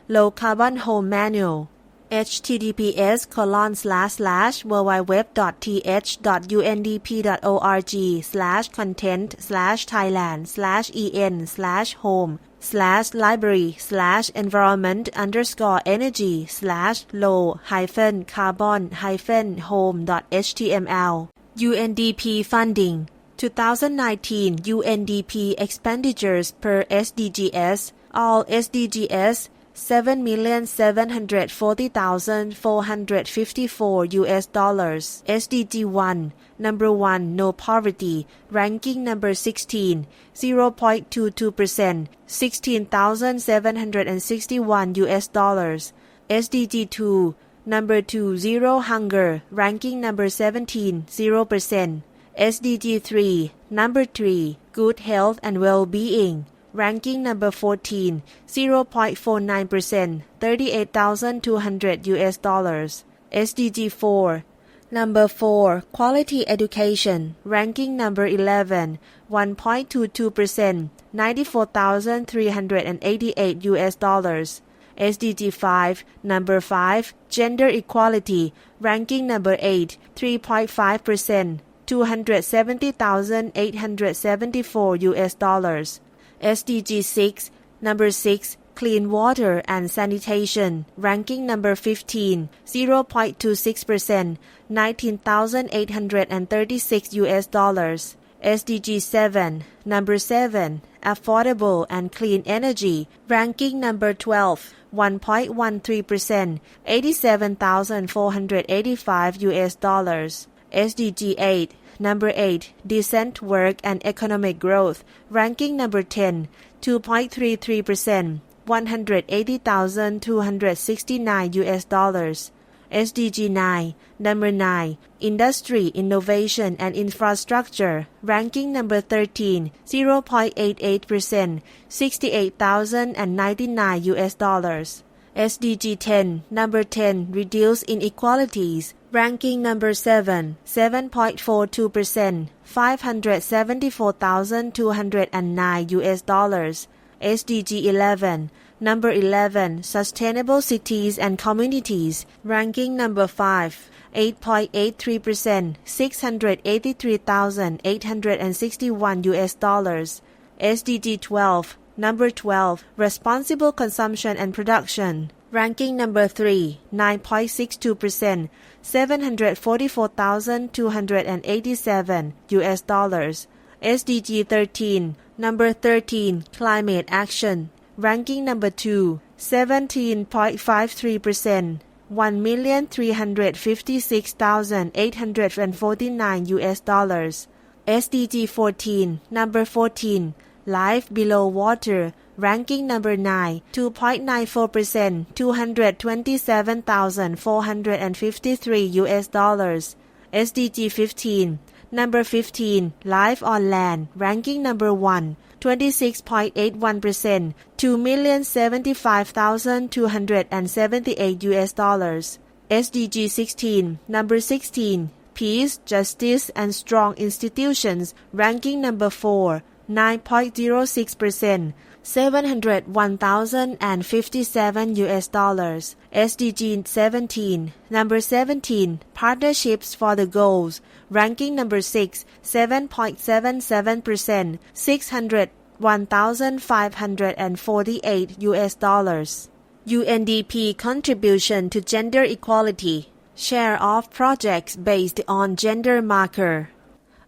Low Carbon Home Manual https://www.th.undp.org/content/in/home/library/environment_energy/low-carbon-home.html UNDP Funding 2019 UNDP expenditures per SDGs All SDGs $7,740,454 SDG 1 Number 1 No Poverty Ranking Number 16 0.22% $16,761 SDG 2 Number 2 Zero Hunger Ranking Number 17 0% SDG 3 Number 3 Good Health and Well-being Ranking Number 14 0.49% $38,200 SDG 4 Number 4 Quality Education Ranking Number 11 1.22% $94,388 SDG 5 Number 5 Gender Equality Ranking Number 8 3.5% $270,874 SDG 6 Number 6 Clean Water and Sanitation Ranking Number 15 0.26% $19,836 SDG 7 Number 7 Affordable and Clean Energy Ranking Number 12 1.13% $87,485 SDG 8 Number 8 Decent Work and Economic Growth Ranking Number 10 2.33% $180,269 SDG 9. Number 9. Industry, Innovation and Infrastructure. Ranking number 13. 0.88%. $68,099. SDG 10. Number 10. Reduce Inequalities. Ranking number 7. 7.42%. $574,209. SDG 11. Number 11. Sustainable Cities and Communities. Ranking number 5. 8.83%. $683,861. SDG 12. Number 12. Responsible Consumption and Production. Ranking number 3. 9.62%. $744,287. SDG 13. Number 13. Climate Action. Ranking number 2. 17.53%. $1,356,849. SDG 14. Number 14. Life Below Water. Ranking number 9. 2.94%. $227,453. SDG 15. Number 15. Life on Land. Ranking number 1. 26.81%. $2,075,278. SDG 16. Number 16. Peace, Justice and Strong Institutions. Ranking number 4. 9.06%. $701,057. SDG 17. Number 17. Partnerships for the Goals. Ranking number 6. 7.77%. $601,548. UNDP contribution to gender equality. Share of projects based on gender marker.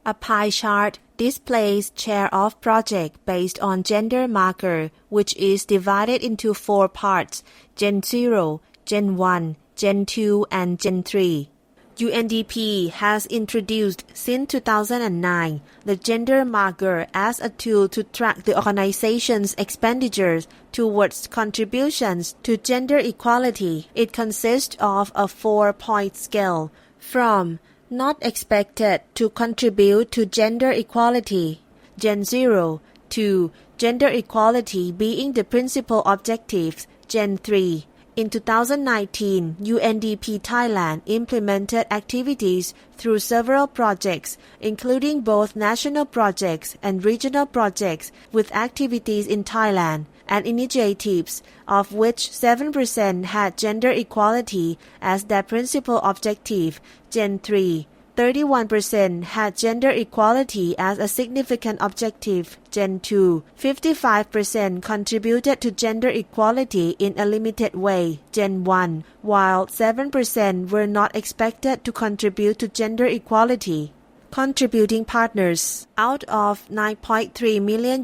A pie chart displays share of project based on gender marker, which is divided into 4 parts: Gen 0, Gen 1, Gen 2, and Gen 3. UNDP has introduced since 2009 the gender marker as a tool to track the organization's expenditures towards contributions to gender equality. It consists of a 4-point scale from not expected to contribute to gender equality, Gen 0, to gender equality being the principal objectives, Gen 3. In 2019, UNDP Thailand implemented activities through several projects, including both national projects and regional projects with activities in Thailand, and initiatives, of which 7% had gender equality as their principal objective, Gen 3. 31% had gender equality as a significant objective, Gen 2. 55% contributed to gender equality in a limited way, Gen 1, while 7% were not expected to contribute to gender equality. Contributing partners. Out of $9.3 million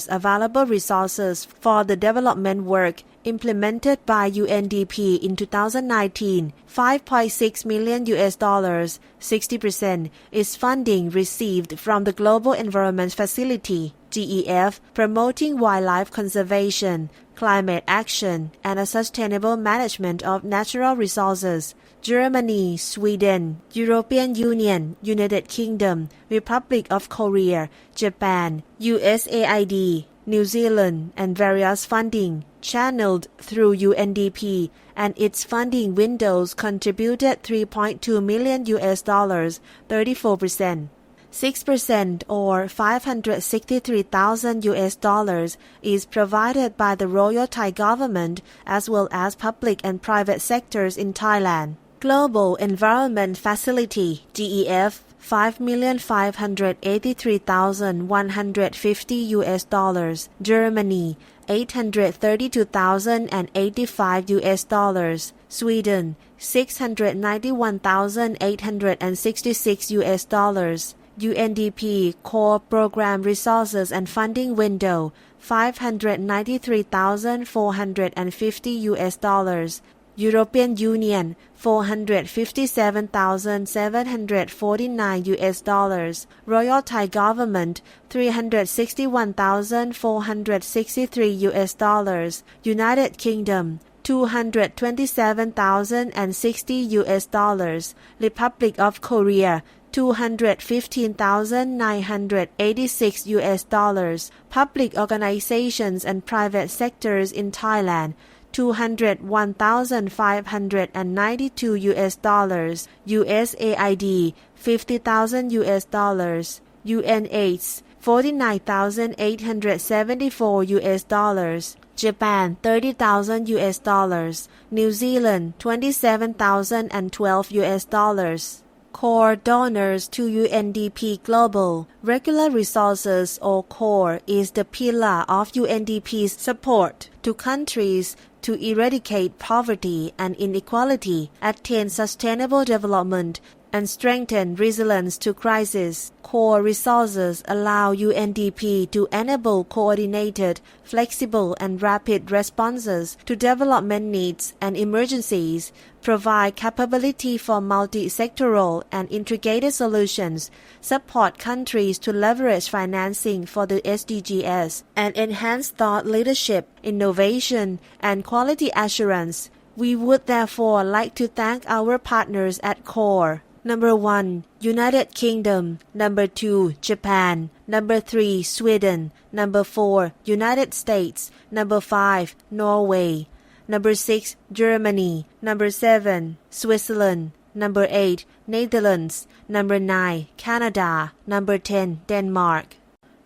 available resources for the development work implemented by UNDP in 2019, $5.6 million, 60%, is funding received from the Global Environment Facility, GEF, promoting wildlife conservation, climate action, and a sustainable management of natural resources. Germany, Sweden, European Union, United Kingdom, Republic of Korea, Japan, USAID, New Zealand, and various funding channeled through UNDP and its funding windows contributed $3.2 million, 34%. 6% or $563,000 is provided by the Royal Thai government as well as public and private sectors in Thailand. Global Environment Facility, GEF, $5,583,150, Germany, $832,085, Sweden, $691,866, UNDP Core Program Resources and Funding Window, $593,450, European Union, $457,749, Royal Thai Government, $361,463, United Kingdom, $227,060, Republic of Korea $215,986, public organizations and private sectors in Thailand $201,592, USAID $50,000, UNAIDS $49,874, Japan $30,000, New Zealand $27,012. Core donors to UNDP Global. Regular Resources or CORE is the pillar of UNDP's support to countries to eradicate poverty and inequality, attain sustainable development, and strengthen resilience to crisis. Core resources allow UNDP to enable coordinated, flexible, and rapid responses to development needs and emergencies, provide capability for multi-sectoral and integrated solutions, support countries to leverage financing for the SDGs, and enhance thought leadership, innovation, and quality assurance. We would therefore like to thank our partners at CORE. Number 1, United Kingdom. Number 2, Japan. Number 3, Sweden. Number 4, United States. Number 5, Norway. Number 6, Germany. Number 7, Switzerland. Number 8, Netherlands. Number 9, Canada. Number 10, Denmark.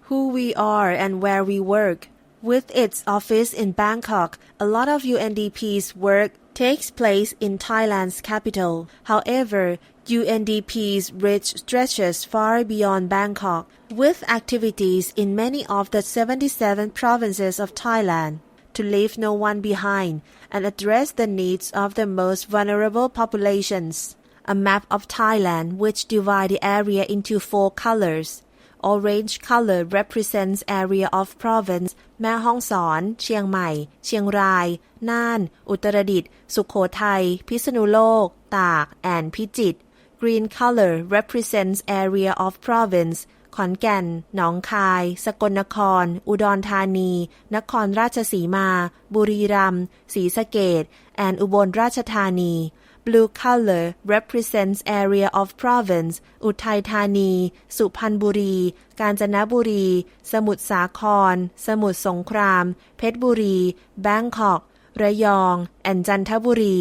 Who we are and where we work. With its office in Bangkok, a lot of UNDP's work takes place in Thailand's capital. However, UNDP's reach stretches far beyond Bangkok, with activities in many of the 77 provinces of Thailand, to leave no one behind and address the needs of the most vulnerable populations. A map of Thailand which divides the area into 4 colors. Orange color represents area of province แม่ฮ่องสอนเชียงใหม่เชียงรายน่านอุตรดิตถ์สุโขทัยพิษณุโลกตาก and พิจิตร Green color represents area of province ขอนแก่นหนองคายสกลนครอุดรธานีนครราชสีมาบุรีรัมย์ศรีสะเกษ and อุบลราชธานี Blue color represents area of province อุทัยธานีสุพรรณบุรีกาญจนบุรีสมุทรสาครสมุทรสงครามเพชรบุรี Bangkok ระยอง and จันทบุรี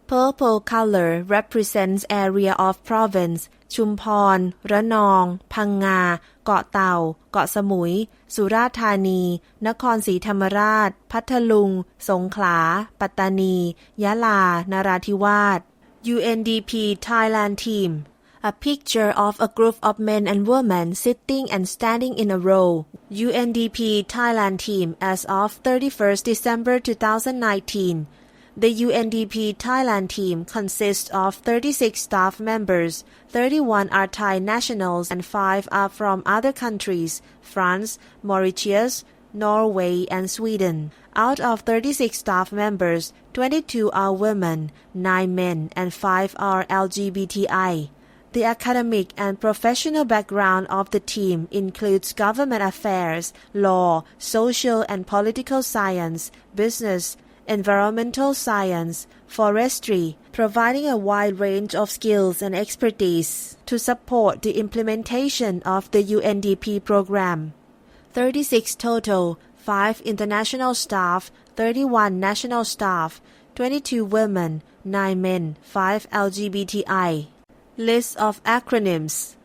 Purple color represents area of province ชุมพรระนองพังงาเกาะเต่าเกาะสมุยสุราษฎร์ธานีนครศรีธรรมราชพัทลุงสงขลาปัตตานียะลานราธิวาส UNDP Thailand Team. A picture of a group of men and women sitting and standing in a row. UNDP Thailand Team as of 31st December 2019.The UNDP Thailand team consists of 36 staff members. 31 are Thai nationals and 5 are from other countries, France, Mauritius, Norway, and Sweden. Out of 36 staff members, 22 are women, 9 men, and 5 are LGBTI. The academic and professional background of the team includes government affairs, law, social and political science, business,environmental science, forestry, providing a wide range of skills and expertise to support the implementation of the UNDP program. 36 total, 5 international staff, 31 national staff, 22 women, 9 men, 5 LGBTI. List of acronyms.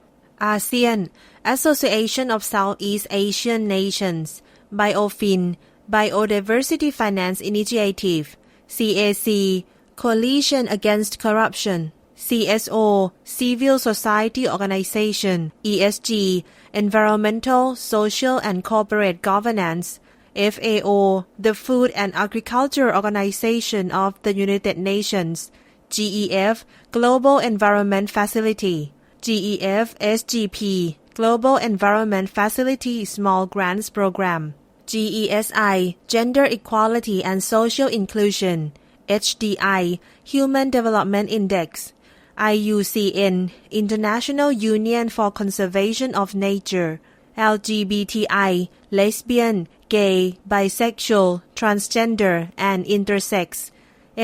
ASEAN, Association of Southeast Asian Nations. BioFin,Biodiversity Finance Initiative, CAC, Coalition Against Corruption, CSO, Civil Society Organization, ESG, Environmental, Social and Corporate Governance, FAO, the Food and Agriculture Organization of the United Nations, GEF, Global Environment Facility, GEF SGP, Global Environment Facility Small Grants Program.GESI, Gender Equality and Social Inclusion, HDI, Human Development Index, IUCN, International Union for Conservation of Nature, LGBTI, Lesbian, gay, bisexual, transgender, and intersex.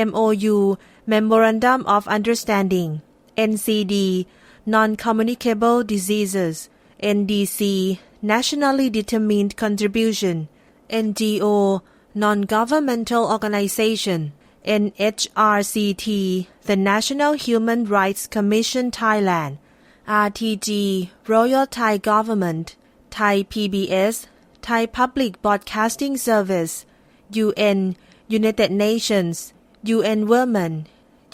MOU, Memorandum of Understanding. NCD, Non-Communicable Diseases. NDC, Nationally Determined Contribution. NGO, Non-Governmental Organization. NHRCT, the National Human Rights Commission Thailand. RTG, Royal Thai Government. Thai PBS, Thai Public Broadcasting Service. UN, United Nations. UN Women,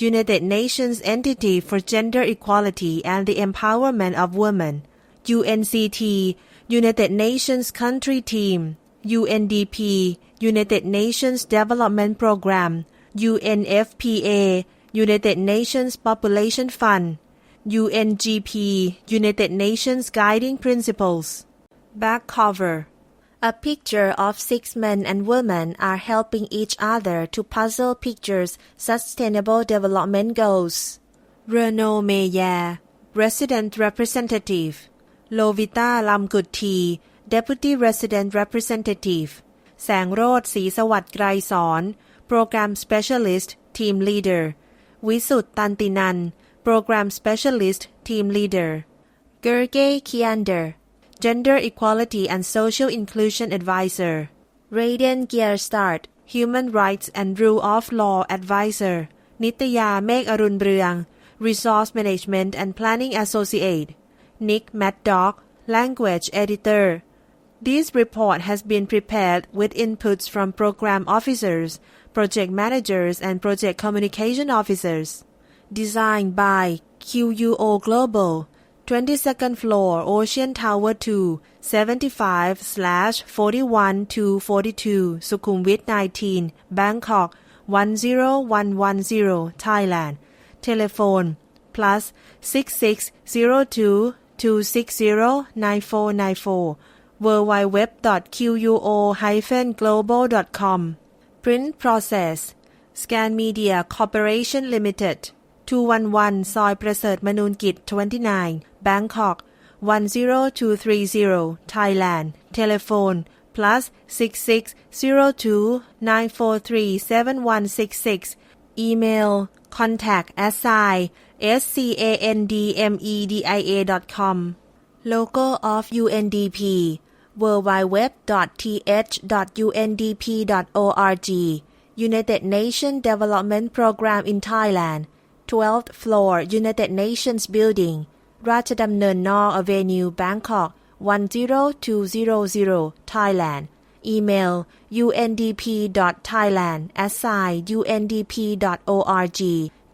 United Nations Entity for Gender Equality and the Empowerment of Women. UNCT, United Nations Country Team. UNDP, United Nations Development Program. UNFPA, United Nations Population Fund. UNGP, United Nations Guiding Principles. Back cover. A picture of 6 men and women are helping each other to puzzle pictures Sustainable Development Goals. Renaud Meyer, Resident Representative. Lovita Lamkuthi, Deputy Resident Representative. แสงโรจน์ศรีสวัสดิ์ไกรสอน Program Specialist Team Leader. วิสุทธ์ตันตินันท์ Program Specialist Team Leader. Gergely Kiander, Gender Equality and Social Inclusion Advisor. Raiden Gierstad, Human Rights and Rule of Law Advisor. นิตยาเมฆอรุณเรือง Resource Management and Planning Associate. Nick Maddock, Language Editor. This report has been prepared with inputs from program officers, project managers and project communication officers. Designed by QUO Global, 22nd floor Ocean Tower 2, 75/41-42 Sukhumvit 19, Bangkok 10110, Thailand. Telephone +6602 260-9494 www.quo-global.com. Print Process Scan Media Corporation Limited 211 ซอยประเสริฐมนูนกิจ 29 Bangkok 10230 Thailand. Telephone +6602-943-7166. Email contact@scandmedia.com. Logo of UNDP www.th.undp.org. United Nations Development Program in Thailand. 12th floor United Nations Building. ราชดำเนินนอก Avenue Bangkok 10200 Thailand. Email undp.thailand@undp.org.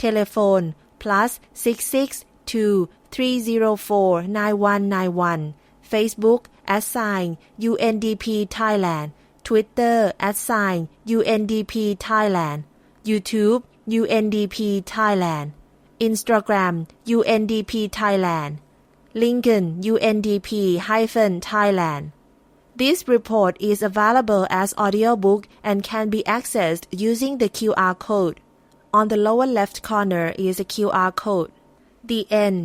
Telephone +662 304-9191. Facebook @UNDP Thailand. Twitter @UNDP Thailand. YouTube UNDP Thailand. Instagram UNDP Thailand. LinkedIn UNDP-Thailand. This report is available as audiobook and can be accessed using the QR code. On the lower left corner is a QR code. The end.